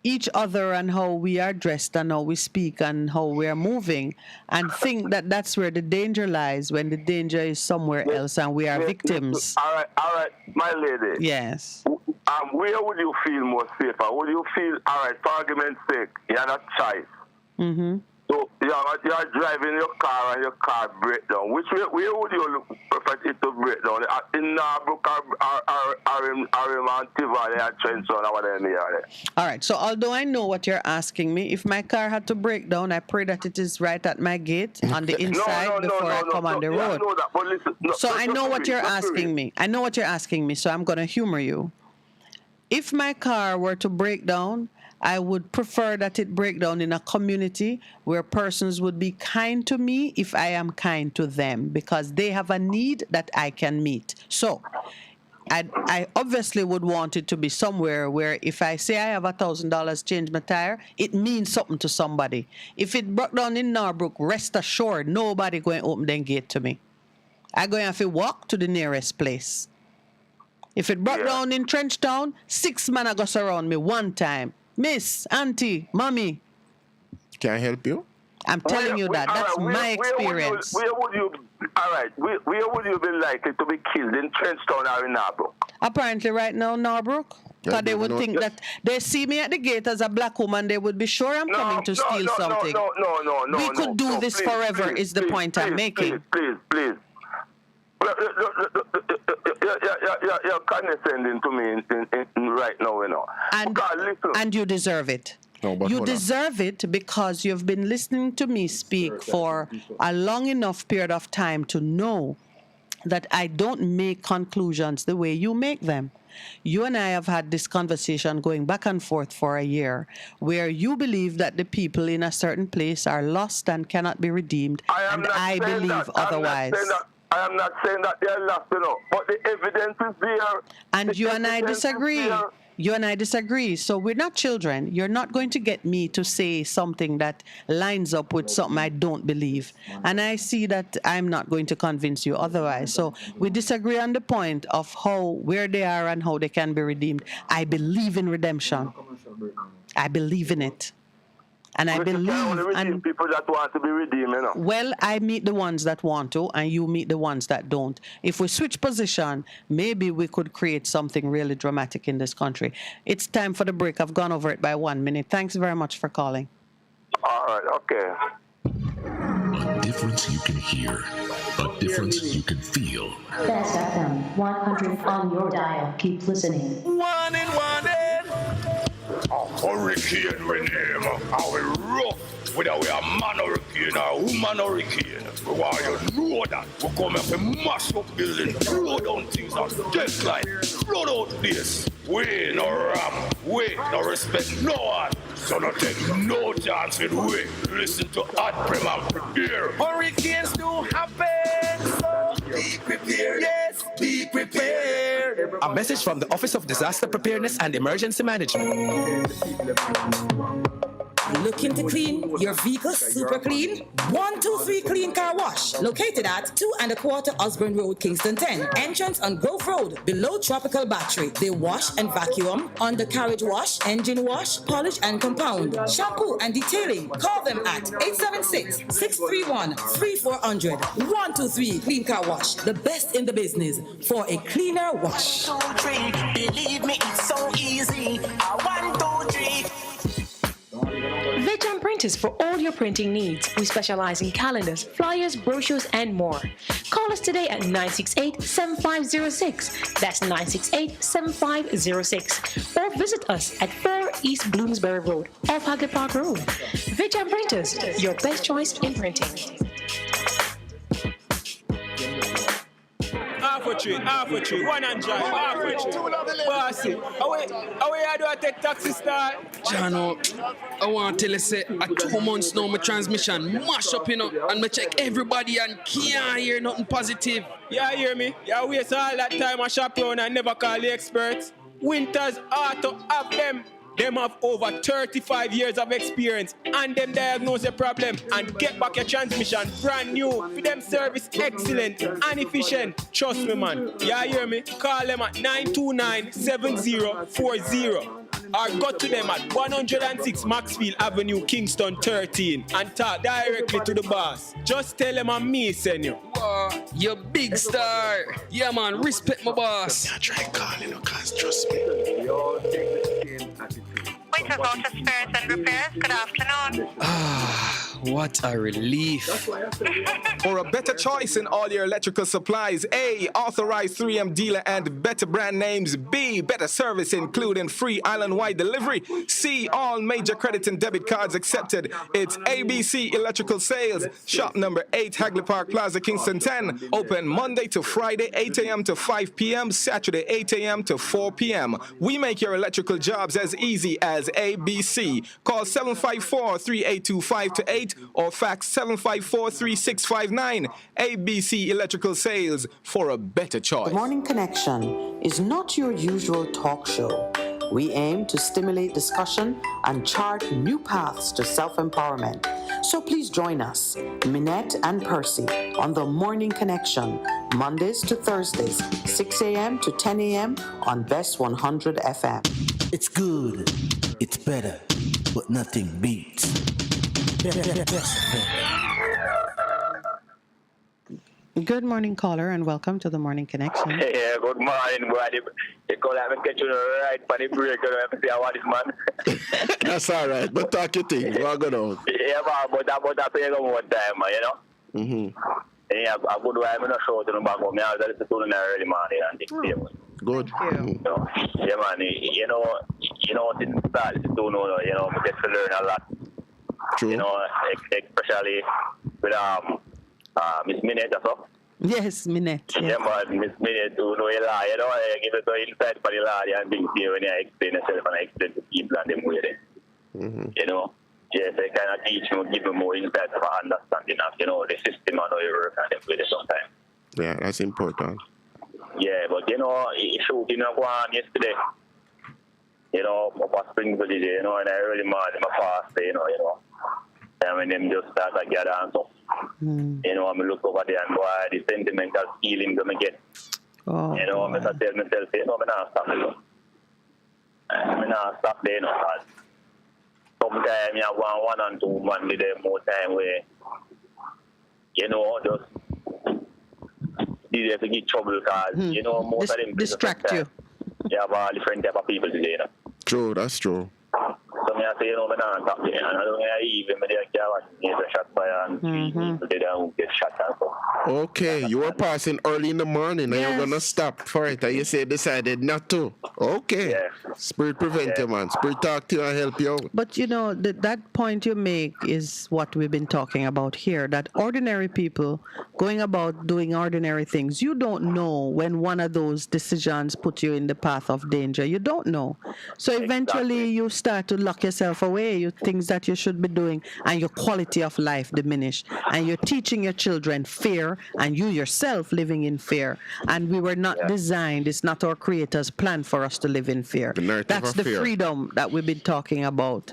each other and how we are dressed and how we speak and how we are moving and think that that's where the danger lies when the danger is somewhere else and we are victims. All right, my lady. Yes. Where would you feel more safer? Would you feel, all right, for argument's sake, you had a choice. Mm-hmm. So you're driving your car and your car break down. Where would you prefer it to break down? In Narbrook or in Tivoli or Trenton or whatever? All right. So although I know what you're asking me, if my car had to break down, I pray that it is right at my gate on the inside before I come on the road. I know that, but listen, So I know what you're asking me. I know what you're asking me, so I'm going to humor you. If my car were to break down, I would prefer that it break down in a community where persons would be kind to me if I am kind to them because they have a need that I can meet. So I obviously would want it to be somewhere where if I say I have $1,000 change my tire, it means something to somebody. If it broke down in Norbrook, rest assured, nobody going to open their gate to me. I'm going to have to walk to the nearest place. If it broke down in Trenchtown, 6 men are going to surround me one time. Miss, auntie, mommy. Can I help you? I'm telling you that. That's my experience. Where would you be likely to be killed, in Trenchtown or in Norbrook? Apparently right now, Norbrook. Because they would think that they see me at the gate as a black woman, they would be sure I'm coming to steal something. No. We could do this forever, is the point I'm making. Please. You're condescending to me right now, you know. And you deserve it. No, but you deserve it because you've been listening to me speak for a long enough period of time to know that I don't make conclusions the way you make them. You and I have had this conversation going back and forth for a year where you believe that the people in a certain place are lost and cannot be redeemed, and I believe otherwise. I am not saying that they're lost, you know, but the evidence is there. And you and I disagree. You and I disagree. So we're not children. You're not going to get me to say something that lines up with something I don't believe. And I see that I'm not going to convince you otherwise. So we disagree on the point of where they are and how they can be redeemed. I believe in redemption. I believe in it. And I believe, and people that want to be redeemed, you know. Well, I meet the ones that want to, and you meet the ones that don't. If we switch position, maybe we could create something really dramatic in this country. It's time for the break. I've gone over it by 1 minute. Thanks very much for calling. All right, okay. A difference you can hear, a difference you can feel. Best FM 100 on your dial. Keep listening. One in. A hurricane we name. How we rough. Whether we are man hurricane or woman hurricane. We want you know that. We come here to mash up building, blow down things and just like flood out place. We no ram, we no respect no one. So no take no chance with we. Listen to Hot Prem and prepare. Hurricanes do happen, so Be prepared. Yes, be prepared. A message from the Office of Disaster Preparedness and Emergency Management. Looking to clean your vehicle super clean? 123 Clean Car Wash, located at 2 1/4 Osborne Road, Kingston 10. Entrance on Grove Road, below Tropical Battery. They wash and vacuum, undercarriage wash, engine wash, polish and compound, shampoo and detailing. Call them at 876-631-3400. 123 Clean Car Wash, the best in the business for a cleaner wash. 1, 2, 3, believe me, it's so easy. 1, 2, 3. Veteran Printers for all your printing needs. We specialize in calendars, flyers, brochures, and more. Call us today at 968-7506. That's 968-7506. Or visit us at 4 East Bloomsbury Road, off Hagley Park Road. Veteran Printers, your best choice in printing. Half a tree, 100, half a tree. Bossy, away I do I take taxi star? Jano, I want to tell you, say, at 2 months now, my transmission mash up, and me check everybody and can't hear nothing positive. Yeah, hear me? Yeah, waste all that time I shop around and never call the experts. Winters Auto have them. Them have over 35 years of experience and them diagnose the problem and get back your transmission brand new. For them service excellent and efficient. Trust me, man. Yeah, hear me? Call them at 929-7040 or go to them at 106 Maxfield Avenue, Kingston 13 and talk directly to the boss. Just tell them I'm me, send you. Wow, you big star. Yeah, man, respect my boss. Yeah, try calling, cause trust me. Winter Voucher Spares and Repairs, good afternoon. What a relief. For a better choice in all your electrical supplies, A, authorized 3M dealer and better brand names. B, better service including free island-wide delivery. C, all major credit and debit cards accepted. It's ABC Electrical Sales. Shop number 8, Hagley Park Plaza, Kingston 10. Open Monday to Friday, 8 a.m. to 5 p.m., Saturday, 8 a.m. to 4 p.m. We make your electrical jobs as easy as ABC. Call 754-3825-8 or fax 754-3659. ABC Electrical Sales, for a better choice. The Morning Connection is not your usual talk show. We aim to stimulate discussion and chart new paths to self-empowerment. So please join us, Minette and Percy, on The Morning Connection, Mondays to Thursdays, 6 a.m. to 10 a.m. on Best 100 FM. It's good, it's better, but nothing beats. Good morning, caller, and welcome to the Morning Connection. Yeah, good morning, boy. They call me catch you right for the break. You know, I say I want this man. That's all right, but talk your thing. What going on? Yeah, but I pay them one time, you know. Yeah, I go to I'm in a show to the back of me. I was at the tune in the early morning and things. Good. Yeah, man. You know, since the start, you know, we get to learn a lot. True. You know, especially with Miss Minette or so. Yes, Minette. Yeah, but Miss Minette, you know, you know, give it the insight for the law and things here when you explain yourself and explain to people and them with it. You know, yes, they kind of teach you, give you more insight for understanding of, you know, the system and how you work and them with it sometimes. Yeah, that's important. Yeah, but, you know, it shooting go on yesterday. You know, up at Springville, you know, and I really mad in my past, you know. And when them just start to gather and stuff. You know, I look over there and boy, the sentimental feeling that I get. You know, I tell myself, you know, I'm not stop there. I'm not stop there, you know, because sometimes you have 1 and 2 man with them more time where, you know, just easier to get trouble because, you know, most of them distract you. You have all different type of people today, you know. True, that's true. So I say, you know, I'm not stop there. And I don't know even when they get a shot by and people they don't get shot and so. Okay, you were passing early in the morning and you're gonna stop for it and you say decided not to. Okay. Spirit prevent you, man. Spirit talk to you and help you out. But you know, that point you make is what we've been talking about here, that ordinary people going about doing ordinary things, you don't know when one of those decisions put you in the path of danger. You don't know. So eventually you start to lock yourself away, things that you should be doing, and your quality of life diminish. And you're teaching your children fear, and you yourself living in fear. And we were not designed, it's not our Creator's plan for us to live in fear. That's the fear. freedom that we've been talking about.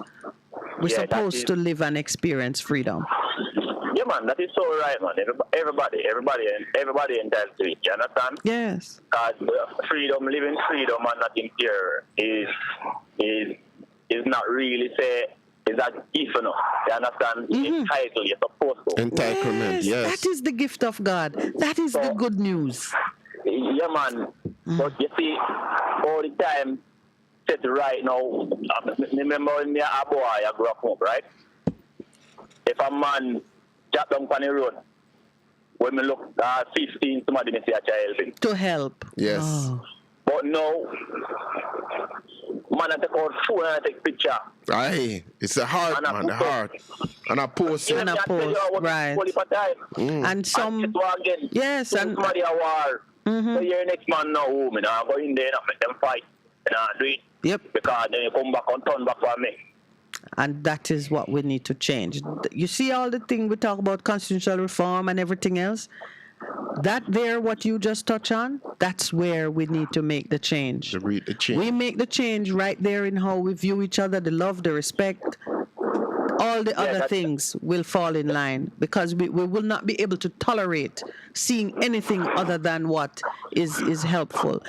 We're supposed to live and experience freedom. Yeah, man, that is so right, man. Everybody entitled to it. You understand? Yes. Because freedom, living freedom and not in fear is not really is a gift, you know. You understand? Entitled, you're supposed to. Entitlement, yes. That is the gift of God. That is the good news. Yeah, man. But you see, all the time, set right now, remember when me a boy, I grew up, right? If a man drop down on the road, when me look 15, somebody may say a child. To help. Yes. Oh. But now, man, I take out phone and I take picture. Aye, it's the heart, man, the heart. And I post it. And I post, right. And some, yes, and somebody a war. So your next man now home, and I go in there and make them fight. And I do it. Yep. Because then you come back and turn back for me. And that is what we need to change. You see all the thing we talk about constitutional reform and everything else? That there, what you just touched on, that's where we need to make the change. We make the change right there in how we view each other, the love, the respect. All the other things will fall in line because we will not be able to tolerate seeing anything other than what is helpful.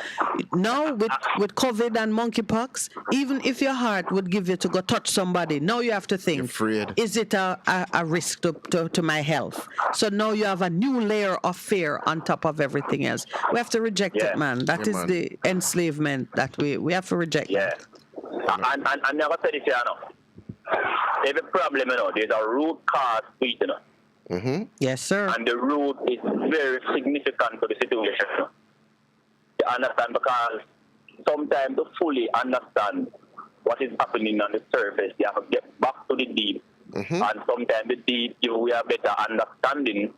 Now with COVID and monkeypox, even if your heart would give you to go touch somebody, now you have to think, is it a risk to my health? So now you have a new layer of fear on top of everything else. We have to reject it, man. That is the enslavement that we have to reject. Yeah. I never said it here, no. Every problem, you know, there's a root cause to it, you know. Yes, sir. And the root is very significant to the situation. You know? You understand? Because sometimes to fully understand what is happening on the surface, you have to get back to the deep. And sometimes the deep, we have better understanding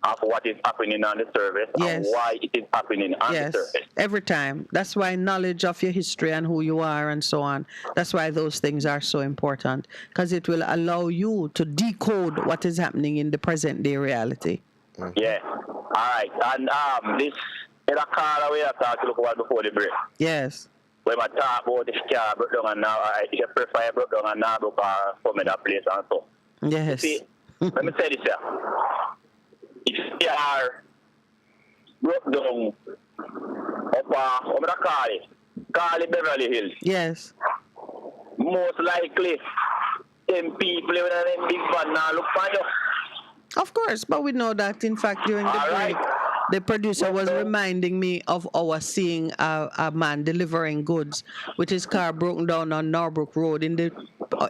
of what is happening on the surface and why it is happening on the surface. Every time. That's why knowledge of your history and who you are and so on, that's why those things are so important, because it will allow you to decode what is happening in the present day reality. Yeah. All right. And this is a car we are talking about before the break. Yes. When I talk about this car broke down and now I prefer broke down and now because from that place and so. Yes. You see, let me say this here. If you are broke down up call it Beverly Hills. Yes. Most likely, them people in them big van now look for you. Of course, but we know that, in fact, during the break, the producer was reminding me of our seeing a man delivering goods with his car broken down on Norbrook Road in the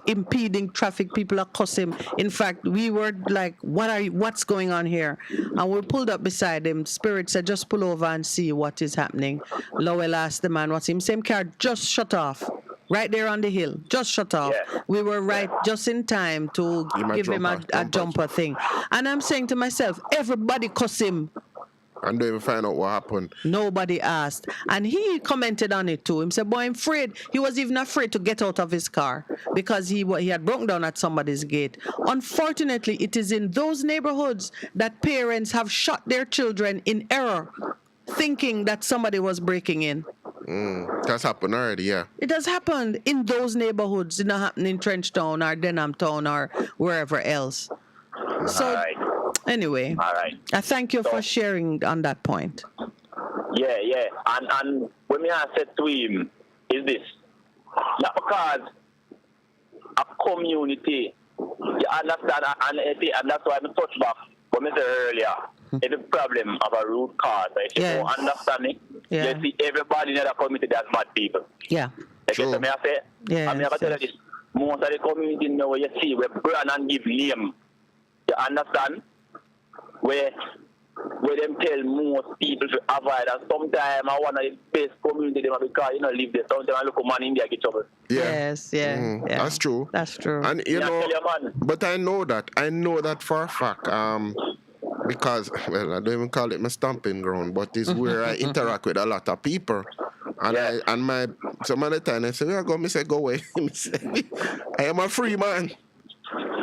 impeding traffic. People are cussing. In fact, we were like, what's going on here? And we pulled up beside him. Spirit said, just pull over and see what is happening. Lowell asked the man what's him. Same car just shut off. Right there on the hill, just shut off. We were right just in time to give him a jumper thing. And I'm saying to myself, everybody cuss him. And don't even find out what happened. Nobody asked. And he commented on it too. He said, boy, I'm afraid. He was even afraid to get out of his car because he had broken down at somebody's gate. Unfortunately, it is in those neighborhoods that parents have shot their children in error, thinking that somebody was breaking in. That's happened already, yeah. It has happened in those neighborhoods. It not happened in Trenchtown or Denham Town or wherever else. So, anyway, I thank you for sharing on that point. Yeah. And when I said to him, is this not because a community, you understand, and that's why I touched back what I said earlier. It's a problem of a root cause. If you don't understand it, you see everybody in the community that's bad people. Yeah. You get what I say? Yeah. I mean, I tell you this, most of the community now you see where brand and give name. You understand? Where them tell most people to avoid, and sometimes I want the best community them because you know live there. Sometimes I look at man in India get trouble. Yes, yeah. That's true. That's true. And you know, but I know that for a fact. Because, well, I don't even call it my stomping ground, but it's where I interact with a lot of people. And my some other time I say, where I go? Me say, go away. Me say, I am a free man.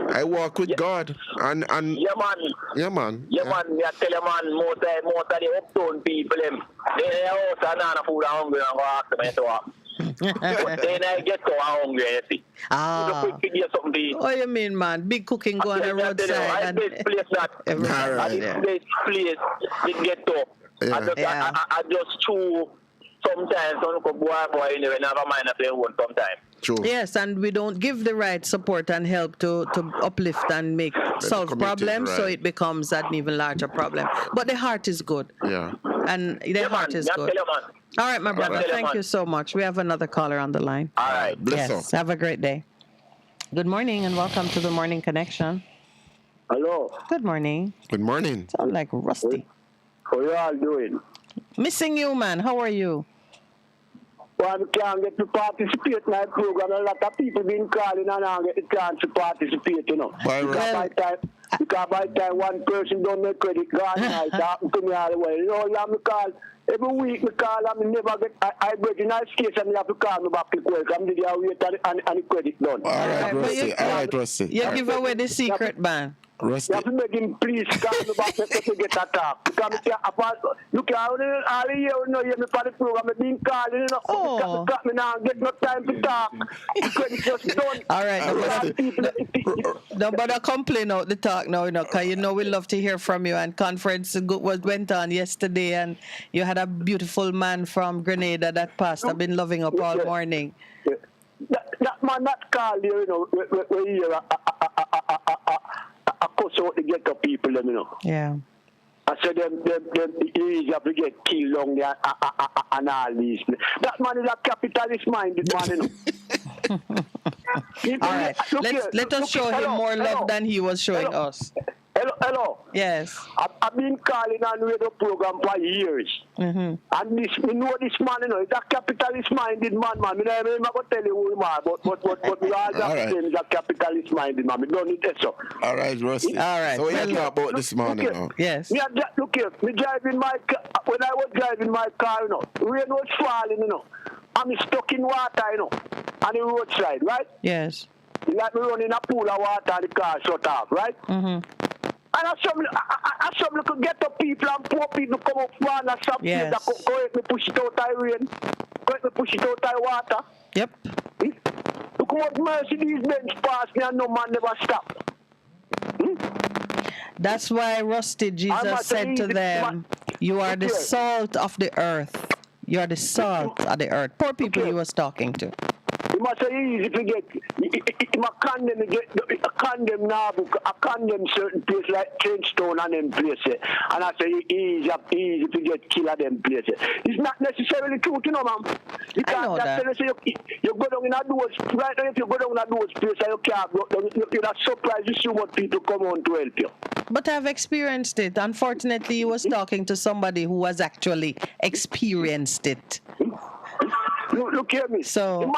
I walk with God. And yeah, man. Yeah, man. Yeah, man. Me I tell you, man, most of the uptown people, them, they also not food and hungry and go ask them to walk. But then I get so hungry, you see. What you mean, man? Big cooking go on the roadside. I best place that. Best place to get to. I just chew sometimes on the boy anyway, never mind if they want sometimes. True. Yes, and we don't give the right support and help to uplift and solve problems, so it becomes an even larger problem. But the heart is good. Yeah. And the heart is good. All right, my brother. Thank you so much. We have another caller on the line. All right. Yes. Have a great day. Good morning and welcome to the Morning Connection. Hello. Good morning. Good morning. Sound like Rusty. How you all doing? Missing you, man. How are you? Well, I can't get to participate in my program. A lot of people been calling and I get the chance to participate, you know. Because by the time one person don't make credit, God night happen to me all the way. You know, I call every week, I call and never get, I break in nice case and I have to call me back to work. I'm the wait and the credit done. All right, Rusty. All right, Rusty. You give away the secret, man. Rusty. You have to make him please call me back to get a talk. Because look, all the year, you know, me for the program, I've been calling, you know. Me now get no time to talk. The credit just done. All right, nobody complain out the talk now, you know, because you know we love to hear from you. And conference went on yesterday, and you had a beautiful man from Grenada that passed. I've been loving up all morning. That man that called you, you know, we hear a cuss out the ghetto people, you know. Yeah. I said them easy to get killed on there and all these. That man is a capitalist minded man, you know. All right. Let us show him more love than he was showing us. Hello. Yes. I've been calling on radio program for years. Mm-hmm. And we know this man, you know, he's a capitalist-minded man. I'm not going to tell you who he is, but we all just say he's a capitalist-minded man. We don't need that, so. All right, Rusty. All right. So what you talk about this morning now? Yes. Look here, me driving my car, when I was driving my car, you know, rain was falling, you know. I'm stuck in water, you know, on the roadside, right? Yes. You like me running a pool of water and the car shut off, right? Mm-hmm. And I some little ghetto people and poor people come up front and some people that go help me push it out of rain, go help me push it out of water. Yep. Look what Mercedes-Benz passed me and no man never stop. That's why Rusty Jesus said to them, you are the salt of the earth. You are the salt of the earth. Poor people he was talking to. It must be easy to get. It must condemn now. I condemn certain places like Trenchtown and them places. And I say easy to get killed at them places. It's not necessarily true, you know, man. Because that's you go down in those right now. If you go down in those places, you can't go down. You're not surprised to see what people come on to help you. But I've experienced it. Unfortunately, he was talking to somebody who has actually experienced it. Look here, me. So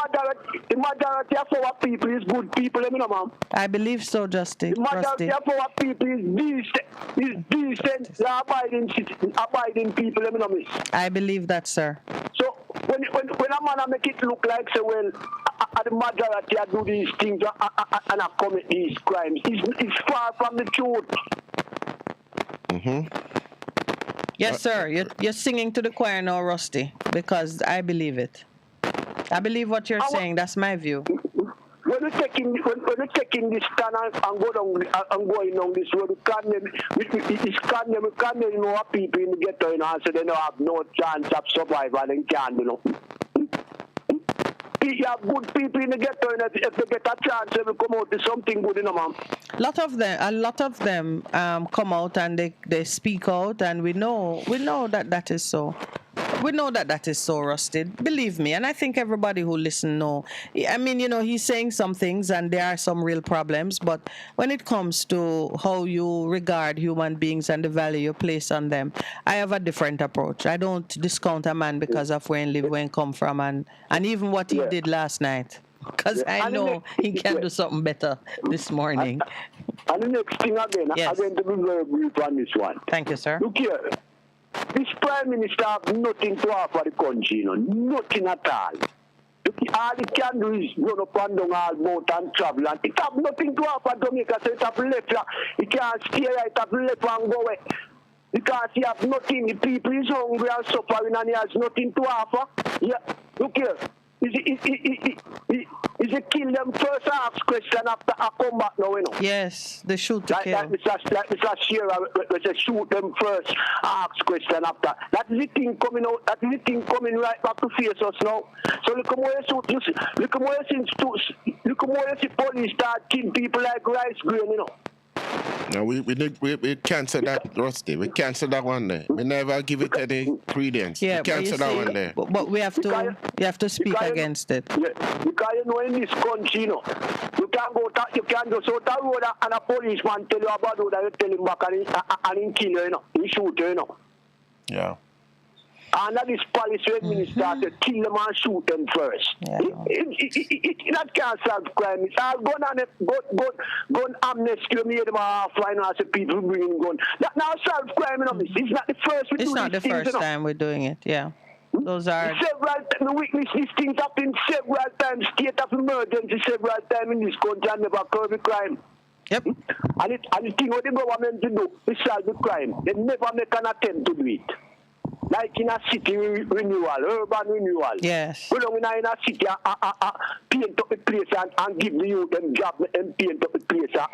the majority of our people is good people, you know, ma'am. I believe so, Justin. The majority of our people is decent, abiding people, you know, me. I believe that, sir. So when a man make it look like, say, well, the majority do these things and I commit these crimes, it's far from the truth. Mm-hmm. Yes, sir. You're singing to the choir now, Rusty, because I believe it. I believe what you're saying. That's my view. When we're taking this stand and go down and going down this road, we can't you know, people in the ghetto, you know, so they don't have no chance of survival and can't do nothing. You have good people in the ghetto, and if they get a chance, they will come out with something good, you know, man. A lot of them come out and they speak out, and we know that is so. We know that is so, Rusty. Believe me, and I think everybody who listen know. I mean, you know, he's saying some things, and there are some real problems. But when it comes to how you regard human beings and the value you place on them, I have a different approach. I don't discount a man because of where he live, where he come from, and even what he did last night. Because I know he can do something better this morning. And the next thing again, I'm going to be very brief on this one. Thank you, sir. Look here. This Prime Minister has nothing to offer the country, you know, nothing at all. all it can do is run up and down all boat and travel. And it have nothing to offer Jamaica, so it have left. It can't stay here, it have left and go away. Because he have nothing, the people is hungry and suffering and he has nothing to offer. Yeah, look here. Is it kill them first ask question after I come back now, you know? Yes, they shoot to kill. Like Mr. Shearer, we say shoot them first, ask question after. That is the thing coming out, that is the thing coming right back to face us now. So look more you see, look more you see police start killing people like rice grain, you know. No, we cancel that, Rusty. We cancel that one there. We never give it any credence. Yeah, we cancel that one there. But we have to, you have to speak against it. Yeah, because you know in this country, you know, you can go, you can just out the road and a policeman tell you about it, you tell him back and he kill you, you know, he shoot you, you know. Yeah. And that is policy minister to kill them and shoot them first. Yeah. That can't solve crime. It's all gun amnesty made them offline as the people bringing gun. That now solve crime, you know. It's not the first we do It's not the these things, first you know. time we're doing it, yeah. Those are... The witness these things happen several times, state of emergency several times in this country and never curb the crime. Yep. And the thing what the government to do is solve the crime. They never make an attempt to do it. Like in a city renewal, urban renewal. Yes. We don't in a city paint up the place and give the youth them job and paint up the place and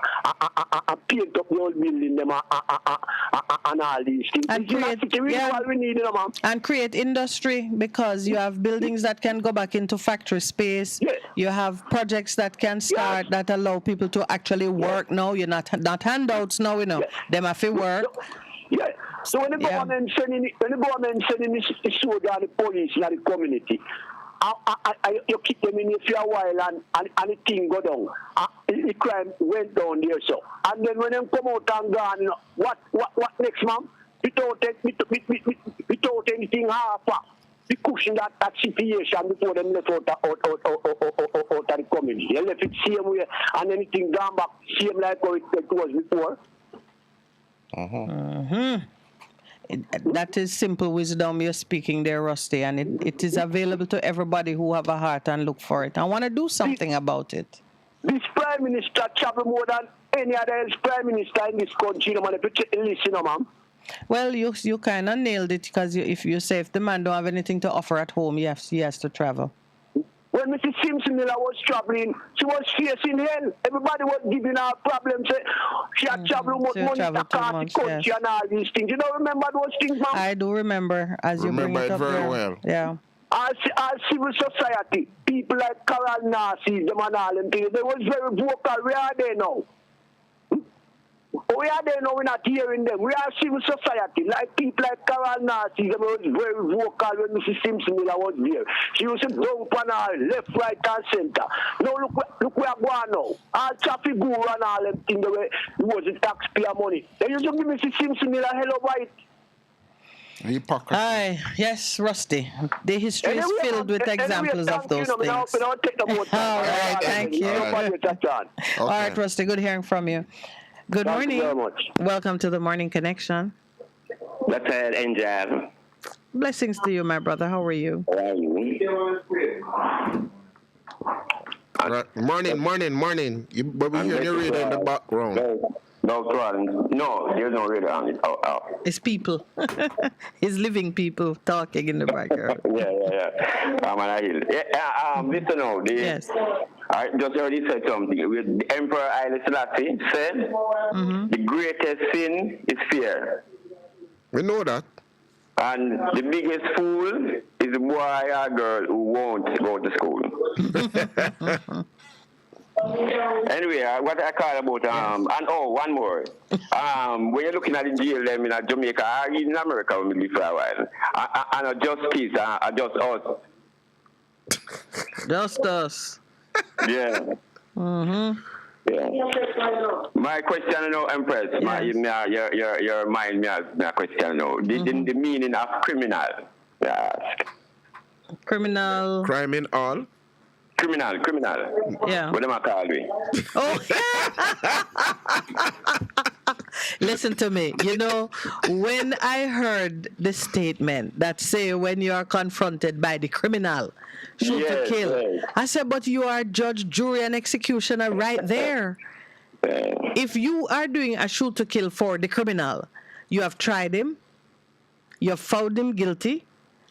paint up the old building them and all these things. And in a city renewal we need, you know, man. And create industry, because you have buildings that can go back into factory space. Yeah. You have projects that can start that allow people to actually work now. You're not handouts now, you know. Them have to work. Yeah. So when the government sending the soldier and the police in the community, you keep them in here for a while and the thing go down. The crime went down there, so. And then when them come out and gone, you know, what next, ma'am? Without anything half the cushion that situation before them left out of the community. They left it same way and anything gone back same like how it was before. That is simple wisdom you're speaking there, Rusty, and it is available to everybody who have a heart and look for it. I want to do something about it. This Prime Minister travel more than any other Prime Minister in this country, man. If you check the list, you know, ma'am. Well, you kind of nailed it, because if the man don't have anything to offer at home, he has to travel. When Mrs. Simpson Miller was traveling, she was facing hell. Everybody was giving her problems. She had traveled much money across the country and all these things. You don't remember those things, ma'am? I do remember, as you bring it up very there. well. Yeah. Our civil society, people like Carol Narcy, them and all them things, they was very vocal. Where are they now? We are there now, we're not hearing them. We are civil society, like people like Carol Narcy, them was very vocal when Mrs. Simpson Miller was there. She used to dump on her left, right, and center. Now look where I'm going now. All traffic guru and all them things, the way it was the taxpayer money. They used to give Mrs. Simpson Miller hell over it. Hypocrisy. Yes, Rusty. The history is filled with examples of those things. All right, thank you. All right, Rusty, good hearing from you. Good morning. Thank you very much. Welcome to the Morning Connection. Let's enjoy. Blessings to you, my brother. How are you? Morning. But we hear the radio in the background. No, there's no radio on it. It's people. It's living people talking in the background. Yeah. I'm on a hill. Listen now. Yes. I just already said something. With the Emperor Haile Selassie said, the greatest sin is fear. We know that. And the biggest fool is a boy or girl who won't go to school. Anyway, what I call about, and one more. When you're looking at the jail them in Jamaica, or in America, we live for a while, and just peace, just us. Just us. Yeah. Yeah. My question now, Empress, your mind me ask me a question now. The meaning of criminal, ask. Criminal. Crime in all? Criminal. Yeah. What am I call me? Oh. Listen to me. You know, when I heard the statement that say when you are confronted by the criminal, shoot to kill, I said, but you are judge, jury, and executioner right there. If you are doing a shoot to kill for the criminal, you have tried him, you have found him guilty,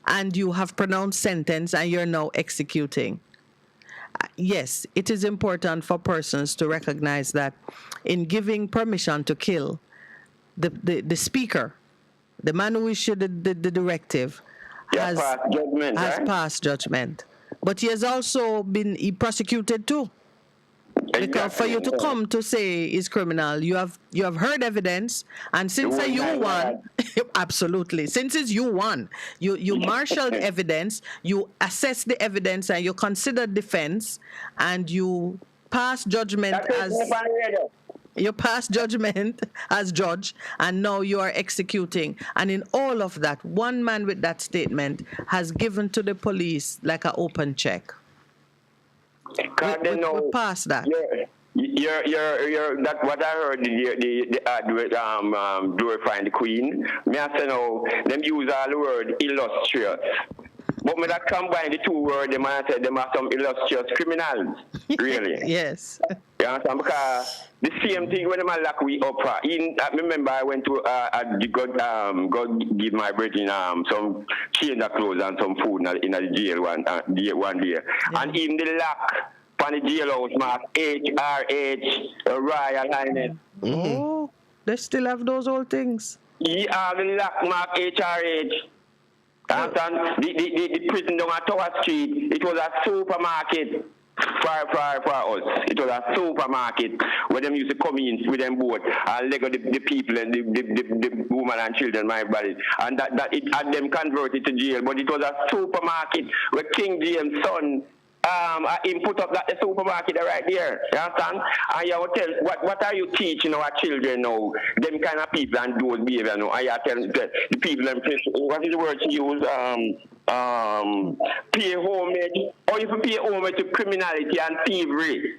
and you have pronounced sentence, and you're now executing. Yes, it is important for persons to recognize that in giving permission to kill, the speaker, the man who issued the directive, has passed judgment. But he has also been prosecuted too. Because for you to come to say is criminal, you have heard evidence, and since you won, absolutely. Since it's you won, you marshaled evidence, you assess the evidence, and you consider defense, and you pass judgment as judge, and now you are executing. And in all of that, one man with that statement has given to the police like an open check. We pass that. You're that what I heard the glorifying the Queen. Me I say now them use all the word illustrious. But me that combine the two words, them I say them are some illustrious criminals. Really. Yes. You understand? Because the same thing when them lock we up. I remember I went to God give my brethren some change of clothes and some food in the jail one day. And in the lock on the jailhouse mark HRH Royal Highness. Oh, they still have those old things. Yeah, the lock mark HRH. The prison down at Tower Street, it was a supermarket for us. It was a supermarket where them used to come in with them boat and leg the people and the women and children, my body. And that it had them converted to jail. But it was a supermarket where King James' son him put up that supermarket right there. You understand? And you tell what are you teaching our children now? Them kind of people and those behavior now. And you tell the people them what is the word you use? Pay homage. Or if you pay homage to criminality and thievery.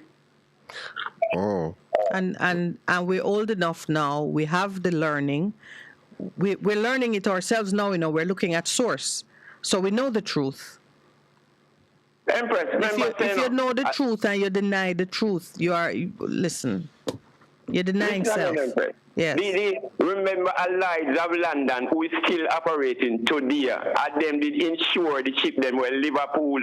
Oh. And we're old enough now. We have the learning. We're learning it ourselves now. You know, we're looking at source, so we know the truth. Empress, if you know the truth and you deny the truth, you're denying self. Yes. Remember Allies of London who is still operating today. And them did insure the ship them where Liverpool.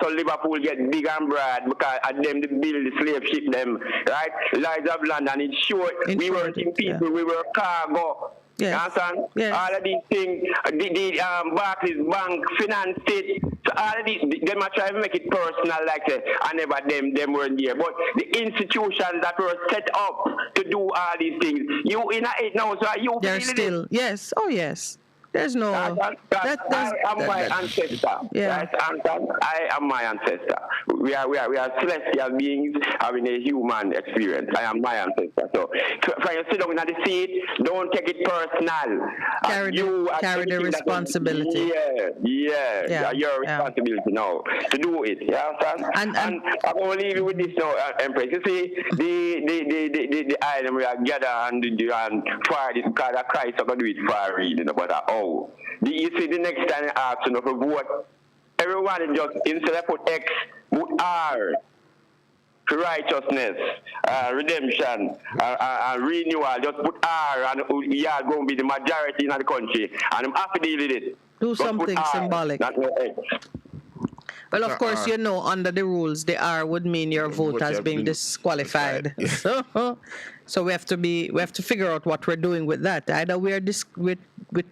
So Liverpool get big and broad because at them they build the slave ship them. Right? Allies of London insured. We weren't in people, we were cargo. Yes. Yes. All of these things, the Barclays Bank finance it. So all of these, them are trying to make it personal, like I never them weren't there. But the institutions that were set up to do all these things, you in it now, so you they're still, yes, oh yes. There's no. I am my ancestor. Yeah. I am my ancestor. We are celestial beings having a human experience. I am my ancestor. So when you sit down in the seat, don't take it personal. Carry the responsibility. Yeah. Your responsibility now to do it. You understand? And I'm going to leave you with this now, Empress. You see, the item we are gathered and fire this because Christ are going to do it for reading about you see the next time you ask for vote, everyone just instead of put X, put R. Righteousness, redemption, renewal, just put R and you are going to be the majority in the country and I'm happy to deal with it. Do something symbolic. Not no X. Well, of course, you know, under the rules, the R would mean your vote has been disqualified. So we have to figure out what we're doing with that. Either we're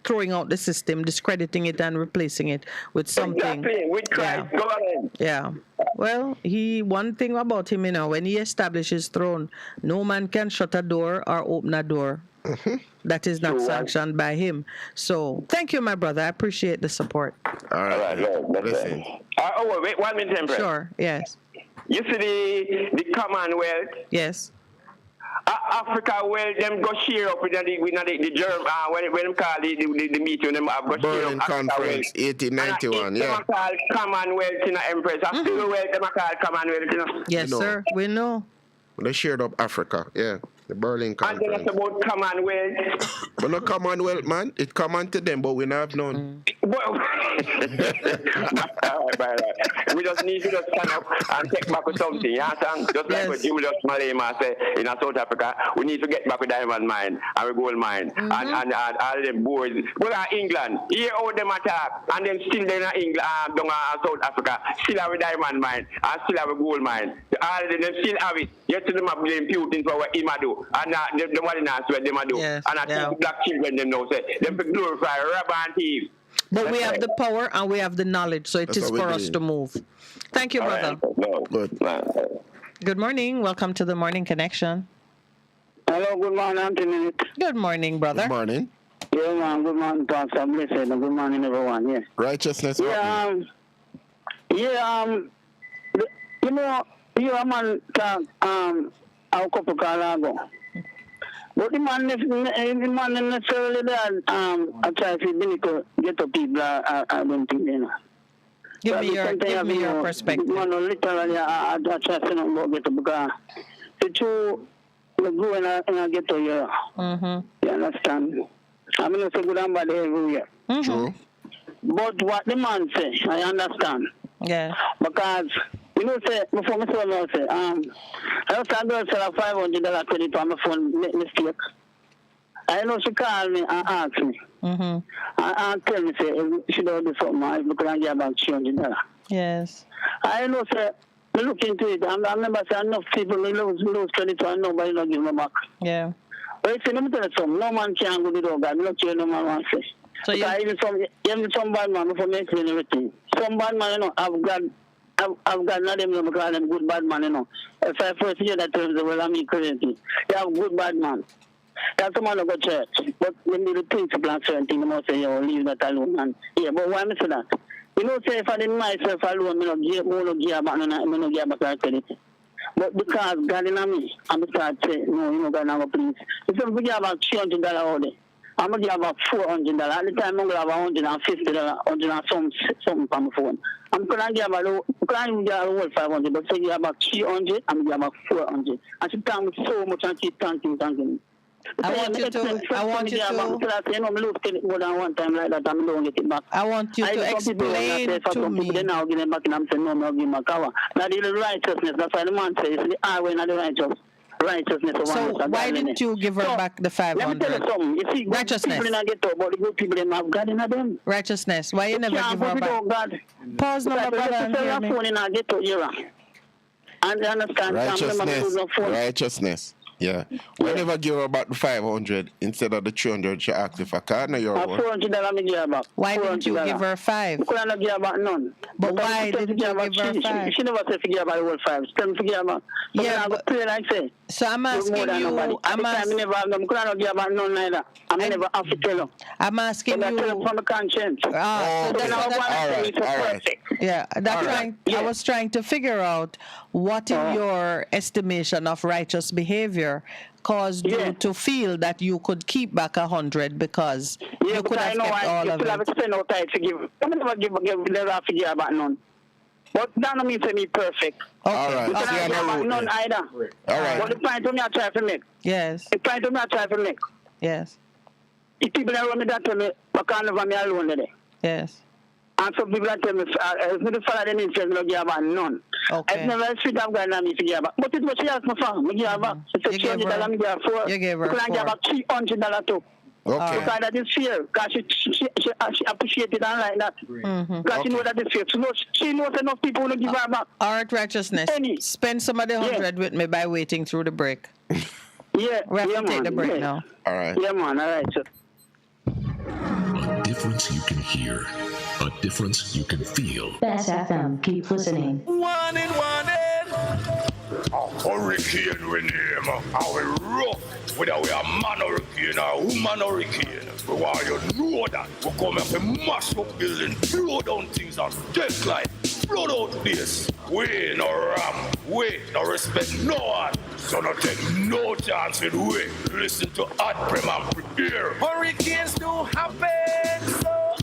throwing out the system, discrediting it, and replacing it with something. Exactly. With Christ, go ahead. Yeah. Well, one thing about him, you know, when he established his throne, no man can shut a door or open a door. That is not sanctioned by him. So thank you, my brother. I appreciate the support. All right. Listen. Wait 1 minute, Empress. Sure. Yes. You see the Commonwealth? Yes. Africa, well, them go share up with the German, when them call the meeting, them have go share Berlin up. Conference, 1891, yeah. Them call Commonwealth in the Empress. After the world, them call Commonwealth, you know. Yes, sir. We know. They shared up Africa, yeah. The Berlin And Conference. then it's about Commonwealth. But no Commonwealth, man. It come on to them, but we not have none. Well, we just need to just stand up and take back with something. Yeah, son? Just like what Julius Malema said in South Africa, we need to get back with diamond mine and gold mine and all them boys. We are England. Hear how them attack, and then still they're in England, down South Africa, still have a diamond mine and still have a gold mine. All of them still have it. Yet to them have blame Putin for what he do, and the one in us where they do. And I think black children them now say them glorify robber and thief. But we have the power and we have the knowledge, so it is for us to move. Thank you, brother. Good morning. Welcome to the Morning Connection. Hello, good morning, Anthony. Good morning, brother. Good morning. Yeah, man. Good morning, Pastor. Blessed. Good morning, everyone. Yeah. Righteousness. Yeah. You know, you a man talk a couple call ago. But the man necessarily that I try to get the people I don't think they know. Give me your perspective. Man, literally, I try to not get to because the two go and I get to here. You understand? I mean, it's a good and bad everywhere. True. But what the man say, I understand. Yeah. Because you know, say before me say, I also had girl sell a $500 credit on my phone mistake. I know she called me and asked me. And tell me say she don't do something. I look and get about $300. Yes. I know say me look into it. I remember say enough people lose credit and nobody don't give me back. Yeah. But you see, let me tell you something. No man can go to the dog. I'm not sure no man wants to say. So even some bad man before me explain everything. Some bad man, you know, I've got not them because them good bad man, you know. If I first hear that terms, well, I'm crazy. You have good bad man. That's the man who go to church. But when they do principle and certain things, they must say, yo, leave that alone. And yeah, but why me say that? You know, say if I didn't myself alone, I don't give back that credit. But because God in me, I'm start saying, no, you know, God never please. If I'm give about $300 all day, I'm going to give about $400. At the time, I'm going to have $150, something from my phone. I'm going to give about $500, but say give about $300, I'm going to give about $400. And she thank me so much and keep thanking me. I want you to explain to me. Now give them back and I'm saying, no, I'll give them back. Now the righteousness, that's why the man says, the highway not the righteousness. So why didn't you give her back the 500? Let me tell you something. You see, righteousness. People not get up, but the good people them have God in them. Righteousness. Why you never give her back? God. Pause now, my brother. And hear me. Phone in and get up here. And understand? Righteousness. Yeah. We never give her about the 500 instead of the 300 she asked if I can't know your one. $400 me give her back. Why didn't you give her 5? I could not give her back none. But why didn't you give her 5? She never said to give her back the whole 5. She tell me to give her back. Yeah, but play like say. So I'm asking you. I'm asking. I never have them. I could not give her back none neither. I never have to tell her. I'm asking you. I tell her from the conscience. All right. Yeah, I was trying to figure out what in your estimation of righteous behavior caused you to feel that you could keep back 100 because you could have kept all of it. Have to spend no time to give. I never never figure about none. But that don't mean to me perfect. Okay. All right. You cannot give about none either. All right. But the point to me I try to make. Yes. The point to me I try to make. Yes. If people that run me that tell me, I can't live on me alone today. Yes. And some people that tell me, if me follow them in faith, I don't give about none. Okay. It's never sweet of God and me to give back. But it's what she asked me for. I give her back. She said $300, I give her 4. You gave her 4. I give her back $300 too. Okay. Because that is fair. Because she appreciated it and like that. Because she know that it's fair. She knows enough people will give her back. All right, righteousness. Spend some of the 100 with me by waiting through the break. Yeah. We have to take the break now. All right. Yeah, man. All right, sir. A difference you can hear. A difference you can feel. Best FM. Keep listening. One in. A hurricane we name. How we rough. Whether we are man hurricane or woman hurricane. We want you to know that. We come here to mash up building, blow down things and take life. Blow out place. We no ram. We no respect no one. So no take no chance with we. Listen to Hot Prem and prepare. Hurricanes do happen. So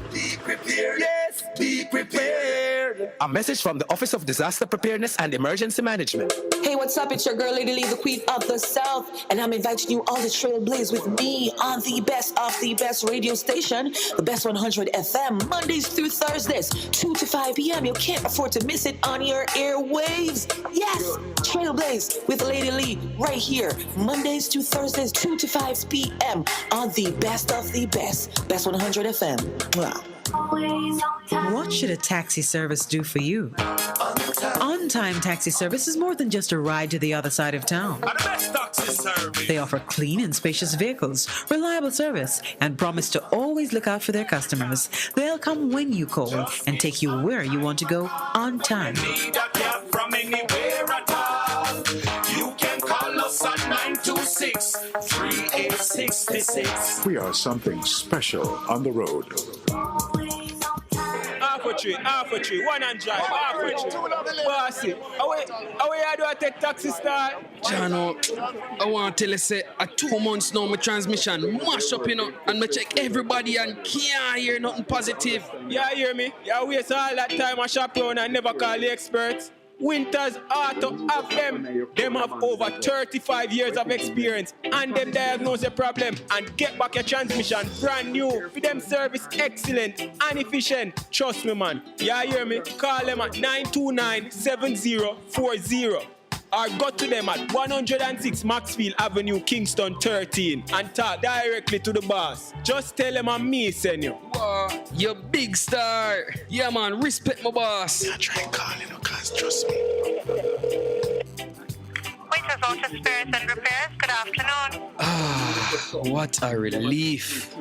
prepared. Yes, be prepared. A message from the Office of Disaster Preparedness and Emergency Management. Hey, what's up? It's your girl, Lady Lee, the Queen of the South, and I'm inviting you all to trailblaze with me on the best of the best radio station, the Best 100 FM, Mondays through Thursdays, 2 to 5 p.m. You can't afford to miss it on your airwaves. Yes, Trailblaze with Lady Lee right here, Mondays to Thursdays, 2 to 5 p.m. on the best of the Best 100 FM. Wow. What should a taxi service do for you? On-time taxi service is more than just a ride to the other side of town. They offer clean and spacious vehicles, reliable service, and promise to always look out for their customers. They'll come when you call and take you where you want to go on time. From anywhere at all. You can call us at 926-3866. We are something special on the road. Half a tree, one and drive, half a tree. Bossy, away I do I take taxi star? Jano, I want to tell you, say, 2 months now, my transmission mash up, and I check everybody and can't hear nothing positive. Yeah, hear me? Yeah, waste all that time I shop around and never call the experts. Winters Auto have them. Them have over 35 years of experience and them diagnose the problem and get back your transmission brand new. For them service excellent and efficient. Trust me, man. Yeah, hear me? Call them at 929-7040 or go to them at 106 Maxfield Avenue, Kingston 13 and talk directly to the boss. Just tell them I'm me send you. Wow, you big star. Yeah, man, respect my boss. I try calling her, cause trust me. Winters Auto Spares and Repairs, good afternoon. What a relief.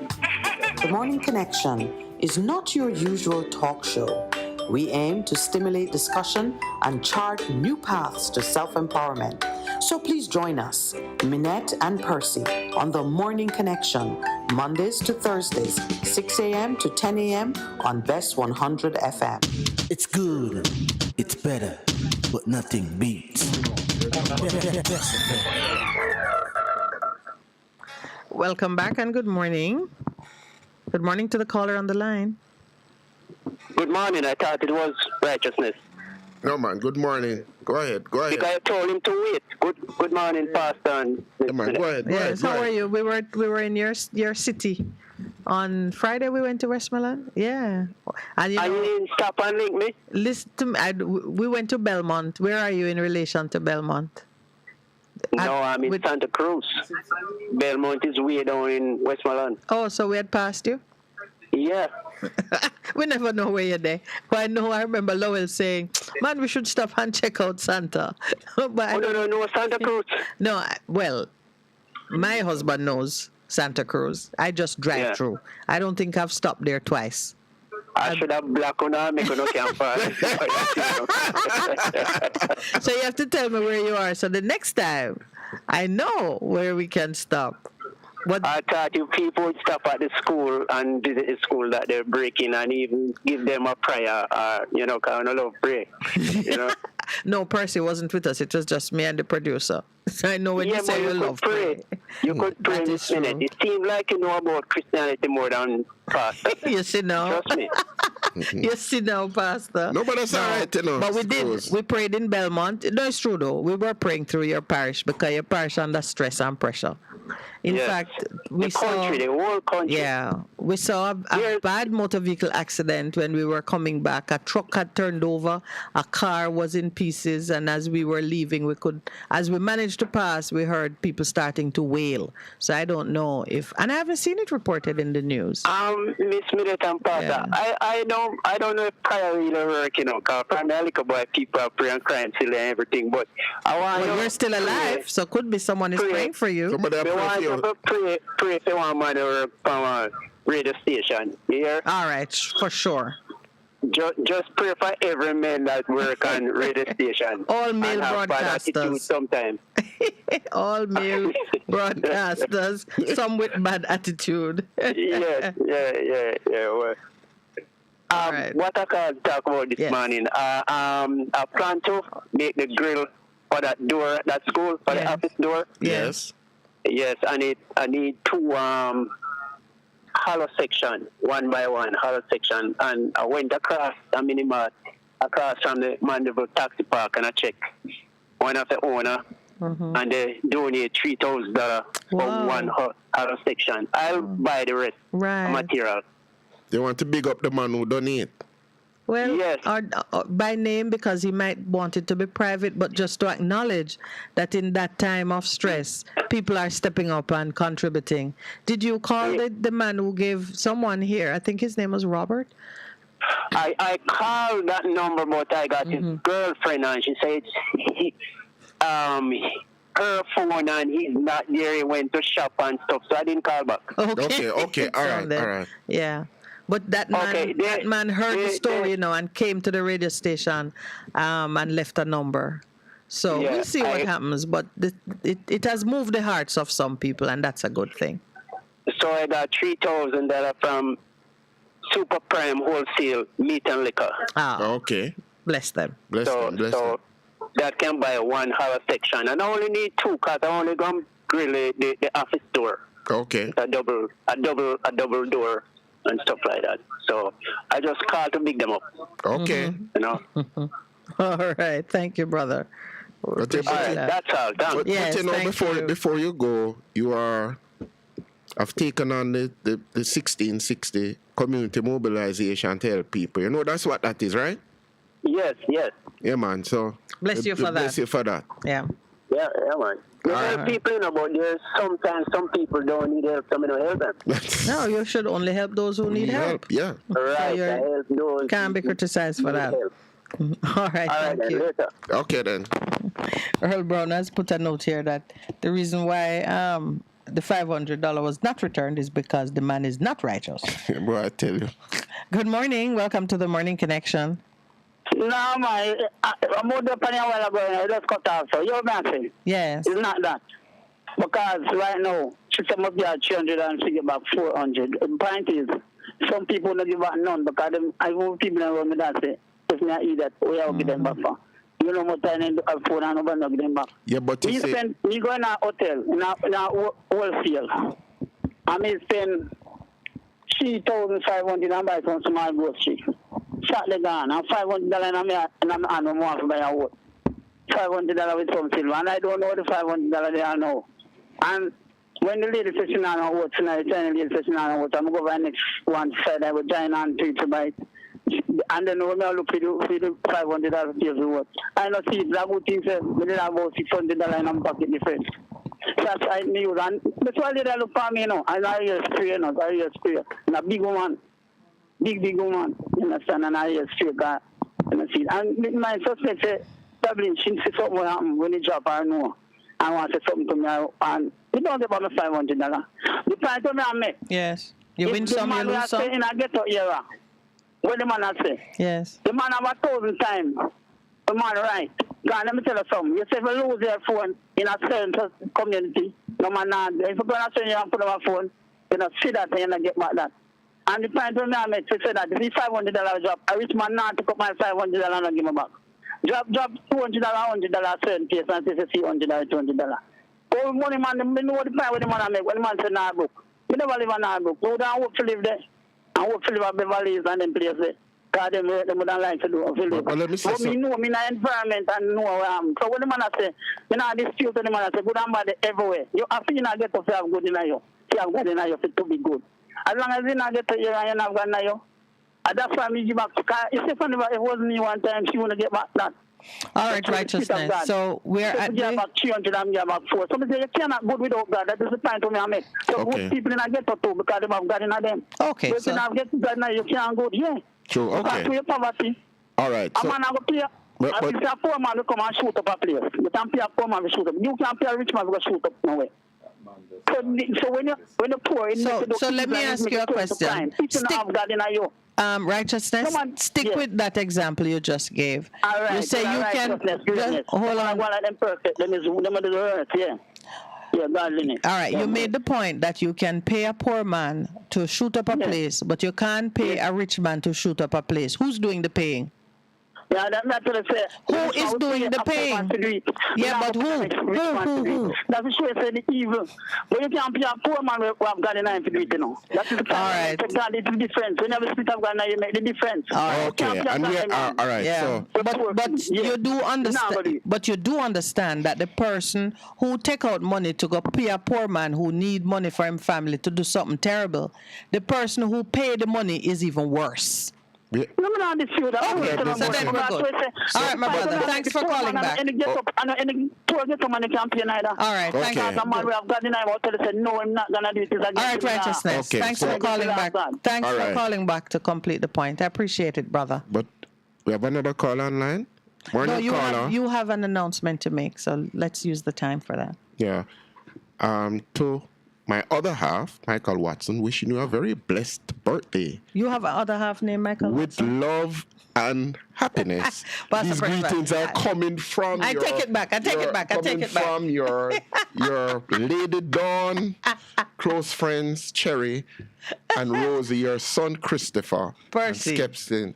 The Morning Connection is not your usual talk show. We aim to stimulate discussion and chart new paths to self-empowerment. So please join us, Minette and Percy, on The Morning Connection, Mondays to Thursdays, 6 a.m. to 10 a.m. on Best 100 FM. It's good, it's better, but nothing beats. Welcome back and good morning. Good morning to the caller on the line. Good morning. I thought it was righteousness. No, man. Good morning. Go ahead. Because I told him to wait. Good morning, Pastor. Yeah, man. Go ahead. Yes. How are you? We were in your city on Friday. We went to Westmoreland. Yeah. And you didn't stop and link me. Listen to me. We went to Belmont. Where are you in relation to Belmont? No, I'm in Santa Cruz. Belmont is way down in Westmoreland. Oh, so we had passed you? Yeah. We never know where you're there. But I remember Lowell saying, man, we should stop and check out Santa. But no, Santa Cruz. No, well, my husband knows Santa Cruz. I just drive through. I don't think I've stopped there twice. I should have black on arm, make no camp. So you have to tell me where you are. So the next time, I know where we can stop. I thought you people would stop at the school and visit the school that they're breaking and even give them a prayer, kind of love pray, No, Percy wasn't with us. It was just me and the producer. So I know when you say you love pray. You could pray in this minute. It seems like you know about Christianity more than Pastor. You see now. Trust me. You see now, Pastor. No, but that's all right, But we did. We prayed in Belmont. No, it's true, though. We were praying through your parish because your parish under stress and pressure. In fact, we saw the whole country. Yeah, we saw a bad motor vehicle accident when we were coming back. A truck had turned over, a car was in pieces, and as we were leaving, as we managed to pass, we heard people starting to wail. So I don't know and I haven't seen it reported in the news. Miss Minette and Pastor, I don't know if prayer really work, because primarily about people are praying and crying still and everything, but I want you're still alive, so could be someone is praying for you. Somebody pray if you want man or from radio station. You hear? All right, for sure. Just pray for every man that work on radio station. All male broadcasters. Bad attitude sometimes. All male broadcasters, some with bad attitude. Yeah. Well, right. What I can talk about this morning, I plan to make the grill for that door, that school, for the office door. Yes. Yes, I need two hollow section, one by one, hollow section. And I went across the minimart, across from the Mandeville taxi park, and I checked one of the owner, and they donate $3,000 for one hollow section. I'll buy the rest material. They want to big up the man who donate. Well, yes. or by name, because he might want it to be private, but just to acknowledge that in that time of stress, people are stepping up and contributing. Did you call the man who gave someone here? I think his name was Robert. I called that number, but I got his girlfriend, and she said her phone, and he's not there. He went to shop and stuff, so I didn't call back. Okay. All right. Yeah. But that man heard the story, and came to the radio station and left a number. So we'll see what happens. But it has moved the hearts of some people, and that's a good thing. So I got $3,000 from Super Prime Wholesale Meat and Liquor. Okay. Bless them. Bless them. That can buy one hollow section. And I only need two, because I only going to grill the office door. Okay. A double door. And stuff like that. So I just called to big them up. Okay. All right. Thank you, brother. That's all. But before you go, I've taken on the 1660 community mobilization to help people. You know that's what that is, right? Yes. Yeah, man. So bless you for that. Yeah. Yeah, man. You help people, but there's sometimes some people don't need help, some don't help them. No, you should only help those who need help. Yeah. Right, I help those. Can't be criticized for that. All right, thank you. Later. Okay, then. Earl Brown has put a note here that the reason why the $500 was not returned is because the man is not righteous. Boy, I tell you. Good morning. Welcome to the Morning Connection. No, man, I'm more than a while ago, I just cut off. So you're saying? Yes. It's not that. Because right now, system of the 300 and she give back 400. The point is, some people don't give back none, because I want people around me that say, if I eat that, we have to give them back for. You know what time in the phone and nobody give them back. Yeah, but you say... Me go in a hotel, in a wholesale, and me spend $3,500 and buy some small grocery. Shot the gun, and $500 and I'm more to buy a wood. $500 with some silver, and I don't know the $500 they are now. And when the lady says she not know what tonight, the lady says she not know what, I'm going to buy next one side, I will join on to buy it. And then when I look for the $500 pays the what. I know see that good thing says, we did about $600 in my pocket difference. That's I knew, and that's why they look for me, and I hear spray, and a big woman. Big woman, you understand, and I hear straight guy, and my suspect said, Dublin, she said something will happen when he drop her know. I want to say something to me, and we don't give about $500. The point to me I make. Yes. You win some, you lose some. In a ghetto era, what the man I say? Yes. The man have 1,000 times. The man right. God, let me tell you something. You say if you lose your phone in a certain community, no man not. If you're going to say you have put on a phone, you know, see that and you don't get back that. And the point when I make to say that if it's $500 drop, a rich man not to cut my $500 and give me back. Drop $200, $100 certain place and say $300, $200. Go money man, me know the point when the man I make when the man say nah book. Me never live on nah book. Go down hope to live there. And hope to live at Beverly Hills and them place there. Because them would like to do to live. But me know me in the environment and know where I am. So when the man I say, me not dispute the man I say good and bad everywhere. You have to get to have good in you. You have good in you to be good. As long as you not get to here and you not got now, and that's why me give back. If it was me one time, she wouldn't get back that. All right, righteousness. So we're at the... back 300 and give back 4. So you cannot good without God. That is the point to me I make. So good people in a get to too because they have God in them. Okay, so... If you not get to God now, you can't go. Yeah. True, okay. Because of poverty. All right. A man have to pay... If a poor man will come and shoot up a place, you can't pay a poor man to shoot up. You can't pay a rich man to shoot up nowhere. So when you pour in, so let me ask you a question. Righteousness. Stick with that example you just gave. All right. You say you can. Hold on. All right. You made the point that you can pay a poor man to shoot up a place, but you can't pay a rich man to shoot up a place. Who's doing the paying? Yeah, that's what I say. Who is doing the paying? Yeah, but who? Who? That's the show say the evil. But you can't be a poor man who have God in mind to do it, you know. That is the All right. God is the difference. Whenever spirit of God now you make the difference. Okay, and we are all right. Yeah. So But you do understand. But you do understand that the person who take out money to go pay a poor man who need money for him family to do something terrible, the person who pay the money is even worse. Yeah. No, no, no, this is Okay, so then we're good. All right, my brother, thanks for calling back. All right, thank you. No, I'm not gonna do it. All right, righteousness. Okay, Thanks so- for calling back. Thanks All for right. calling back to complete the point. I appreciate it, brother. But we have another call online. Morning No, caller. you have an announcement to make, so let's use the time for that. Yeah. To my other half, Michael Watson, wishing you a very blessed birthday You have an other half named Michael with Watson? love and happiness. Pastor These Preston, greetings are coming from I take it back. I take it back. I take it back. From your Lady Dawn, close friends Cherry and Rosie, your son Christopher, Percy. and Skepson.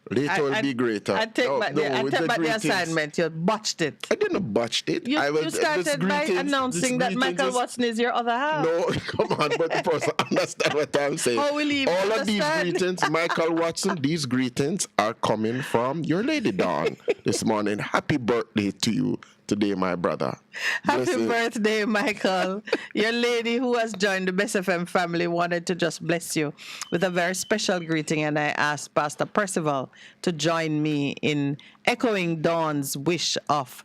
Later will be greater. I take back the greetings. assignment. You botched it. I didn't botched it. You, I was, you started by announcing that Michael Watson is your other half. No, come on, but the person understand what I'm saying. How will he All of these understand? greetings, Michael Watson, these greetings are coming from your Lady Dawn this morning. Happy birthday to you today, my brother. Happy Blessings. birthday, Michael. Your lady who has joined the Best FM family wanted to just bless you with a very special greeting, and I asked Pastor Percival to join me in echoing Dawn's wish of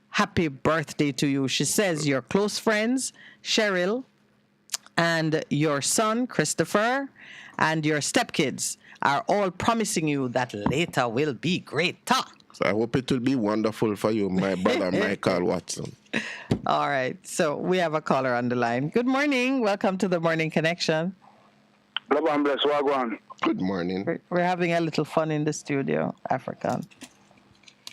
happy birthday to you. She says your close friends, Cheryl, and your son, Christopher, and your stepkids are all promising you that later will be greater. So I hope it will be wonderful for you, my brother Michael Watson. All right. So we have a caller on the line. Good morning. Welcome to the Morning Connection. Love and bless. Wagwan. Good morning. We're having a little fun in the studio, African.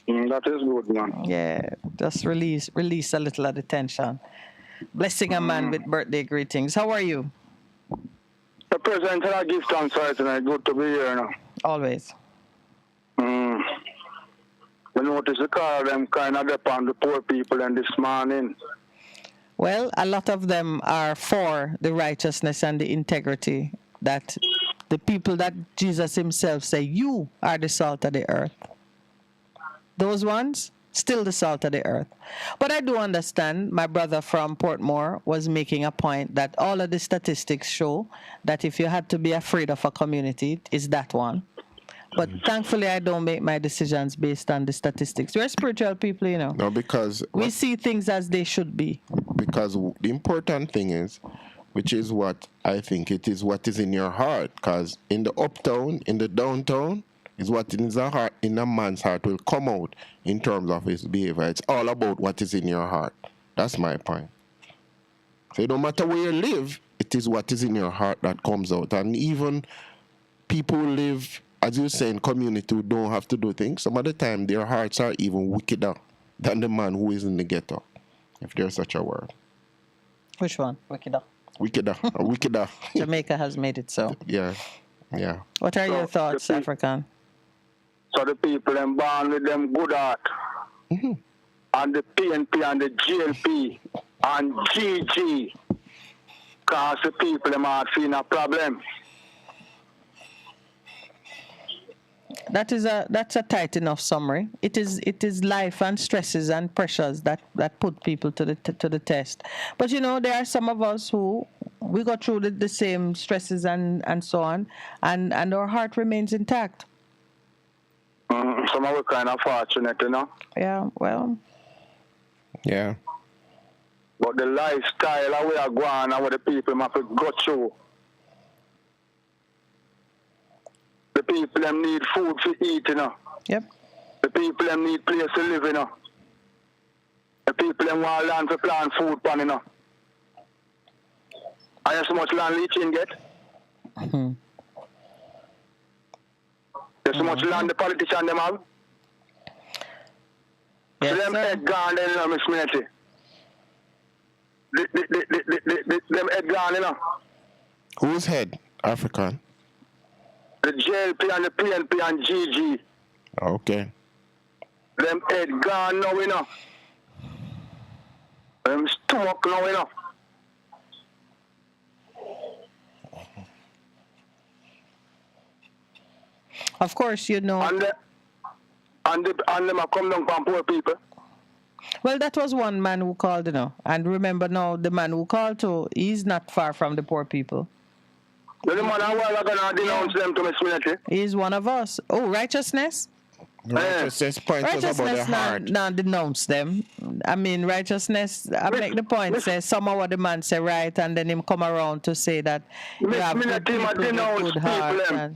That is good, man. Yeah. Just release a little of the tension. Blessing a man with birthday greetings. How are you? The president, I give thanks for it tonight. Good to be here now. Always. We notice the car them kind of depend the poor people and this morning. Well, a lot of them are for the righteousness and the integrity that the people that Jesus himself say, you are the salt of the earth. Those ones, still the salt of the earth. But I do understand my brother from Portmore was making a point that all of the statistics show that if you had to be afraid of a community, it's that one. But thankfully, I don't make my decisions based on the statistics. We're spiritual people, you know. No, because we see things as they should be. Because the important thing is, which is what I think it is, what is in your heart. Because in the uptown, in the downtown, is what in his heart, in a man's heart, will come out in terms of his behavior. It's all about what is in your heart. That's my point. So no matter where you live, it is what is in your heart that comes out. And even people who live, as you say, in community who don't have to do things, some of the time their hearts are even wickeder than the man who is in the ghetto, if there's such a word. Which one? Wickeder. Wickeder. Jamaica has made it so. Yeah. What are your thoughts, African? So the people them born with them good heart. And the PNP and the GLP and GG cause the people them are seeing a problem. That's a tight enough summary. It is life and stresses and pressures that put people to the test. But you know, there are some of us who we go through the same stresses and so on, and our heart remains intact. Some of us kind of fortunate, you know. Yeah, well. Yeah. But the lifestyle how we are going and what the people have to go through. The people them need food to eat, you know. Yep. The people them need place to live, you know. The people them want land to plant food pan, you know. Are you so much land leaching get? There's so much land the politician them have. Yes, so them head gone then, you know, Miss Minety. Them head gone, you know. Whose head? African? The JLP and the PNP and GG. Okay. Them head gone now, you know. Them stomach now, you know. Of course, you know. And them are come down from poor people. Well, that was one man who called, you know. And remember now, the man who called too, he's not far from the poor people. The man a while ago now denounce them to Miss Military. He's one of us. Oh, righteousness? Righteousness point was about the heart. Not denounce them. I mean, righteousness, I make the point, say somehow what the man say right, and then him come around to say that you have good people with good heart.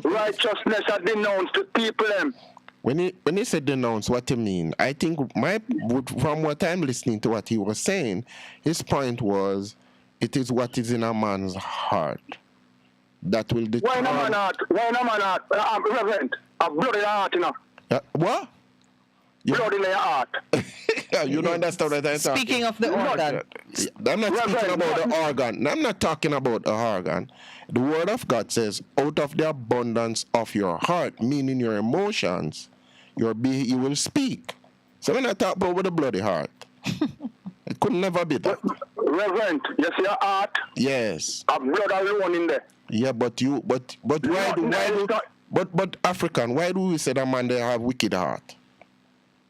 Righteousness are denounced to people them. When he said denounce, what he mean? I think from what I'm listening to what he was saying, his point was, it is what is in a man's heart that will determine. Why no man heart? Reverend, a bloody heart, you know. What? Blood in your heart. You don't understand what I'm talking. Speaking of the organ. I'm not speaking about the organ. I'm not talking about the organ. The word of God says, out of the abundance of your heart, meaning your emotions, you will speak. So when I talk about the bloody heart, it could never be that. Reverend, you see your heart? Yes. A blood alone in there. Yeah, but African, why do we say that man they have wicked heart?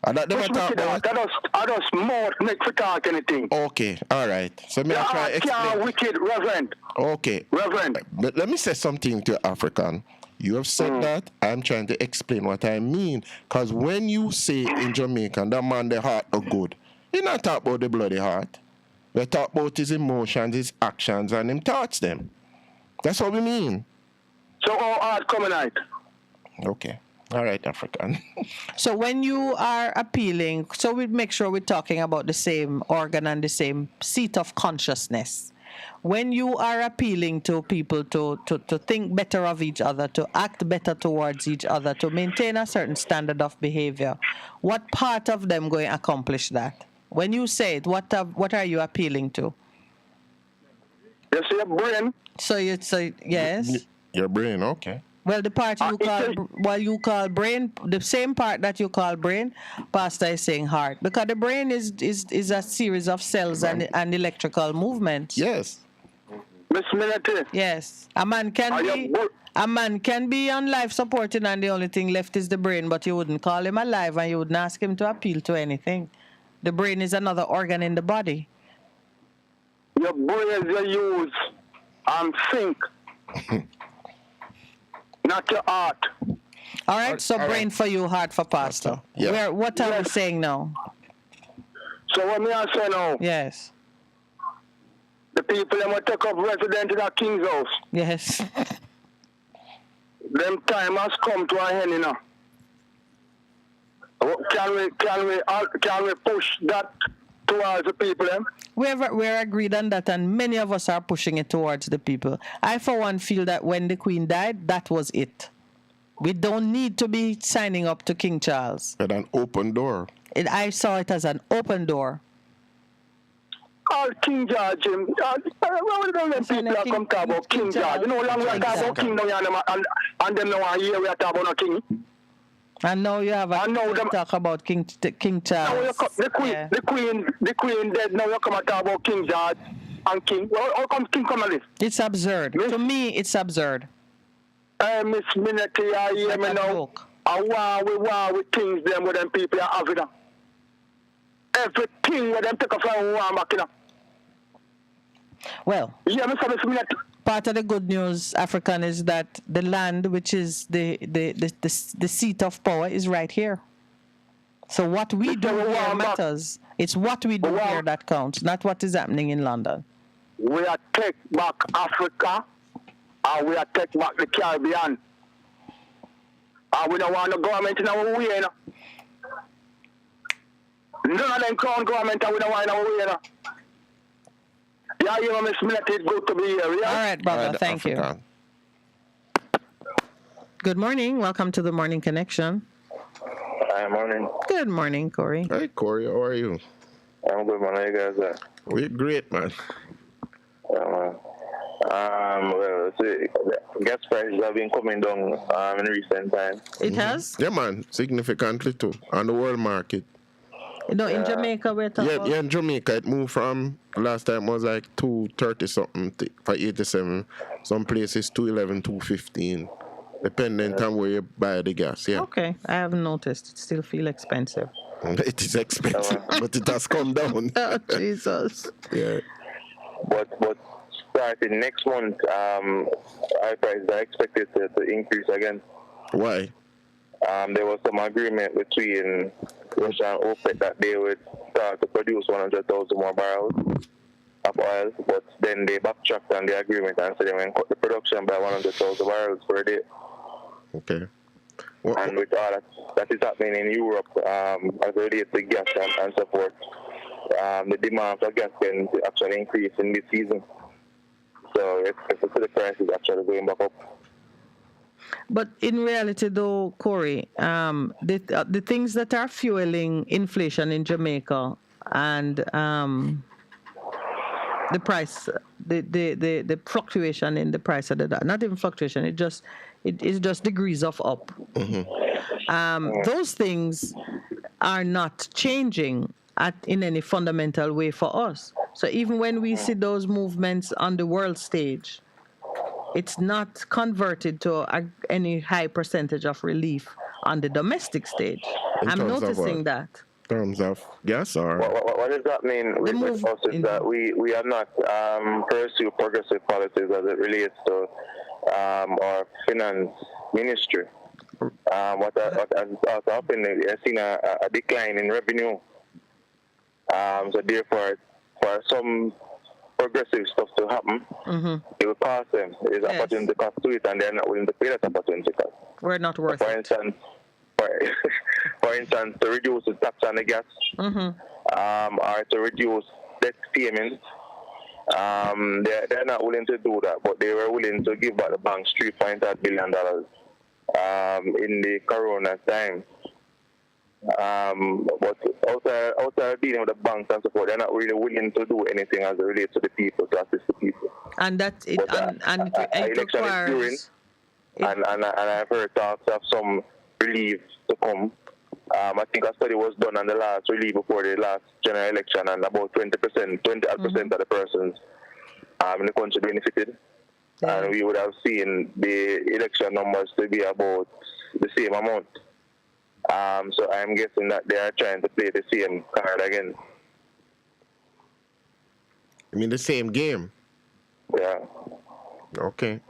And that never talk about. I just more make for talk anything. Okay, all right. So me I try explain. Wicked, Reverend. Okay, Reverend. Let me say something to African. You have said that. I'm trying to explain what I mean. Because when you say in Jamaican, that man the heart are good, you not talk about the bloody heart. We talk about his emotions, his actions, and him thoughts them. That's what we mean. So how hard coming out? Okay. All right, African. So when you are appealing, so we make sure we're talking about the same organ and the same seat of consciousness. When you are appealing to people to think better of each other, to act better towards each other, to maintain a certain standard of behavior, what part of them going to accomplish that? When you say it, what are you appealing to? You see your brain. So you say yes. Your brain, okay. Well, the part you call brain, the same part that you call brain, Pastor is saying heart, because the brain is a series of cells and electrical movements. Yes. Miss Military. Yes, a man can be on life supporting, and the only thing left is the brain, but you wouldn't call him alive, and you wouldn't ask him to appeal to anything. The brain is another organ in the body. Your brain you use and think. Not your heart. All right, so all brain right. For you, heart for Pastor. Yeah. What are we saying now? So what me I say now? Yes. The people that will take up resident in a king's house. Yes. Them time has come to an end, you know. Can we push that towards the people? We're agreed on that, and many of us are pushing it towards the people. I, for one, feel that when the Queen died, that was it. We don't need to be signing up to King Charles. At an open door. I saw it as an open door. All King George, what do them people that come talk about King George? You know, long we talk about King now, and them now here we are talking about no King. And now you have a talk about King Charles. Now the Queen dead. Now you come and talk about King George and King. How come King come on this? It's absurd. To me, it's absurd. Miss Minity, I hear me now. I with things them with them people are having. Everything with them take a from one back, you know. Well. Yeah, Miss Minity. Part of the good news, African, is that the land, which is the seat of power, is right here. So what we do here matters. It's what we do here that counts, not what is happening in London. We are take back Africa, and we are take back the Caribbean. And we don't want the government in our way, you know. None of them crown government, and we don't want in our way, you know. Yeah, you Miss Military, it's good to be here. Yeah? All right, brother. Thank you. Good morning. Welcome to the Morning Connection. Hi, morning. Good morning, Corey. Hi, Corey. How are you? I'm good, man. How you guys are? We're great, man. Yeah, man. Well, the gas prices have been coming down in recent times. It has? Yeah, man, significantly too. On the world market. No, in Jamaica we're talking about. Yeah, in Jamaica it moved from last time was like 230 something for 87. Some places 211, 215. Depending on where you buy the gas, yeah. Okay, I haven't noticed. It still feel expensive. It is expensive, but it has come down. Oh, Jesus. Yeah. But starting next month, oil prices are expected to increase again. Why? There was some agreement between Russia and OPEC that they would start to produce 100,000 more barrels of oil, but then they backtracked on the agreement and said they will cut the production by 100,000 barrels per day. Okay. And with all that is happening in Europe, as it relates to gas and so forth, the demand for gas can actually increase in this season. So the price is actually going back up. But in reality, though, Corey, the things that are fueling inflation in Jamaica and the price, the fluctuation in the price of the not even fluctuation, it is just degrees of up. Those things are not changing in any fundamental way for us. So even when we see those movements on the world stage, it's not converted to any high percentage of relief on the domestic stage. I'm noticing that. In terms of gas or? What does that mean with us is that we are not pursue progressive policies as it relates to our finance ministry. What has also happened is I've seen a decline in revenue. So therefore, for some progressive stuff to happen, it will cost them. There's an opportunity cost to it, and they're not willing to pay that opportunity cost. We're not worth it. For instance, to reduce the tax on the gas, or to reduce debt payments, they're not willing to do that, but they were willing to give back the banks $3.5 billion in the corona time. But outside dealing with the banks and so forth, they're not really willing to do anything as it relates to the people, to assist the people. And that it, it requires. And I've heard talks of some relief to come. I think a study was done on the last relief before the last general election, and about 20% of the persons in the country benefited. And we would have seen the election numbers to be about the same amount. So I'm guessing that they are trying to play the same card again. You mean the same game? Yeah. Okay.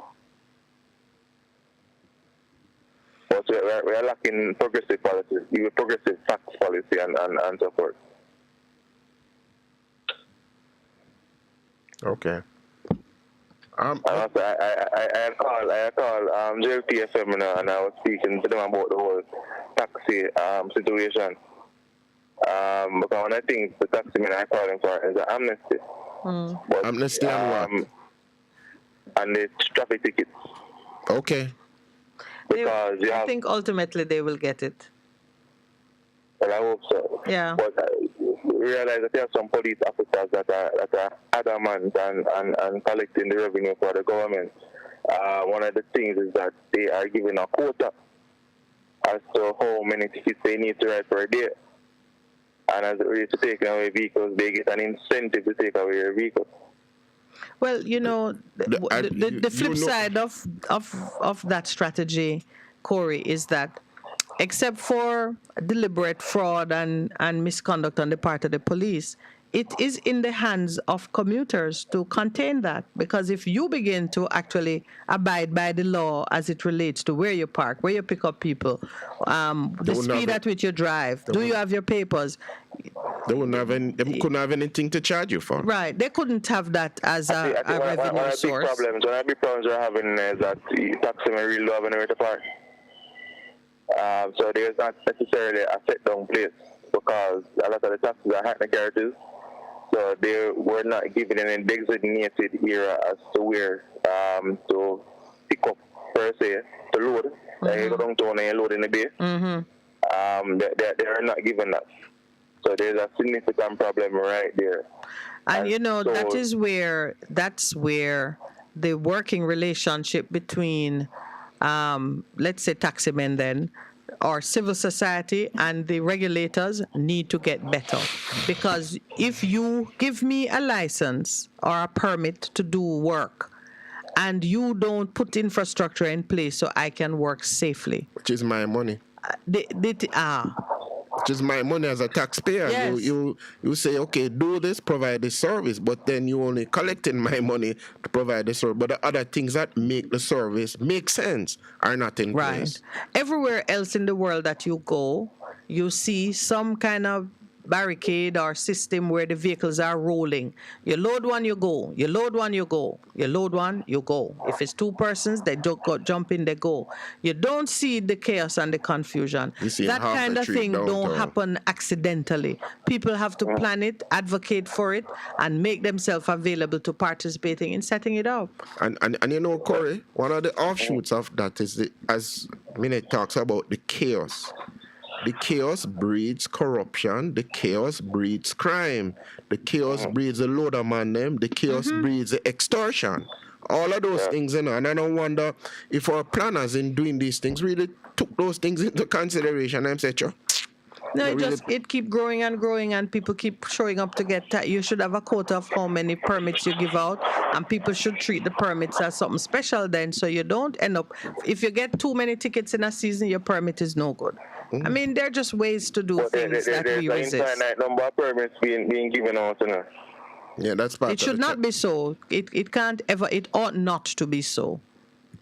But we are lacking progressive policies, even progressive tax policy and so forth. Okay. And also, I called JLTFM and I was speaking to them about the whole taxi situation. Because one of the things the taxi men are calling for is an amnesty. But, amnesty on what? And the traffic tickets. Okay. Because I think ultimately they will get it. Well, I hope so. Yeah. But we realize that there are some police officers that are adamant and collecting the revenue for the government. One of the things is that they are given a quota as to how many tickets they need to write per day. And as it relates to taking away vehicles, they get an incentive to take away your vehicle. Well, you know, the flip side of that strategy, Corey, is that except for deliberate fraud and misconduct on the part of the police, it is in the hands of commuters to contain that. Because if you begin to actually abide by the law as it relates to where you park, where you pick up people, the speed at which you drive, do you have your papers? They couldn't have anything to charge you for. Right. They couldn't have that as a revenue source. One of the big problems we're having is that the taximen really don't have anywhere to park. So there's not necessarily a set down place because a lot of the taxis are hackney garages. So they were not given any designated area as to where to pick up per se, to load. Like you go downtown and you load in the bay. They are not given that. So there's a significant problem right there. And you know, that's where the working relationship between, let's say, taximen then, or civil society and the regulators need to get better. Because if you give me a license or a permit to do work and you don't put infrastructure in place so I can work safely. Which is my money. Which is my money as a taxpayer. Yes. You say, okay, do this, provide this service, but then you only collecting my money to provide the service. But the other things that make the service make sense are not in place. Everywhere else in the world that you go, you see some kind of barricade or system where the vehicles are rolling. You load one, you go. You load one, you go. You load one, you go. If it's two persons, they jump in, they go. You don't see the chaos and the confusion. That kind of thing don't happen accidentally. People have to plan it, advocate for it, and make themselves available to participating in setting it up. And you know, Corey, one of the offshoots of that is, as Minette talks about, the chaos. The chaos breeds corruption. The chaos breeds crime. The chaos breeds a load of man them. The chaos breeds extortion. All of those things, you know. And I don't wonder if our planners in doing these things really took those things into consideration and said, sure. No, it keep growing and growing, and people keep showing up to get. You should have a quota of how many permits you give out, and people should treat the permits as something special then, so you don't end up. If you get too many tickets in a season, your permit is no good. I mean, there are just ways to do things that we resist. There's an infinite number of permits being given out, you know. Yeah, that's part It should not be so. It can't ever. It ought not to be so.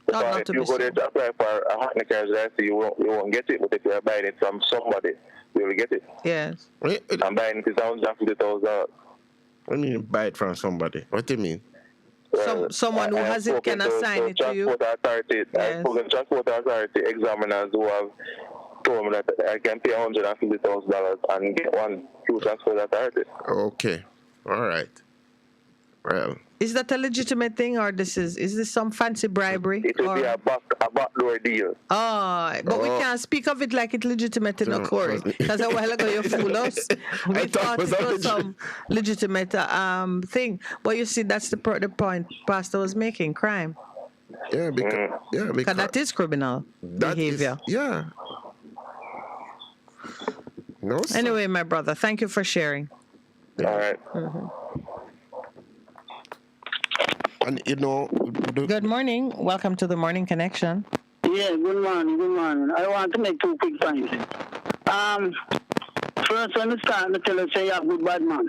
If you go there to apply for a Hackney car's license, you won't get it. But if you're buying it from somebody, you will get it. Yes. I'm buying it for $150,000. What do you mean buy it from somebody? What do you mean? Someone who has it can assign it to you. I've spoken to Transport Authority examiners who have told me that I can pay $150,000 and get one through Transport Authority. Okay. All right. Well. Is that a legitimate thing, or is this some fancy bribery? It will be a backdoor deal. But we can't speak of it like it's legitimate in a court. Because a while ago you fooled us. We thought it was some legitimate thing. But you see, that's the point Pastor was making, crime. Yeah, because that is criminal behavior. No. Anyway, my brother, thank you for sharing. All right. And you know, good morning. Welcome to the Morning Connection. Yeah, good morning. I want to make 2 quick points. First, when you start, I tell you, say you have good bad man.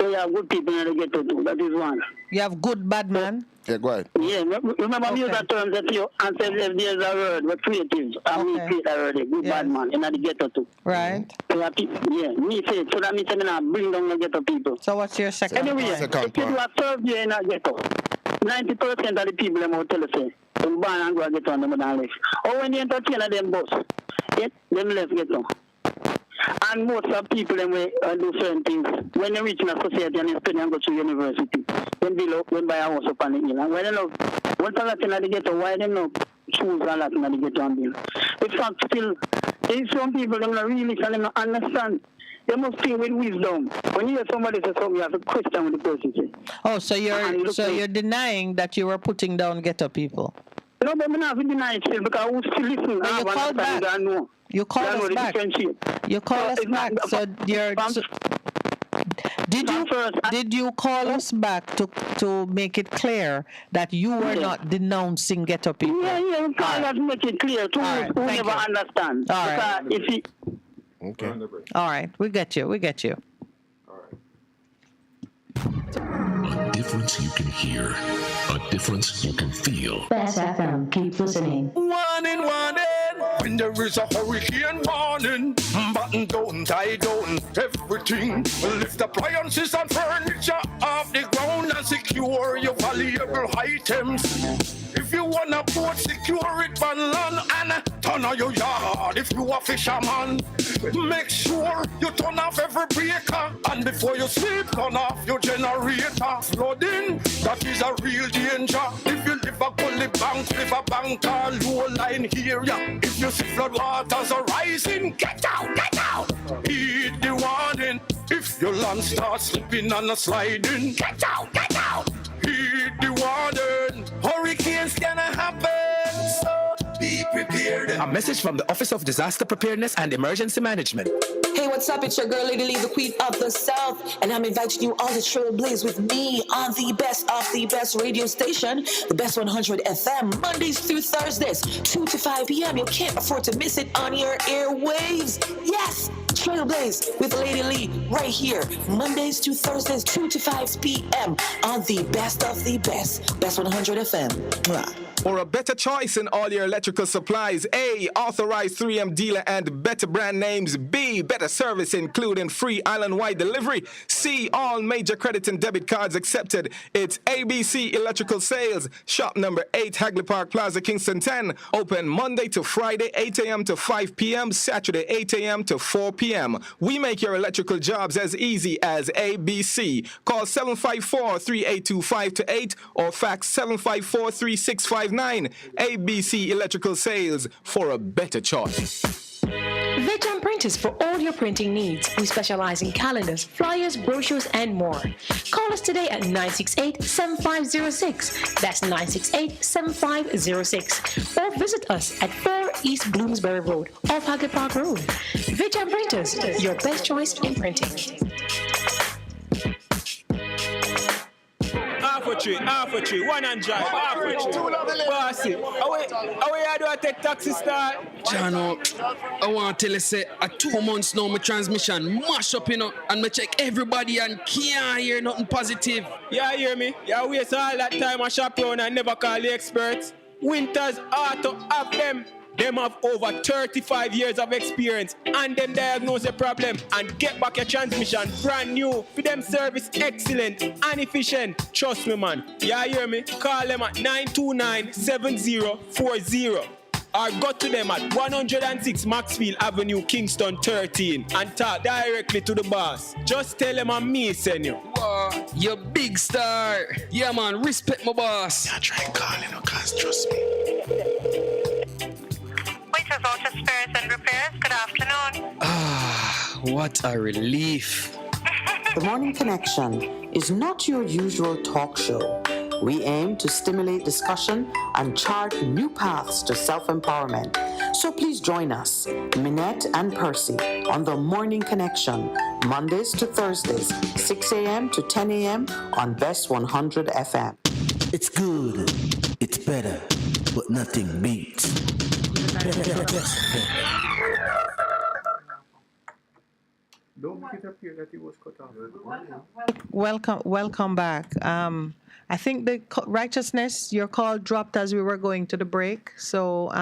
So you have good people in the ghetto too. That is one. You have good bad man? Yeah, go ahead. Yeah, remember me use that term that you answer if there's a word, but creative. I mean, create a word, good bad man in the ghetto too. Right. So me say it. So that means I mean, bring down the ghetto people. So what's your second Anyway, if you do a survey in a ghetto, 90% of the people them will tell you say, them born and go ghetto and them don't live. Or when you entertain them bus, them left ghetto. And most of people them will do certain things. When they reach in a society and they study and go to university, then below, when buy a house up on the hill. And when they know, once a lot in the ghetto, why they know choose a lot in the ghetto and build? In fact, still, there's some people them not really can not understand. They must think with wisdom. When you hear somebody say something, you have to question what the person say. Oh, so you're denying that you were putting down ghetto people? No, but I'm not denying it still because who still listen. You called back. You called us back. You called us back. So you're. Did you call us back to make it clear that you were not denouncing ghetto people? Yeah, you call us make it clear to who never understand. All right. Okay. All right, we get you. A difference you can hear, a difference you can feel. Best FM, keep listening. Warning, when there is a hurricane warning, button down, tie down, everything. Lift appliances and furniture off the ground and secure your valuable items. If you wanna boat, secure it on land and turn on your yard. If you a fisherman, make sure you turn off every breaker, and before you sleep, turn off your generator. Flooding, that is a real danger. If you live a gully bank, live a bank or low line area. If you see flood waters are rising, get out. Heed the warning. If your land starts slipping and sliding, get out. Heed the warning. A message from the Office of Disaster Preparedness and Emergency Management. Hey, what's up? It's your girl, Lady Lee, the Queen of the South, and I'm inviting you all to trailblaze with me on the best of the best radio station, the Best 100 FM, Mondays through Thursdays, 2 to 5 p.m. You can't afford to miss it on your airwaves. Yes, Trailblaze with Lady Lee right here, Mondays to Thursdays, 2 to 5 p.m. on the best of the Best 100 FM. Mwah. Or a better choice in all your electrical supplies. A, authorized 3M dealer and better brand names. B, better service including free island-wide delivery. C, all major credit and debit cards accepted. It's ABC Electrical Sales. Shop number 8, Hagley Park Plaza, Kingston 10. Open Monday to Friday, 8 a.m. to 5 p.m. Saturday, 8 a.m. to 4 p.m. We make your electrical jobs as easy as ABC. Call 754-382-528 or fax 754-3659. ABC Electrical Sales, for a better choice. Veteran Printers for all your printing needs. We specialize in calendars, flyers, brochures, and more. Call us today at 968-7506. That's 968-7506. Or visit us at 4 East Bloomsbury Road, off Hagley Park Road. Veteran Printers, your best choice in printing. Half a tree, one and drive, half a tree. Bossy, away I do I take taxi start? Jano, I want to tell you, say, 2 months now, my transmission mash up, and I check everybody and can't hear nothing positive. Yeah, hear me? Yeah, waste all that time I shop around and never call the experts. Winters Auto have them. Them have over 35 years of experience and them diagnose the problem and get back your transmission brand new. For them service excellent and efficient. Trust me, man. Yeah, hear me? Call them at 929-7040 or go to them at 106 Maxfield Avenue, Kingston 13 and talk directly to the boss. Just tell them I'm me, send you. Wow, you big star. Yeah, man, respect my boss. Yeah, try calling, cause trust me. Waiters Auto Spares and Repairs, good afternoon. Ah, what a relief. The Morning Connection is not your usual talk show. We aim to stimulate discussion and chart new paths to self-empowerment. So please join us, Minette and Percy, on The Morning Connection, Mondays to Thursdays, 6 a.m. to 10 a.m. on Best 100 FM. It's good, it's better, but nothing beats. Don't make it appear that he was cut off. Welcome back. I think the righteousness, your call dropped as we were going to the break. So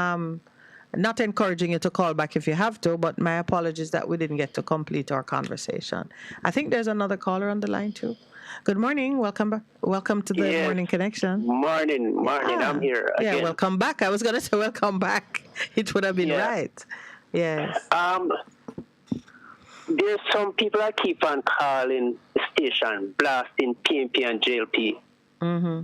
not encouraging you to call back if you have to, but my apologies that we didn't get to complete our conversation. I think there's another caller on the line too. Good morning. Welcome back. Welcome to the Morning Connection. Morning. I'm here again. Yeah, welcome back. I was going to say welcome back. It would have been right. Yes. There's some people that keep on calling the station, blasting PNP and JLP. Mm-hmm.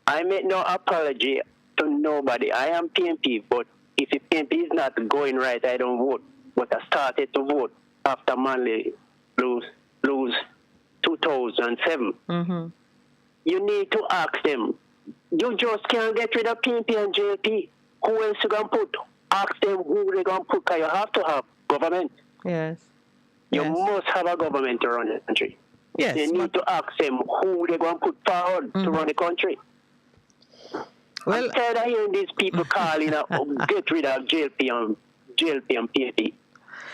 I make no apology to nobody. I am PNP, but if the PNP is not going right, I don't vote. But I started to vote after Manley lose 2007. Mm-hmm. You need to ask them. You just can't get rid of PNP and JLP. Who else you going to put? Ask them who they going to put, because you have to have government. Yes. You must have a government to run the country. Yes. They need to ask them who they're going to put forward to run the country. Well, I'm tired of hearing these people calling out, get rid of JLP and PNP.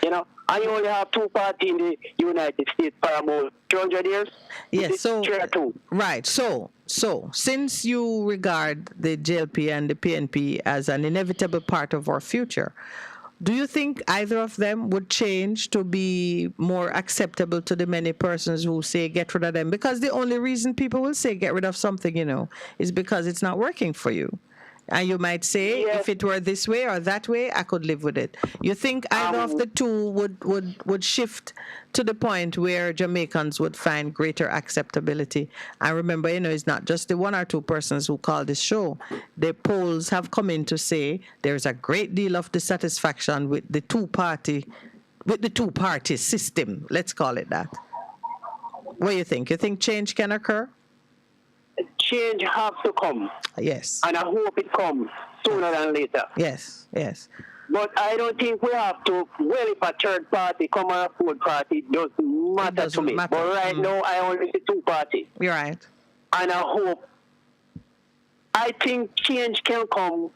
You know, and you only have two parties in the United States for about 200 years. Yes, so, right. So since you regard the JLP and the PNP as an inevitable part of our future, do you think either of them would change to be more acceptable to the many persons who say get rid of them? Because the only reason people will say get rid of something, is because it's not working for you. And you might say, if it were this way or that way, I could live with it. You think either of the two would shift to the point where Jamaicans would find greater acceptability? And remember, it's not just the one or two persons who call this show. The polls have come in to say there's a great deal of dissatisfaction with the two-party system. Let's call it that. What do you think? You think change can occur? Change has to come. Yes. And I hope it comes sooner than later. Yes, yes. But I don't think we have to, well, if a third party come or a fourth party, it doesn't matter to me. matter. But right now, I only see two parties. You're right. And I think change can come.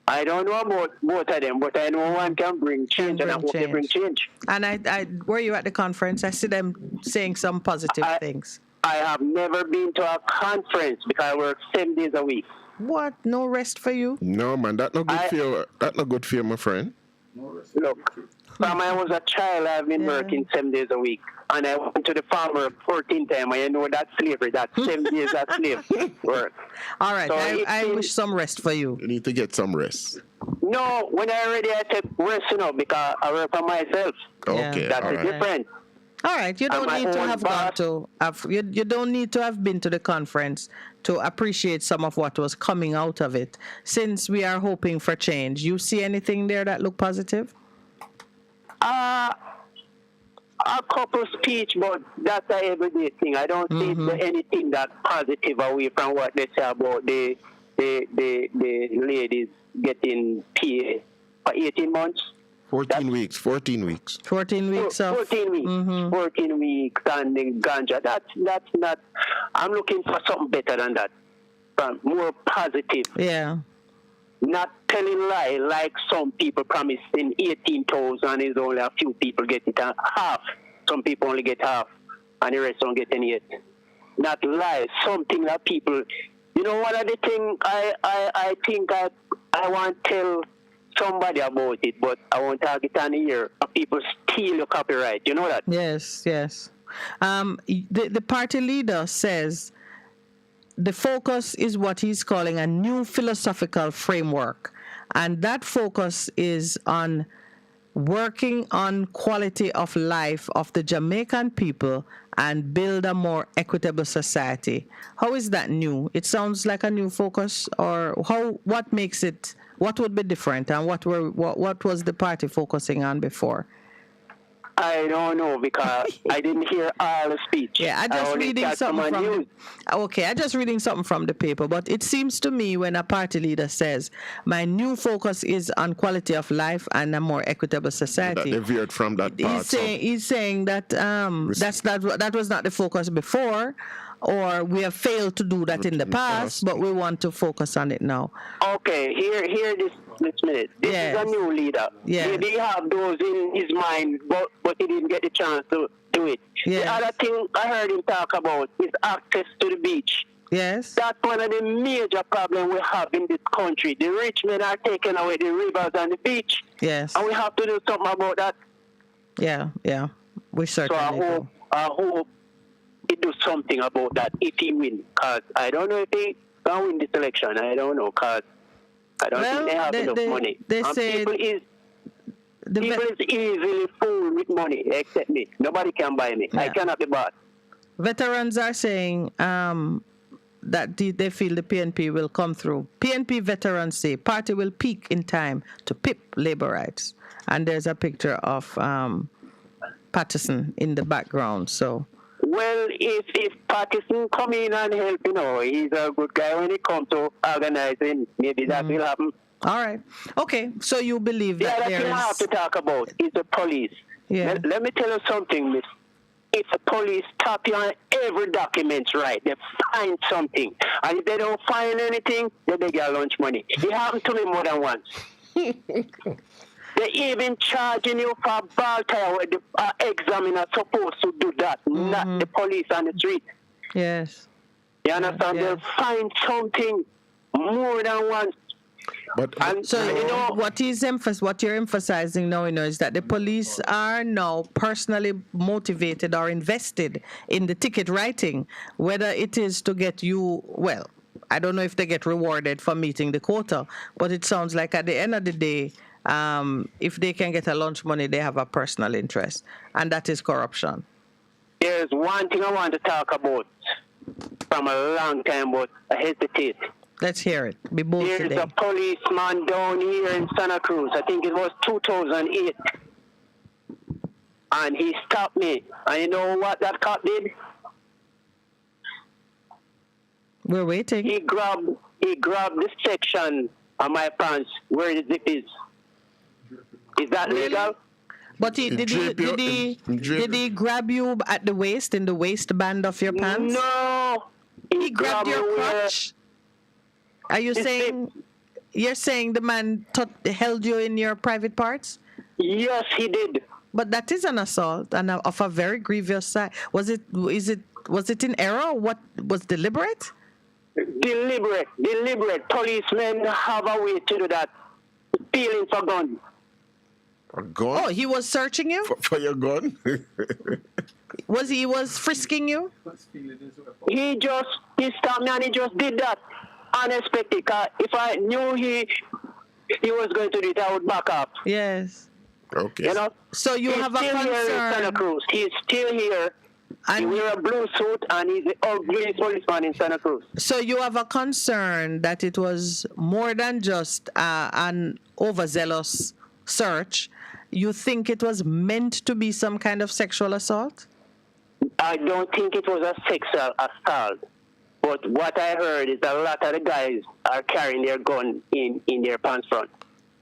I don't know about both of them, but I know one can bring change, and I hope they bring change. And I were you at the conference? I see them saying some positive things. I have never been to a conference because I work 7 days a week. What? No rest for you? No, man, that's not good for you. That's not good for you, my friend. Look, from I was a child, I've been working 7 days a week. And I went to the farmer 14 times, and I know that's slavery. That's 7 days of slave work. All right, So I wish some rest for you. You need to get some rest. No, when I already I take rest, because I work for myself. Okay, That's all the right. difference. All right, you don't I'm my need to own have boss. gone to you don't need to have been to the conference to appreciate some of what was coming out of it. Since we are hoping for change, you see anything there that look positive? A couple speech, but that's an everyday thing. I don't see anything that positive away from what they say about the ladies getting paid for 18 months. 14 weeks. 14 weeks of 14 weeks. 14 weeks and the ganja. That's not. I'm looking for something better than that. More positive. Yeah. Not telling lie like some people promise in 18,000 is only a few people get it half. Some people only get half and the rest don't get any yet. Not lie. Something that people, one of the things I think I want to tell somebody about it, but I won't target on here. People steal your copyright. You know that? Yes, yes. The party leader says the focus is what he's calling a new philosophical framework. And that focus is on working on quality of life of the Jamaican people and build a more equitable society. How is that new? It sounds like a new focus, or what makes it, what would be different, and what was the party focusing on before? I don't know because I didn't hear all the speech. Yeah, I just reading something from I just reading something from the paper. But it seems to me when a party leader says, "My new focus is on quality of life and a more equitable society," That they veered from that part. he's saying that that was not the focus before, or we have failed to do that in the past, but we want to focus on it now. Okay, here this minute. This is a new leader. Yes. Maybe he have those in his mind, but he didn't get the chance to do it. Yes. The other thing I heard him talk about is access to the beach. Yes. That's one of the major problems we have in this country. The rich men are taking away the rivers and the beach. Yes. And we have to do something about that. Yeah. We certainly do. I hope he do something about that if he win. Because I don't know if he can win this election. I don't know, because I don't think they have enough money. They say people is easily fooled with money, except me. Nobody can buy me. I cannot be bought. Veterans are saying that they feel the PNP will come through. PNP veterans say party will peak in time to pip labor rights. And there's a picture of Patterson in the background. So. Well, if Patterson come in and help, he's a good guy when it comes to organizing. Maybe that will happen. All right. Okay. So you believe that there is... Yeah, that's what I have to talk about is the police. Yeah. Let me tell you something, miss. If the police stop you on every document right, they find something. And if they don't find anything, they beg your lunch money. It happened to me more than once. They even charging you for a ball tire where the examiner supposed to do that, not the police on the street. Yes. You understand? Yes. They'll find something more than once. But what you're emphasizing now, is that the police are now personally motivated or invested in the ticket writing, whether it is to get you, well, I don't know if they get rewarded for meeting the quota, but it sounds like at the end of the day, if they can get a lunch money, they have a personal interest, and that is corruption. There's one thing I want to talk about from a long time, but I hesitate. Let's hear it. Be bold today. There's a policeman down here in Santa Cruz. I think it was 2008. And he stopped me. And you know what that cop did? We're waiting. He grabbed the section and my pants where the zip is. Is that legal? But did he grab you at the waist, in the waistband of your pants? No. He grabbed your crotch? Are you saying... You're saying the man held you in your private parts? Yes, he did. But that is an assault and of a very grievous side. Was it in error? What was deliberate? Deliberate. Policemen have a way to do that. Stealing for gun. A gun? Oh, he was searching you? For your gun? He was frisking you? He stopped me and he just did that. Unexpected. If I knew he was going to do it, I would back up. Yes. Okay. You know? So you have a He's still here in Santa Cruz. He's still here. He wears a blue suit and he's the ugliest policeman in Santa Cruz. So you have a concern that it was more than just an overzealous search. You think it was meant to be some kind of sexual assault? I don't think it was a sexual assault. But what I heard is a lot of the guys are carrying their gun in their pants front.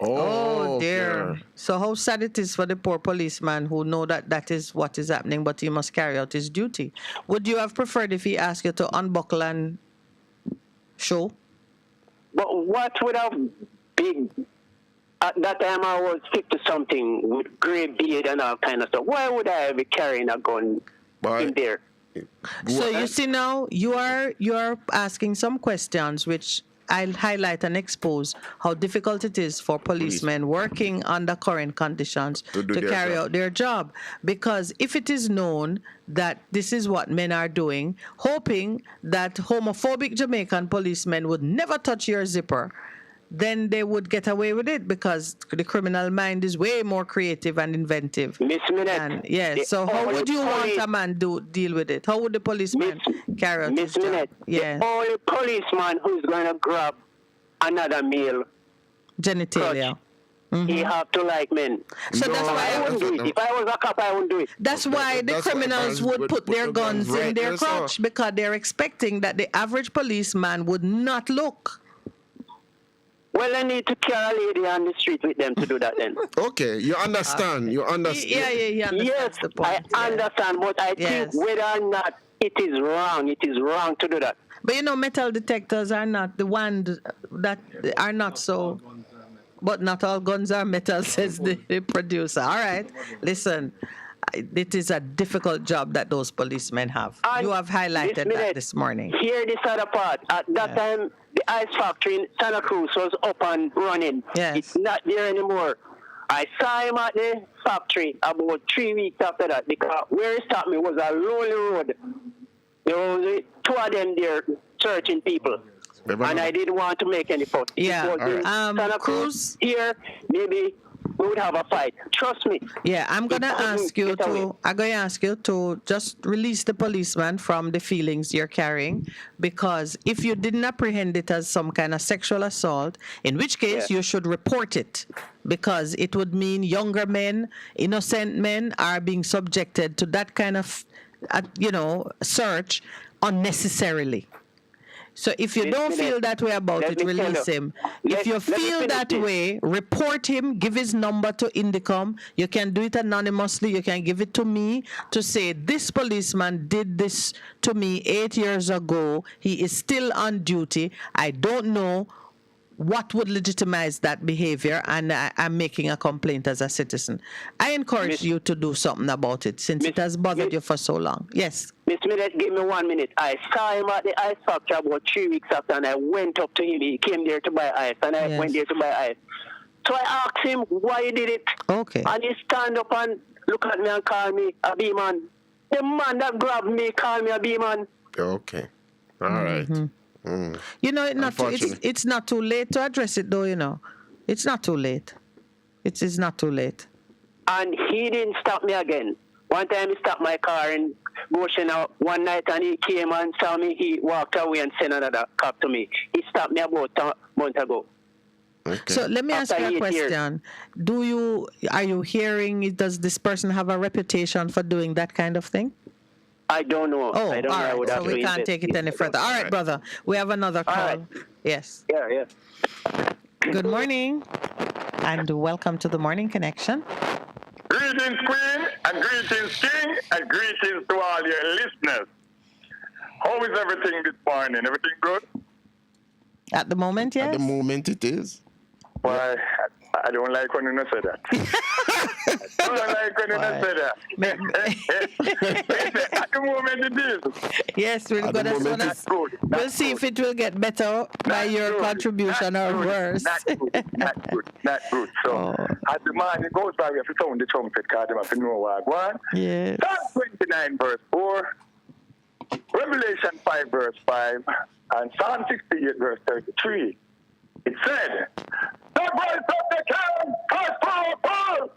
Oh dear. Okay. So how sad it is for the poor policeman who know that is what is happening, but he must carry out his duty. Would you have preferred if he asked you to unbuckle and show? But what would have been... At that time, I was 50-something with gray beard and all kind of stuff. Why would I be carrying a gun in there? So you see now, you are asking some questions which I'll highlight and expose how difficult it is for policemen working under current conditions to carry out their job. Because if it is known that this is what men are doing, hoping that homophobic Jamaican policemen would never touch your zipper, then they would get away with it because the criminal mind is way more creative and inventive. Miss Minette. Yes. So how would you want a man deal with it? How would the policeman carry out his job? Miss Minette. Yes. The only policeman who's going to grab another male genitalia. He have to like men. So that's why I wouldn't do it. If I was a cop, I wouldn't do it. That's why the criminals would put their guns in their crotch because they're expecting that the average policeman would not look. Well, I need to carry a lady on the street with them to do that then. Okay, you understand. You understand. Yeah, he understands yes, the point. I understand, but I think whether or not it is wrong to do that. But you know, metal detectors are not the ones that are not so... But not all guns are metal, says the producer. All right, listen. It is a difficult job that those policemen have. And you have highlighted that this morning. Here, this other part. At that time, the ice factory in Santa Cruz was up and running. Yes. It's not there anymore. I saw him at the factory about 3 weeks after that because where he stopped me was a lonely road. There was two of them there searching people. And I didn't want to make any fuss. Yeah. If it was in Santa Cruz here, maybe we would have a fight. Trust me. Yeah, I'm going to ask you to just release the policeman from the feelings you're carrying, because if you didn't apprehend it as some kind of sexual assault, in which case you should report it, because it would mean younger men, innocent men are being subjected to that kind of, search unnecessarily. So if you don't feel that way about it, release him. If you feel that way, report him, give his number to Indicom. You can do it anonymously. You can give it to me to say, this policeman did this to me 8 years ago. He is still on duty. I don't know what would legitimize that behavior, and I'm making a complaint as a citizen. I encourage you to do something about it since it has bothered you for so long. Yes. Miss Minette, give me 1 minute. I saw him at the ice factory about 3 weeks after, and I went up to him. He came there to buy ice, and I went there to buy ice. So I asked him why he did it. Okay. And he stand up and look at me and call me a B-man. The man that grabbed me called me a B-man. Okay. All right. You know, it's not too late to address it, though, you know. It's not too late. It is not too late. And he didn't stop me again. One time he stopped my car in Goshen one night, and he came and saw me. He walked away and sent another cop to me. He stopped me about a month ago. Okay. So let me ask you a question. Are you hearing, does this person have a reputation for doing that kind of thing? I don't know. Oh, I don't all know. right. So we can't take it any further. All right, brother. We have another call. Right. Yes. Yeah. Good morning, and welcome to the Morning Connection. Greetings, Queen, and greetings, King, and greetings to all your listeners. How is everything this morning? Everything good? At the moment, yes. At the moment, it is. Why? I don't like when you say that. I don't like when you say that. At the moment, it is. Yes, we're going to we'll see if it will get better by your contribution or worse. Not good. So, as the morning goes by, we have to sound the trumpet card. We have to know what I want. Yes. Psalm 29, verse 4. Revelation 5, verse 5. And Psalm 68, verse 33. It said, the voice of the king has power.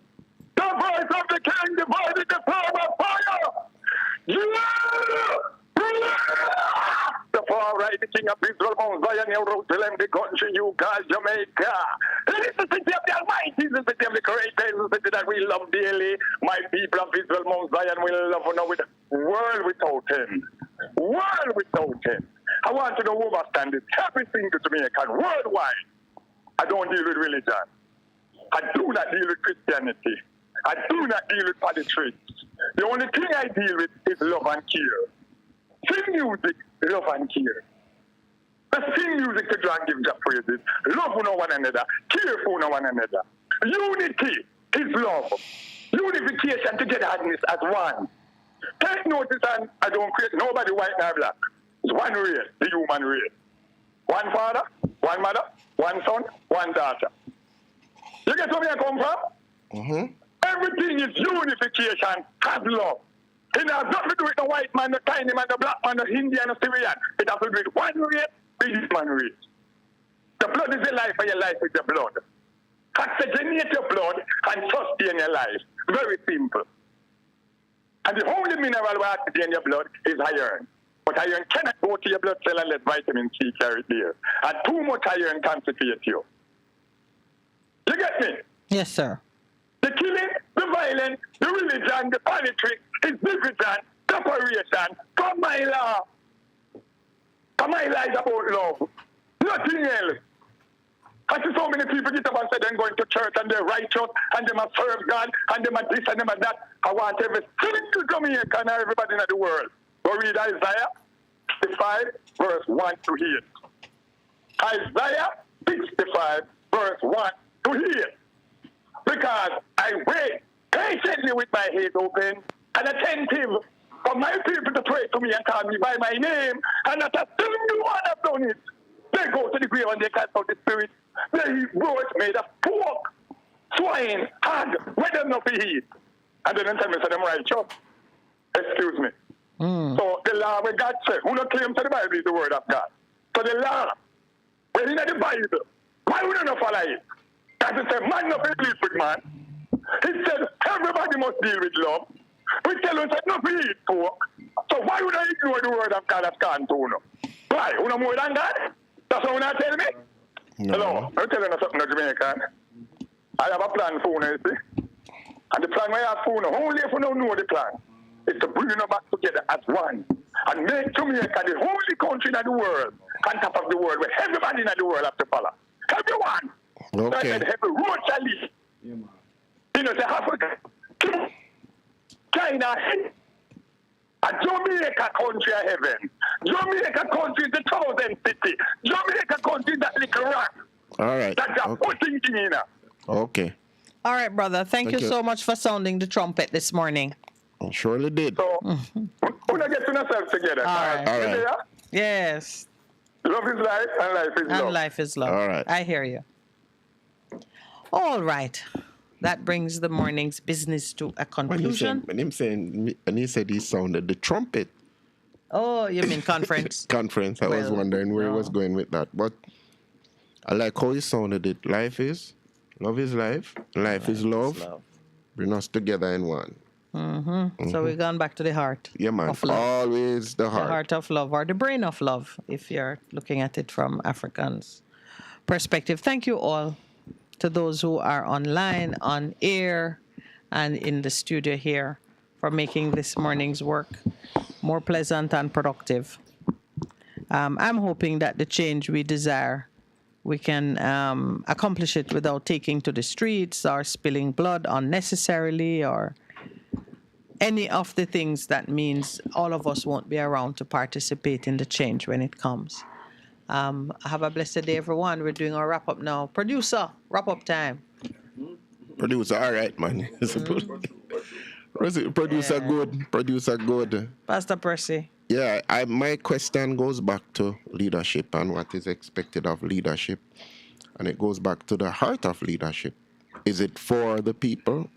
The voice of the king divided the power of fire. The far right, the king of Israel, Mount Zion, Jerusalem, the country, you guys, Jamaica. It is the city of the Almighty, it is the city of the Creator, it is the city that we love dearly. My people of Israel, Mount Zion, will love now with the world without him. World without him. I want you to understand this. Everything to Jamaican worldwide. I don't deal with religion. I do not deal with Christianity. I do not deal with politics. The only thing I deal with is love and care. Sing music, love and care. Let's sing music to try and give God praises. Love one another. Care for one another. Unity is love. Unification, togetherness as one. Take notice, and I don't create nobody white nor black. It's one race, the human race. One father, one mother, one son, one daughter. You get where I come from? Mm-hmm. Everything is unification as love. It has nothing to do with the white man, the tiny man, the black man, the Indian, the Syrian. It has to do with one race, the human race. The blood is the life, and your life is the blood. Oxygenate your blood and sustain your life. Very simple. And the only mineral we oxygen in your blood is iron. But iron cannot go to your blood cell and let vitamin C carry it there. And too much iron constipates you. You get me? Yes, sir. The killing, the violence, the religion, the politics, is division, separation from my law. And my law is about love. Nothing else. I see so many people get up and say they're going to church and they're righteous and they must serve God and they must this and they must that. I want every single Jamaican and everybody in the world go read Isaiah 65, verse 1 to 8. Isaiah 65, verse 1 to 8. Because I wait patiently with my head open and attentive for my people to pray to me and call me by my name, and not a single one have done it. They go to the grave and they cast out the spirit. They eat bread made of pork, swine, hog, where them not be eat. And then tell me, so them righteous. Excuse me. So the law where God said, who not claim to the Bible is the word of God. So the law, when in the Bible, why would you not follow it? Because it said, man not be with man. He said, everybody must deal with love. We tell us that not be eat pork. So why would I ignore the word of God as can't do no? Why? You know more than God? That's what you not tell me? No. Hello, I'm telling you something, Jamaican. I have a plan for you, you see. And the plan I have for you, only if you don't know the plan, is to bring you back together as one. And make Jamaica the only country in the world, on top of the world, where everybody in the world have to follow. Everyone. Okay. So I said, every road shall lead. You know, say Africa, China, and Jamaica country of heaven. Jamaica country is the 1,000 city. Jamaica country is that little rock. All right. That's a putting thing in there. Okay. All right, brother. Thank you so much for sounding the trumpet this morning. I surely did. So, we're going to get yourselves together. All right. All right. Yes. Love is life, and life is love. And life is love. All right. I hear you. All right. That brings the morning's business to a conclusion. When he said he sounded the trumpet. Oh, you mean conference? Conference. I was wondering where he was going with that. But I like how he sounded it. Life is life. Life is love. Bring us together in one. So we're going back to the heart. Yeah, man. Of love. Always the heart. The heart of love, or the brain of love, if you're looking at it from Africans' perspective. Thank you all, to those who are online, on air, and in the studio here, for making this morning's work more pleasant and productive. I'm hoping that the change we desire We can accomplish it without taking to the streets or spilling blood unnecessarily or any of the things that means all of us won't be around to participate in the change when it comes. Have a blessed day, everyone. We're doing our wrap-up now. Producer, wrap-up time. Producer, all right, man. Producer good. Producer good. Pastor Percy. Yeah, my question goes back to leadership and what is expected of leadership. And it goes back to the heart of leadership. Is it for the people?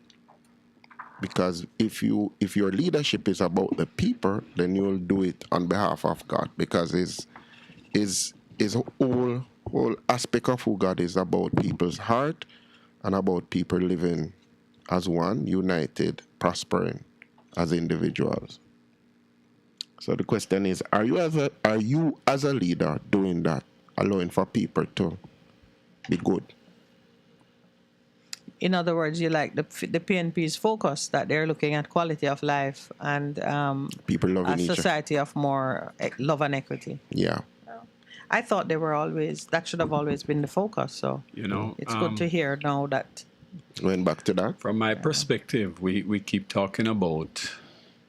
Because if your leadership is about the people, then you will do it on behalf of God. Because his whole aspect of who God is about people's heart and about people living as one, united, prospering as individuals. So the question is, are you as a leader doing that, allowing for people to be good? In other words, you like the PNP's focus that they're looking at quality of life and people loving each other. A society of more love and equity. Yeah. I thought that should have always been the focus. So it's good to hear now that. Going back to that. From my perspective, we keep talking about,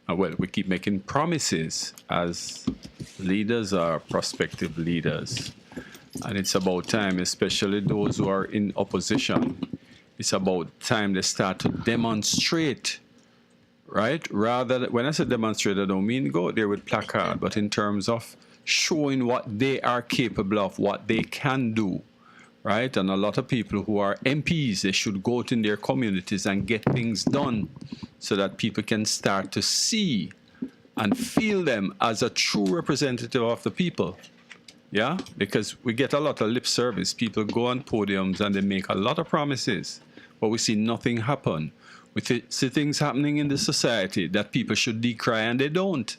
we keep making promises as leaders or prospective leaders. And it's about time, especially those who are in opposition, it's about time they start to demonstrate, right? Rather, when I say demonstrate, I don't mean go there with placard, but in terms of showing what they are capable of, what they can do, right? And a lot of people who are MPs, they should go out in their communities and get things done so that people can start to see and feel them as a true representative of the people. Yeah, because we get a lot of lip service. People go on podiums and they make a lot of promises, but we see nothing happen. We see things happening in the society that people should decry, and they don't.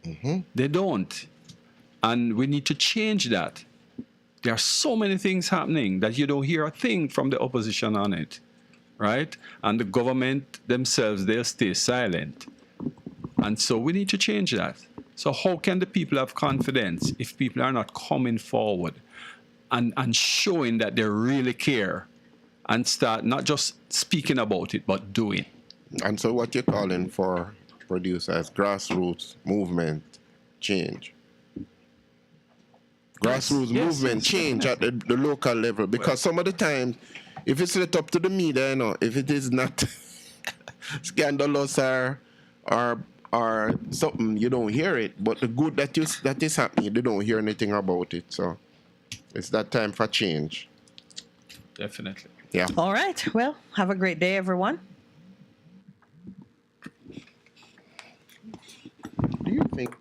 Mm-hmm. They don't. And we need to change that. There are so many things happening that you don't hear a thing from the opposition on it, right? And the government themselves, they'll stay silent. And so we need to change that. So how can the people have confidence if people are not coming forward and showing that they really care and start not just speaking about it, but doing? And so what you're calling for, producers, grassroots movement change. Grassroots movement change at the local level. Because some of the time, if it's let up to the media, if it is not scandalous or something, you don't hear it. But the good that is happening, you don't hear anything about it. So it's that time for change. Definitely. Yeah. All right. Well, have a great day, everyone. Do you think